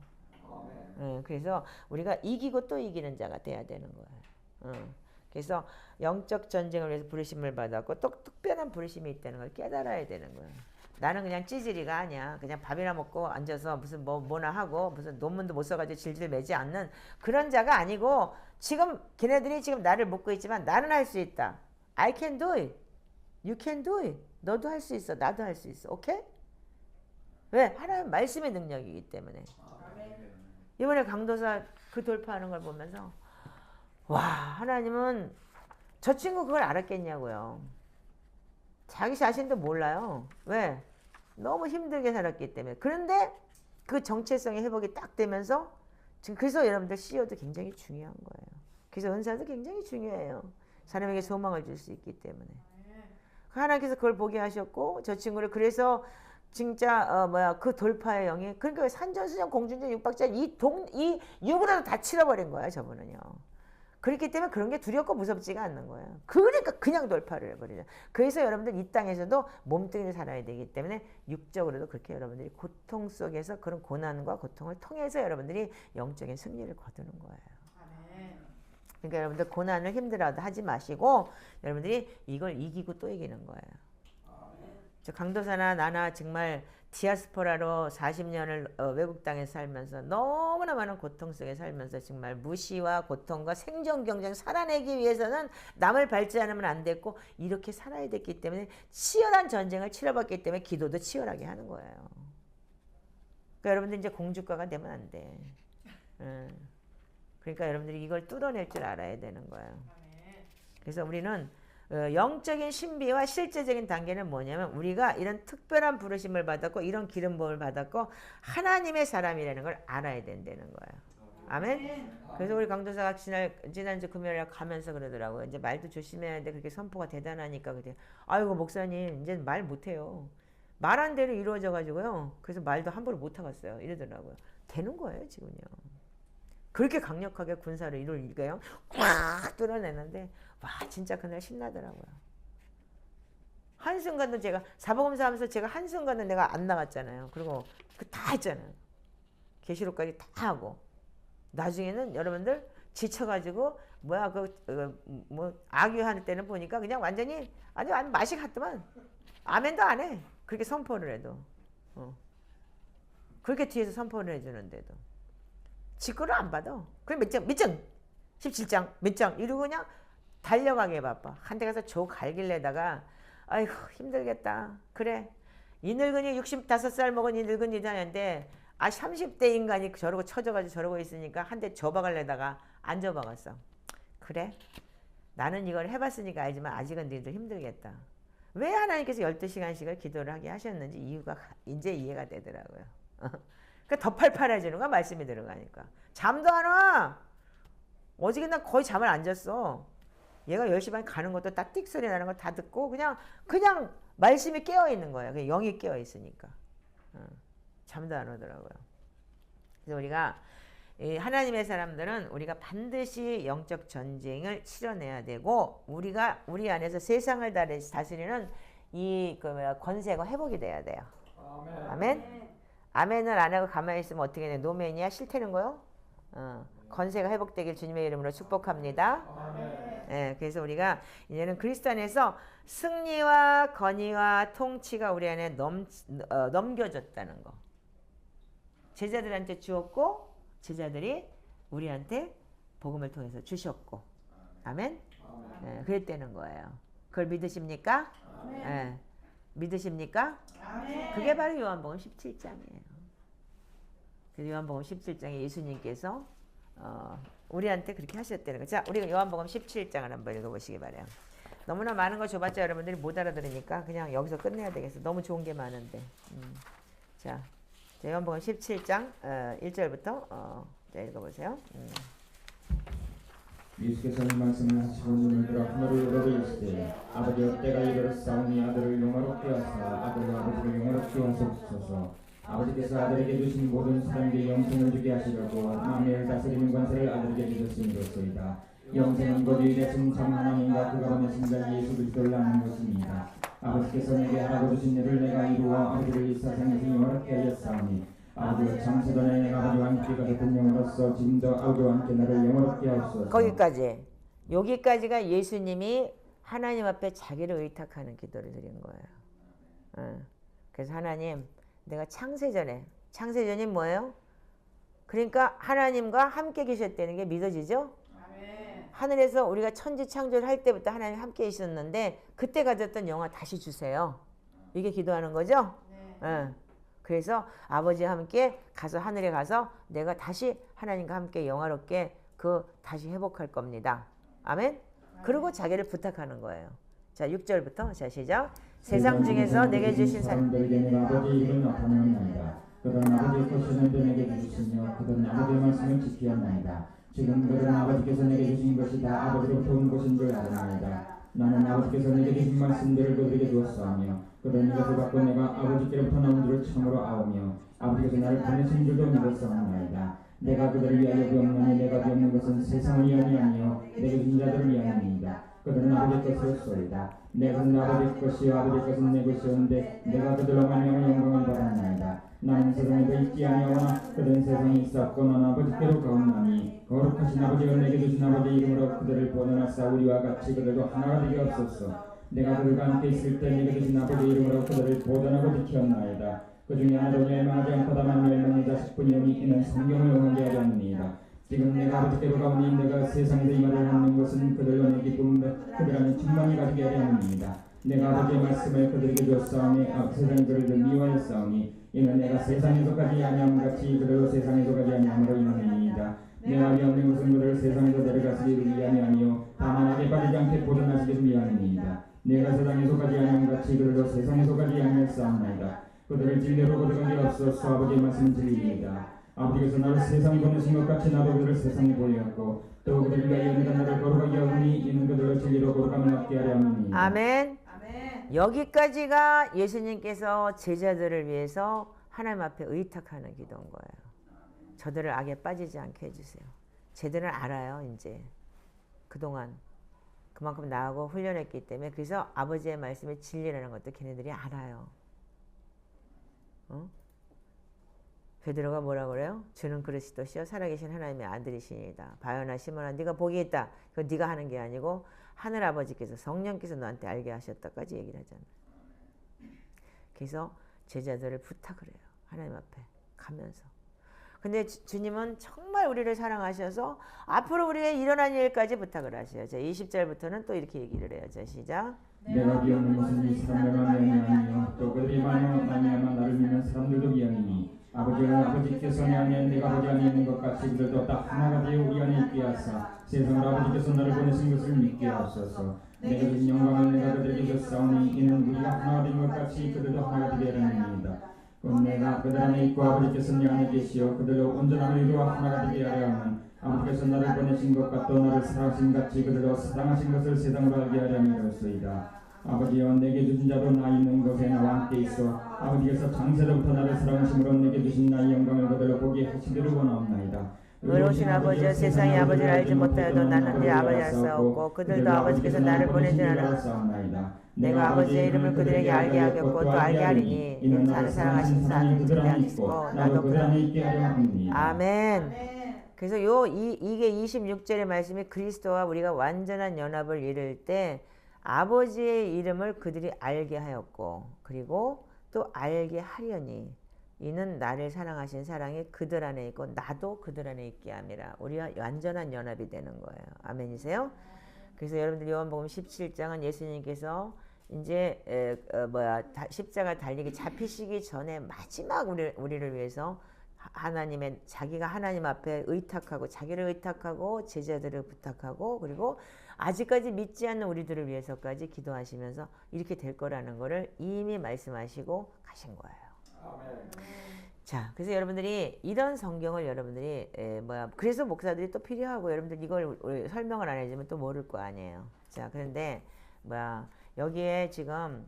예, 그래서 우리가 이기고 또 이기는 자가 돼야 되는 거예요. 그래서 영적 전쟁을 위해서 부르심을 받았고 또 특별한 부르심이 있다는 걸 깨달아야 되는 거예요. 나는 그냥 찌질이가 아니야. 그냥 밥이나 먹고 앉아서 무슨 뭐나 하고 무슨 논문도 못 써가지고 질질 매지 않는 그런 자가 아니고 지금 걔네들이 지금 나를 묻고 있지만 나는 할 수 있다. I can do it. You can do it. 너도 할 수 있어. 나도 할 수 있어. 오케이? 왜? 하나님 말씀의 능력이기 때문에. 이번에 강도사 그 돌파하는 걸 보면서 와 하나님은 저 친구 그걸 알았겠냐고요. 자기 자신도 몰라요. 왜? 너무 힘들게 살았기 때문에. 그런데 그 정체성의 회복이 딱 되면서 지금 그래서 여러분들 CEO도 굉장히 중요한 거예요. 그래서 은사도 굉장히 중요해요. 사람에게 소망을 줄 수 있기 때문에. 하나님께서 그걸 보게 하셨고 저 친구를 그래서 진짜 그 돌파의 영이 그러니까 산전수전 공중전 육박자 이 육으로도 다 치러버린 거야 저분은요. 그렇기 때문에 그런 게 두렵고 무섭지가 않는 거예요. 그러니까 그냥 돌파를 해버리죠. 그래서 여러분들 이 땅에서도 몸뚱이를 살아야 되기 때문에 육적으로도 그렇게 여러분들이 고통 속에서 그런 고난과 고통을 통해서 여러분들이 영적인 승리를 거두는 거예요. 그러니까 여러분들 고난을 힘들어도 하지 마시고 여러분들이 이걸 이기고 또 이기는 거예요. 저 강도사나 나나 정말 디아스포라로 40년을 외국 땅에 살면서 너무나 많은 고통 속에 살면서 정말 무시와 고통과 생존 경쟁 살아내기 위해서는 남을 밟지 않으면 안 됐고 이렇게 살아야 됐기 때문에 치열한 전쟁을 치러봤기 때문에 기도도 치열하게 하는 거예요. 그러니까 여러분들 이제 공주과가 되면 안 돼. 그러니까 여러분들이 이걸 뚫어낼 줄 알아야 되는 거예요. 그래서 우리는 영적인 신비와 실제적인 단계는 뭐냐면 우리가 이런 특별한 부르심을 받았고 이런 기름 부음을 받았고 하나님의 사람이라는 걸 알아야 된다는 거예요. 아멘. 그래서 우리 강도사가 지난주 금요일에 가면서 그러더라고요. 이제 말도 조심해야 돼. 그렇게 선포가 대단하니까 그때 아이고 목사님 이제 말 못해요. 말한 대로 이루어져 가지고요. 그래서 말도 함부로 못 하겠어요. 이러더라고요. 되는 거예요 지금요. 그렇게 강력하게 군사를 이룰 꽉 뚫어내는데 와 진짜 그날 신나더라고요. 한순간도 제가 사복음사하면서 제가 한순간도 내가 안 나갔잖아요. 그리고 그 다 했잖아요. 계시록까지 다 하고 나중에는 여러분들 지쳐가지고 악유하는 때는 보니까 그냥 완전히 아주 맛이 갔더만 아멘도 안 해. 그렇게 선포를 해도 그렇게 뒤에서 선포를 해주는데도 직구를 안 받아. 그럼 몇 장? 17장 몇 장? 이러고 그냥 달려가게 바빠. 한 대 가서 조 갈길래다가 아이고 힘들겠다. 그래 이 늙은이 65살 먹은 이 늙은 여자인데 30대 인간이 저러고 처져가지고 저러고 있으니까 한 대 줘박을래다가 안 줘박았어. 그래 나는 이걸 해봤으니까 알지만 아직은 너희들 힘들겠다. 왜 하나님께서 12시간씩을 기도를 하게 하셨는지 이유가 이제 이해가 되더라고요. 그러니까 더 팔팔해지는 거야 말씀이 들어가니까. 잠도 안 와. 어저께 난 거의 잠을 안 잤어. 얘가 10시 반에 가는 것도 딱 띡 소리 나는 거 다 듣고 그냥 말씀이 깨어있는 거예요. 그냥 영이 깨어있으니까. 잠도 안 오더라고요. 그래서 우리가 하나님의 사람들은 우리가 반드시 영적 전쟁을 치러내야 되고 우리 안에서 세상을 다스리는 이 권세가 회복이 돼야 돼요. 아멘. 아멘을 안 하고 가만히 있으면 어떻게 돼? 노맨이야? 싫다는 거요? 권세가 회복되길 주님의 이름으로 축복합니다. 네, 그래서 우리가 이제는 그리스도 안에서 승리와 건의와 통치가 우리 안에 넘겨졌다는 거. 제자들한테 주었고 제자들이 우리한테 복음을 통해서 주셨고 아멘. 예, 그랬다는 거예요. 그걸 믿으십니까? 예, 믿으십니까? 그게 바로 요한복음 17장이에요. 그래서 요한복음 17장에 예수님께서 우리한테 그렇게 하셨다는 거죠. 자, 우리가 요한복음 17장을 한번 읽어보시기 바래요. 너무나 많은 걸 줘봤자 여러분들이 못 알아들으니까 그냥 여기서 끝내야 되겠어. 너무 좋은 게 많은데. 자, 요한복음 17장 1절부터 자, 읽어보세요. 예수께서 이 말씀을 하시고 눈을 들어 하늘을 열어주시되 아버지여 때가 이르렀사오니 아들을 영화롭게 하사 아들과 아버지를 영화롭게 하소서. 아버지께서 아들에게 주신 모든 사람에게 영생을 주게 하시려고 만민을 다스리는 권세를 아들에게 주셨음이로소이다. 영생은 곧 유대신 참 하나님과 그가 보내신 자 예수 그리스도를 아는 것입니다. 아버지께서 내게 하라고 주신 일을 내가 이루어 아버지를 이 세상에서 영화롭게 하였사오니 아버지와 창세전에 내가 아버지와 함께 같은 영으로서 지금도 아버지와 함께 나를 영화롭게 하옵소서. 거기까지. 여기까지가 예수님이 하나님 앞에 자기를 의탁하는 기도를 드린 거예요. 그래서 하나님, 내가 창세전이 뭐예요? 그러니까 하나님과 함께 계셨다는 게 믿어지죠? 하늘에서 우리가 천지 창조를 할 때부터 하나님 함께 계셨는데 그때 가졌던 영화 다시 주세요. 이게 기도하는 거죠? 네. 그래서 아버지와 함께 가서 하늘에 가서 내가 다시 하나님과 함께 영화롭게 다시 회복할 겁니다. 아멘? 그리고 자기를 부탁하는 거예요. 자, 6절부터 자 시작. 세상 중에서 내게 주신 사람들에게 내가 아버지의 이름을 나타내었나이다. 그들은 아버지의 것을 내게 주시며 그들은 아버지의 말씀을 지키었나이다. 지금 그들은 아버지께서 내게 주신 것이 다 아버지로부터 온 것인 줄 아나이다. 나는 아버지께서 내게 주신 말씀들을 그들에게 주었사오며 그들은 이것을 받고 내가 아버지께로부터 나온 줄을 참으로 아오며 아버지께서 나를 보내신 줄도 믿었사옵나이다. 내가 그들을 위하여 비옵나니 내가 비옵는 것은 세상을 위함이 아니요 내게 주신 자들을 위함이니이다. 그들은 아버지 것이었소이다. 내 것은 아버지 것이요 아버지 것은 내 것이었는데 내가 그들로 말미암아 영광을 받았나이다. 나는 세상에도 있지 아니하오나 그들은 세상에 있었고 나는 아버지께로 가옵나니 거룩하신 아버지가 내게 주신 아버지의 이름으로 그들을 보내놨사 우리와 같이 그들도 하나가 되게 없소서. 내가 그들과 함께 있을 때 내게 주신 아버지의 이름으로 그들을 보존하고 지켰나이다. 그 중에 하나도 멸망하지 않고 다만 멸망의 자식뿐이오니 이는 성경을 응하게 하려 함이니이다. 지금 내가 아버지께로 가오니 내가 세상에서 이 말을 하는 것은 그들로 내 기쁨과 그들 안에 충만히 가지게 하려 함이니이다. 내가 아버지의 말씀을 그들에게 주었사오니 세상이 그들을 미워하였사오니 이는 내가 세상에서까지 아니함 같이 그들도 세상에서까지 아니함으로 인함이니이다. 내가 위하는 것은 그들을 세상에서 데려가시기를 위함이 아니요 다만 악에 빠지지 않게 보존하시기를 위함이니이다. 내가 세상에서까지 아니함 같이 그들도 세상에서까지 아니하였사옵나이다. 그들을 진리로 거듭하게 없소서. 아버지의 말씀은 진리이다. 아버지께서 나를 세상에 보내신 것 같이 나도 그들을 세상에 보내었고 또 그들을 위하여 내가 나를 거룩하게 하오니 이는 그들을 진리로 거룩함을 얻게 하려 함이니이다. 아멘. 여기까지가 예수님께서 제자들을 위해서 하나님 앞에 의탁하는 기도인 거예요. 저들을 악에 빠지지 않게 해주세요. 쟤들은 알아요. 이제 그동안 그만큼 나하고 훈련했기 때문에 그래서 아버지의 말씀이 진리라는 것도 걔네들이 알아요. 베드로가 뭐라 그래요? 주는 그리스도시요 살아계신 하나님의 아들이시니다. 바요나 시몬아 네가 복이 있다. 그건 네가 하는 게 아니고 하늘 아버지께서 성령께서 너한테 알게 하셨다까지 얘기를 하잖아요. 그래서 제자들을 부탁을 해요. 하나님 앞에 가면서. 근데 주님은 정말 우리를 사랑하셔서 앞으로 우리가 일어난 일까지 부탁을 하셔요. 자, 20절부터는 또 이렇게 얘기를 해요. 자, 시작. 내가 비옵는 것은 이 사람들만 미안이요 또 그들이 말미암아 나를 믿는 사람들도 미안이니 아버지께서 내 안에 내가 아버지 안에 있는 것 같이 그들도 다 하나가 되어 우리 안에 있게 하사 세상을 아버지께서 나를 보내신 것을 믿게 하옵소서. 내가 주신 영광을 내가 그들에게 줬사오니 이는 우리가 하나가 된 것 같이 그들도 하나가 되게 하려니이다. 그럼 내가 그들 안에 있고 아버지께서 내 안에 계시어 그들로 온전함을 이루어 하나가 되게 하려 함은 아버지께서 나를 보내신 것과 또 나를 사랑하신 같이 그들로 사랑하신 것을 세상으로 알게 하려 함이로소이다. 아버지여 내게 주신 자도 나 있는 곳에 나와 함께 있어 아버지께서 창세로부터 나를 사랑하심으로 내게 주신 나의 영광을 그들로 보게 하시기를 원하옵나이다. 의로우신 아버지여 세상이 아버지를 알지 못하여도 나는 네 아버지를 알 수 없고 그들도 아버지께서 나를 보내지 않아 내가 아버지의 이름을 그들에게 알게 하겠고 또 알게 하리니 이는 나를 사랑하신 하나님 그들 안에 있고 나도 그들 안에 있게 하려 함이니이다. 아멘. 그래서 이게 26절의 말씀이 그리스도와 우리가 완전한 연합을 이룰 때 아버지의 이름을 그들이 알게 하였고 그리고 또 알게 하려니 이는 나를 사랑하신 사랑이 그들 안에 있고 나도 그들 안에 있게 함이라. 우리와 완전한 연합이 되는 거예요. 아멘이세요? 그래서 여러분들 요한복음 17장은 예수님께서 이제 십자가 달리기 잡히시기 전에 마지막 우리를 위해서 하나님의 자기가 하나님 앞에 의탁하고 자기를 의탁하고 제자들을 부탁하고 그리고 아직까지 믿지 않는 우리들을 위해서까지 기도하시면서 이렇게 될 거라는 거를 이미 말씀하시고 가신 거예요. 자, 그래서 여러분들이 이런 성경을 여러분들이 그래서 목사들이 또 필요하고 여러분들 이걸 설명을 안 해주면 또 모를 거 아니에요. 자, 그런데 여기에 지금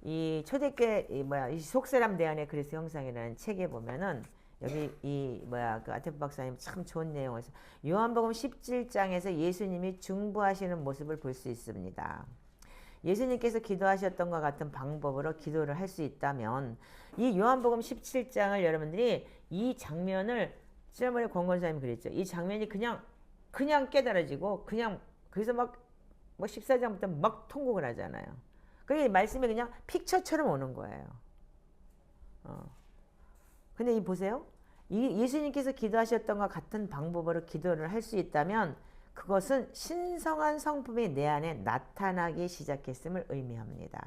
이 초대교회 이 속사람 대안의 그리스도 형상이라는 책에 보면은 여기 그 아테프 박사님 참 좋은 내용을 해서 요한복음 17장에서 예수님이 중보하시는 모습을 볼 수 있습니다. 예수님께서 기도하셨던 것 같은 방법으로 기도를 할 수 있다면 이 요한복음 17장을 여러분들이 이 장면을 지난번에 권권사님이 그랬죠. 이 장면이 그냥 깨달아지고 그냥 그래서 막 14장부터 막 통곡을 하잖아요. 그게 말씀이 그냥 픽처처럼 오는 거예요. 근데 보세요. 이 예수님께서 기도하셨던 것 같은 방법으로 기도를 할 수 있다면 그것은 신성한 성품이 내 안에 나타나기 시작했음을 의미합니다.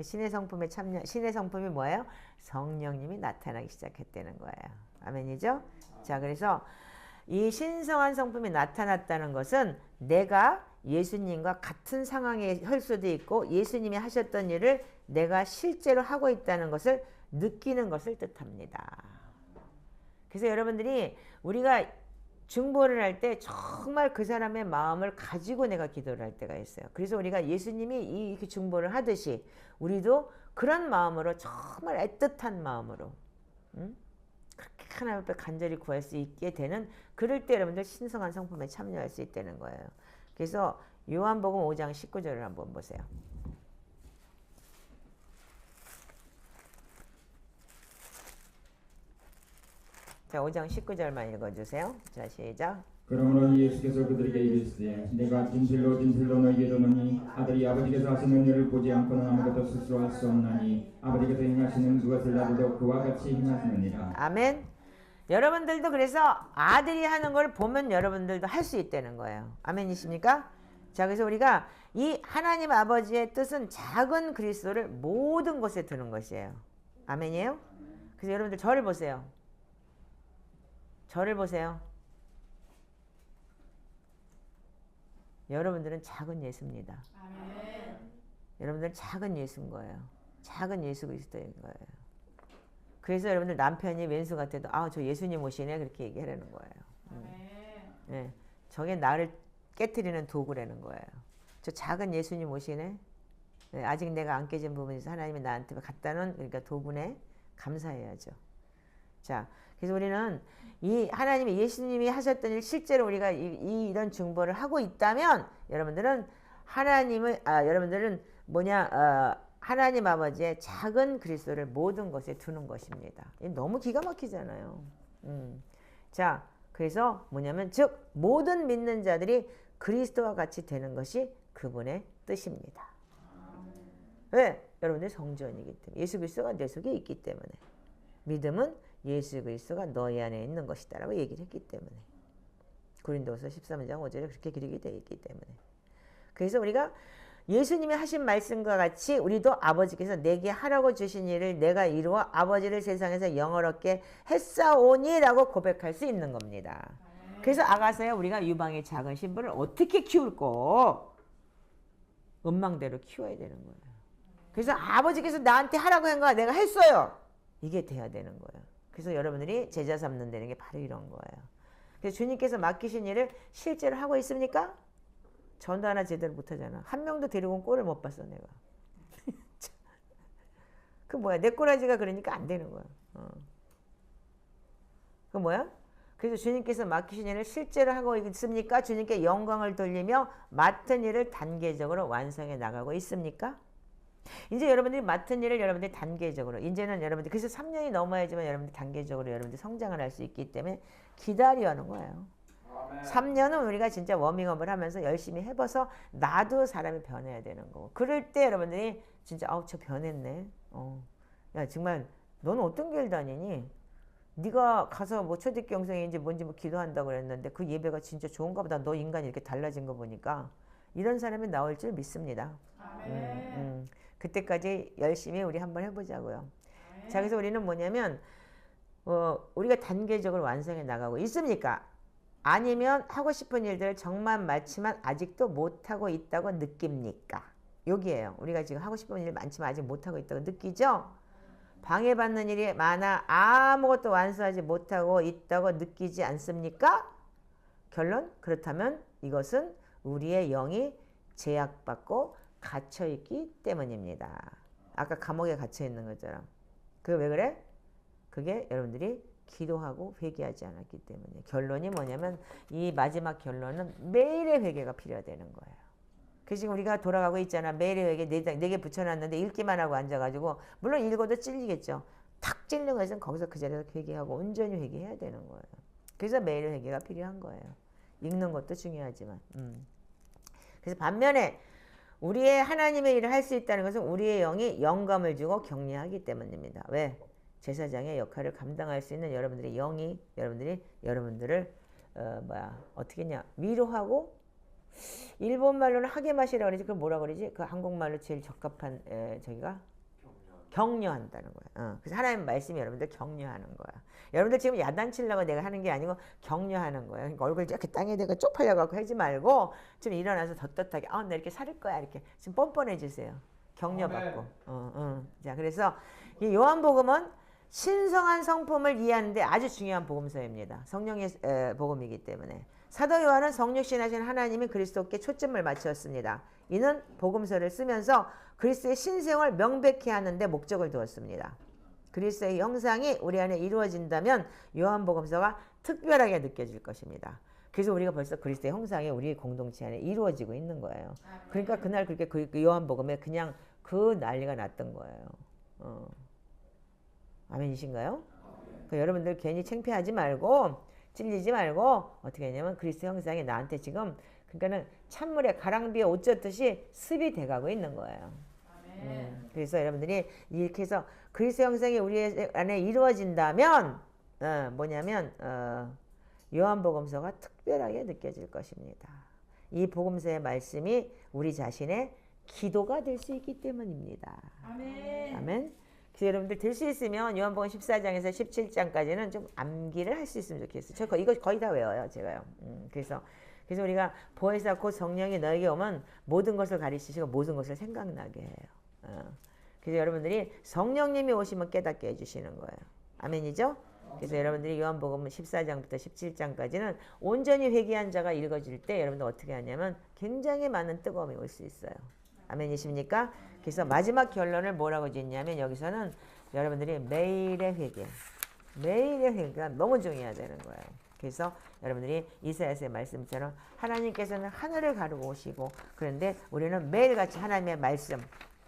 신의 성품이 뭐예요? 성령님이 나타나기 시작했다는 거예요. 아멘이죠? 자, 그래서 이 신성한 성품이 나타났다는 것은 내가 예수님과 같은 상황에 할 수도 있고 예수님이 하셨던 일을 내가 실제로 하고 있다는 것을 느끼는 것을 뜻합니다. 그래서 여러분들이 우리가 중보를 할 때 정말 그 사람의 마음을 가지고 내가 기도를 할 때가 있어요. 그래서 우리가 예수님이 이렇게 중보를 하듯이 우리도 그런 마음으로 정말 애틋한 마음으로 그렇게 하나님 앞에 간절히 구할 수 있게 되는 그럴 때 여러분들 신성한 성품에 참여할 수 있다는 거예요. 그래서 요한복음 5장 19절을 한번 보세요. 자, 5장 19절만 읽어주세요. 자, 시작. 그러므로 예수께서 그들에게 이르시되 내가 진실로 진실로 너희에게 이르노니 아들이 아버지께서 하시는 일을 보지 않고는 아무것도 스스로 할 수 없나니 아버지께서 행하시는 그것을 아들도 그와 같이 행하시느니라. 아멘. 여러분들도 그래서 아들이 하는 걸 보면 여러분들도 할 수 있다는 거예요. 아멘이십니까? 자, 그래서 우리가 이 하나님 아버지의 뜻은 작은 그리스도를 모든 곳에 두는 것이에요. 아멘이에요? 그래서 여러분들 저를 보세요. 저를 보세요. 여러분들은 작은 예수입니다. 아멘. 여러분들은 작은 예수인 거예요. 작은 예수 그리스도인 거예요. 그래서 여러분들 남편이 왼수 같아도 저 예수님 오시네 그렇게 얘기하라는 거예요. 아멘. 네, 저게 나를 깨트리는 도구라는 거예요. 저 작은 예수님 오시네. 네, 아직 내가 안 깨진 부분이 있어 하나님이 나한테 갖다 놓은 그러니까 도구네. 감사해야죠. 자, 그래서 우리는 이 하나님이 예수님이 하셨던 일 실제로 우리가 이런 중보를 하고 있다면 여러분들은 여러분들은 하나님 아버지의 작은 그리스도를 모든 것에 두는 것입니다. 너무 기가 막히잖아요. 자, 그래서 즉 모든 믿는 자들이 그리스도와 같이 되는 것이 그분의 뜻입니다. 왜? 여러분들 성전이기 때문에 예수 그리스도가 내 속에 있기 때문에 믿음은 예수 그리스도가 너희 안에 있는 것이다 라고 얘기를 했기 때문에 고린도서 13장 5절에 그렇게 기록이 되어 있기 때문에 그래서 우리가 예수님이 하신 말씀과 같이 우리도 아버지께서 내게 하라고 주신 일을 내가 이루어 아버지를 세상에서 영원롭게 했사오니 라고 고백할 수 있는 겁니다. 그래서 아가서에 우리가 유방의 작은 신부를 어떻게 키울고 음망대로 키워야 되는 거예요. 그래서 아버지께서 나한테 하라고 한 거 내가 했어요. 이게 돼야 되는 거예요. 그래서 여러분들이 제자 삼는다는 게 바로 이런 거예요. 그래서 주님께서 맡기신 일을 실제로 하고 있습니까? 전도 하나 제대로 못하잖아. 한 명도 데리고 온 꼴을 못 봤어 내가. 그 뭐야 내 꼬라지가 그러니까 안 되는 거야. 그 뭐야? 그래서 주님께서 맡기신 일을 실제로 하고 있습니까? 주님께 영광을 돌리며 맡은 일을 단계적으로 완성해 나가고 있습니까? 이제 여러분들이 맡은 일을 여러분들이 단계적으로 이제는 여러분들 그래서 3년이 넘어야지만 여러분들이 단계적으로 여러분들이 성장을 할 수 있기 때문에 기다려 하는 거예요. 3년은 우리가 진짜 워밍업을 하면서 열심히 해봐서 나도 사람이 변해야 되는 거고 그럴 때 여러분들이 진짜 저 변했네. 야 정말 너는 어떤 교회를 다니니? 네가 가서 뭐 초대교회 영성인지 뭔지 뭐 기도한다고 그랬는데 그 예배가 진짜 좋은가 보다. 너 인간이 이렇게 달라진 거 보니까 이런 사람이 나올 줄 믿습니다. 아멘. 그때까지 열심히 우리 한번 해보자고요. 아멘. 자, 그래서 우리는 뭐냐면 우리가 단계적으로 완성해 나가고 있습니까? 아니면 하고 싶은 일들을 정말 많지만 아직도 못하고 있다고 느낍니까? 여기에요. 우리가 지금 하고 싶은 일 많지만 아직 못하고 있다고 느끼죠? 방해받는 일이 많아 아무것도 완수하지 못하고 있다고 느끼지 않습니까? 결론? 그렇다면 이것은 우리의 영이 제약받고 갇혀있기 때문입니다. 아까 감옥에 갇혀있는 것처럼. 그게 왜 그래? 그게 여러분들이 기도하고 회개하지 않았기 때문에. 결론이 뭐냐면 이 마지막 결론은 매일의 회개가 필요하다는 거예요. 그래서 지금 우리가 돌아가고 있잖아. 매일의 회개 4개 붙여놨는데 읽기만 하고 앉아가지고 물론 읽어도 찔리겠죠. 탁 찔린 것은 거기서 그 자리에서 회개하고 온전히 회개해야 되는 거예요. 그래서 매일의 회개가 필요한 거예요. 읽는 것도 중요하지만. 그래서 반면에 우리의 하나님의 일을 할 수 있다는 것은 우리의 영이 영감을 주고 격려하기 때문입니다. 왜? 제사장의 역할을 감당할 수 있는 여러분들의 영이 여러분들을 어떻게 했냐 위로하고 일본 말로는 하게마시라고 그러지. 그걸 뭐라 그러지? 그 한국말로 제일 적합한 저기가 격려한다는 거야. 그래서 하나님 말씀이 여러분들 격려하는 거야. 여러분들 지금 야단치려고 내가 하는 게 아니고 격려하는 거야. 그러니까 얼굴 이렇게 땅에 대고 쪽팔려갖고 하지 말고 좀 일어나서 덧덧하게 나 이렇게 살을 거야 이렇게 좀 뻔뻔해지세요. 격려받고. 자, 그래서 이 요한복음은 신성한 성품을 이해하는데 아주 중요한 복음서입니다. 성령의 복음이기 때문에. 사도 요한은 성육신하신 하나님이 그리스도께 초점을 맞추었습니다. 이는 복음서를 쓰면서 그리스도의 신성을 명백히 하는데 목적을 두었습니다. 그리스도의 형상이 우리 안에 이루어진다면 요한복음서가 특별하게 느껴질 것입니다. 그래서 우리가 벌써 그리스도의 형상이 우리 공동체 안에 이루어지고 있는 거예요. 그러니까 그날 그렇게 그 요한복음에 그냥 그 난리가 났던 거예요. 아멘이신가요? 그러니까 여러분들 괜히 창피하지 말고 찔리지 말고 어떻게 했냐면 그리스도 형상이 나한테 지금 그러니까는 찬물에 가랑비에 옷 젖듯이 습이 돼가고 있는 거예요. 그래서 여러분들이 이렇게 해서 그리스도 형상이 우리 안에 이루어진다면 뭐냐면 요한복음서가 특별하게 느껴질 것입니다. 이 복음서의 말씀이 우리 자신의 기도가 될 수 있기 때문입니다. 아멘. 아멘. 그래서 여러분들 될 수 있으면 요한복음 14장에서 17장까지는 좀 암기를 할 수 있으면 좋겠어요. 저 이거 거의 다 외워요, 제가요. 그래서 우리가 보혜사 곧 성령이 너에게 오면 모든 것을 가르치시고 모든 것을 생각나게 해요. 그래서 여러분들이 성령님이 오시면 깨닫게 해주시는 거예요. 아멘이죠? 그래서 여러분들이 요한복음 14장부터 17장까지는 온전히 회개한 자가 읽어질 때 여러분들 어떻게 하냐면 굉장히 많은 뜨거움이 올 수 있어요. 아멘이십니까? 그래서 마지막 결론을 뭐라고 짓냐면 여기서는 여러분들이 매일의 회개가 너무 중요하다는 거예요. 그래서 여러분들이 이사야서의 말씀처럼 하나님께서는 하늘을 가르고 오시고 그런데 우리는 매일같이 하나님의 말씀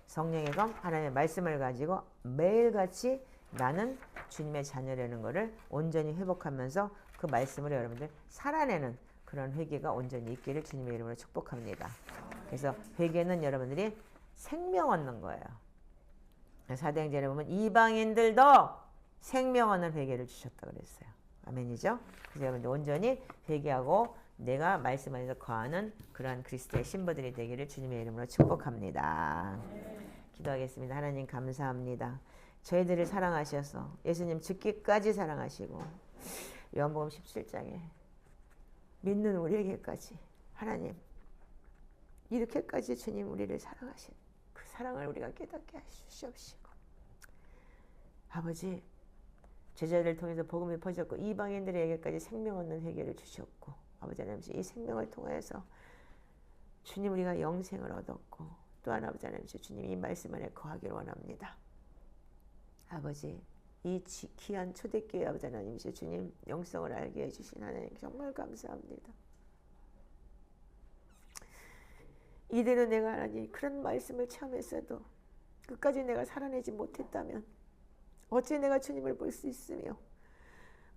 성령의 검 하나님의 말씀을 가지고 매일같이 나는 주님의 자녀라는 것을 온전히 회복하면서 그 말씀으로 여러분들 살아내는 그런 회개가 온전히 있기를 주님의 이름으로 축복합니다. 그래서 회개는 여러분들이 생명 얻는 거예요. 사도행전에 보면 이방인들도 생명 얻는 회개를 주셨다고 그랬어요. 아멘이죠? 그래서 여러분들 온전히 회개하고 내가 말씀 안에서 거하는 그러한 그리스도의 신부들이 되기를 주님의 이름으로 축복합니다. 기도하겠습니다. 하나님 감사합니다. 저희들을 사랑하셔서 예수님 죽기까지 사랑하시고 요한복음 17장에 믿는 우리에게까지 하나님 이렇게까지 주님 우리를 사랑하신 그 사랑을 우리가 깨닫게 하시옵시고 아버지 제자들을 통해서 복음이 퍼졌고 이방인들에게까지 생명 얻는 회개를 주셨고 아버지 하나님 이 생명을 통해서 주님 우리가 영생을 얻었고 또한 아버지 하나님 주님 이 말씀 안에 거하기를 원합니다. 아버지 이 귀한 초대교회 아버지 하나님 주님 영성을 알게 해주신 하나님 정말 감사합니다. 이대로 내가 하나님 그런 말씀을 체험했어도 끝까지 내가 살아내지 못했다면 어찌 내가 주님을 볼 수 있으며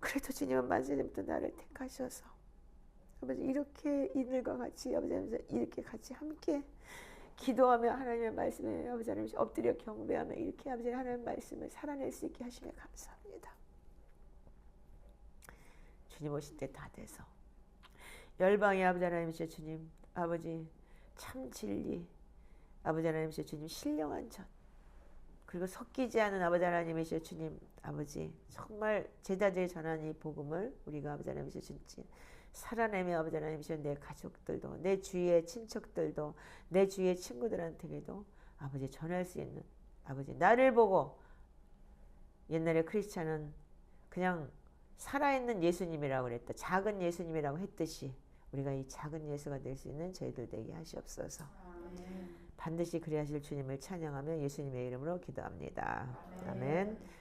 그래도 주님은 만세전부터 나를 택하셔서 아버지 이렇게 이들과 같이 아버지 이렇게 같이 함께 기도하며 하나님의 말씀에 아버지 하나님 엎드려 경배하며 이렇게 아버지 하나님의 말씀을 살아낼 수 있게 하시며 감사합니다. 주님 오실 때 다 돼서 열방의 아버지 하나님이시여 주님 아버지 참 진리 아버지 하나님이시여 주님 신령한 전 그리고 섞이지 않은 아버지 하나님이시여 주님 아버지 정말 제자들이 전하는 이 복음을 우리가 아버지 하나님이시여 주님 살아내며 아버지 하나님이시여 내 가족들도 내 주위의 친척들도 내 주위의 친구들한테도 아버지 전할 수 있는 아버지 나를 보고 옛날에 크리스찬은 그냥 살아있는 예수님이라고 그랬다. 작은 예수님이라고 했듯이 우리가 이 작은 예수가 될 수 있는 저희들 되게 하시옵소서. 반드시 그리하실 주님을 찬양하며 예수님의 이름으로 기도합니다. 아멘.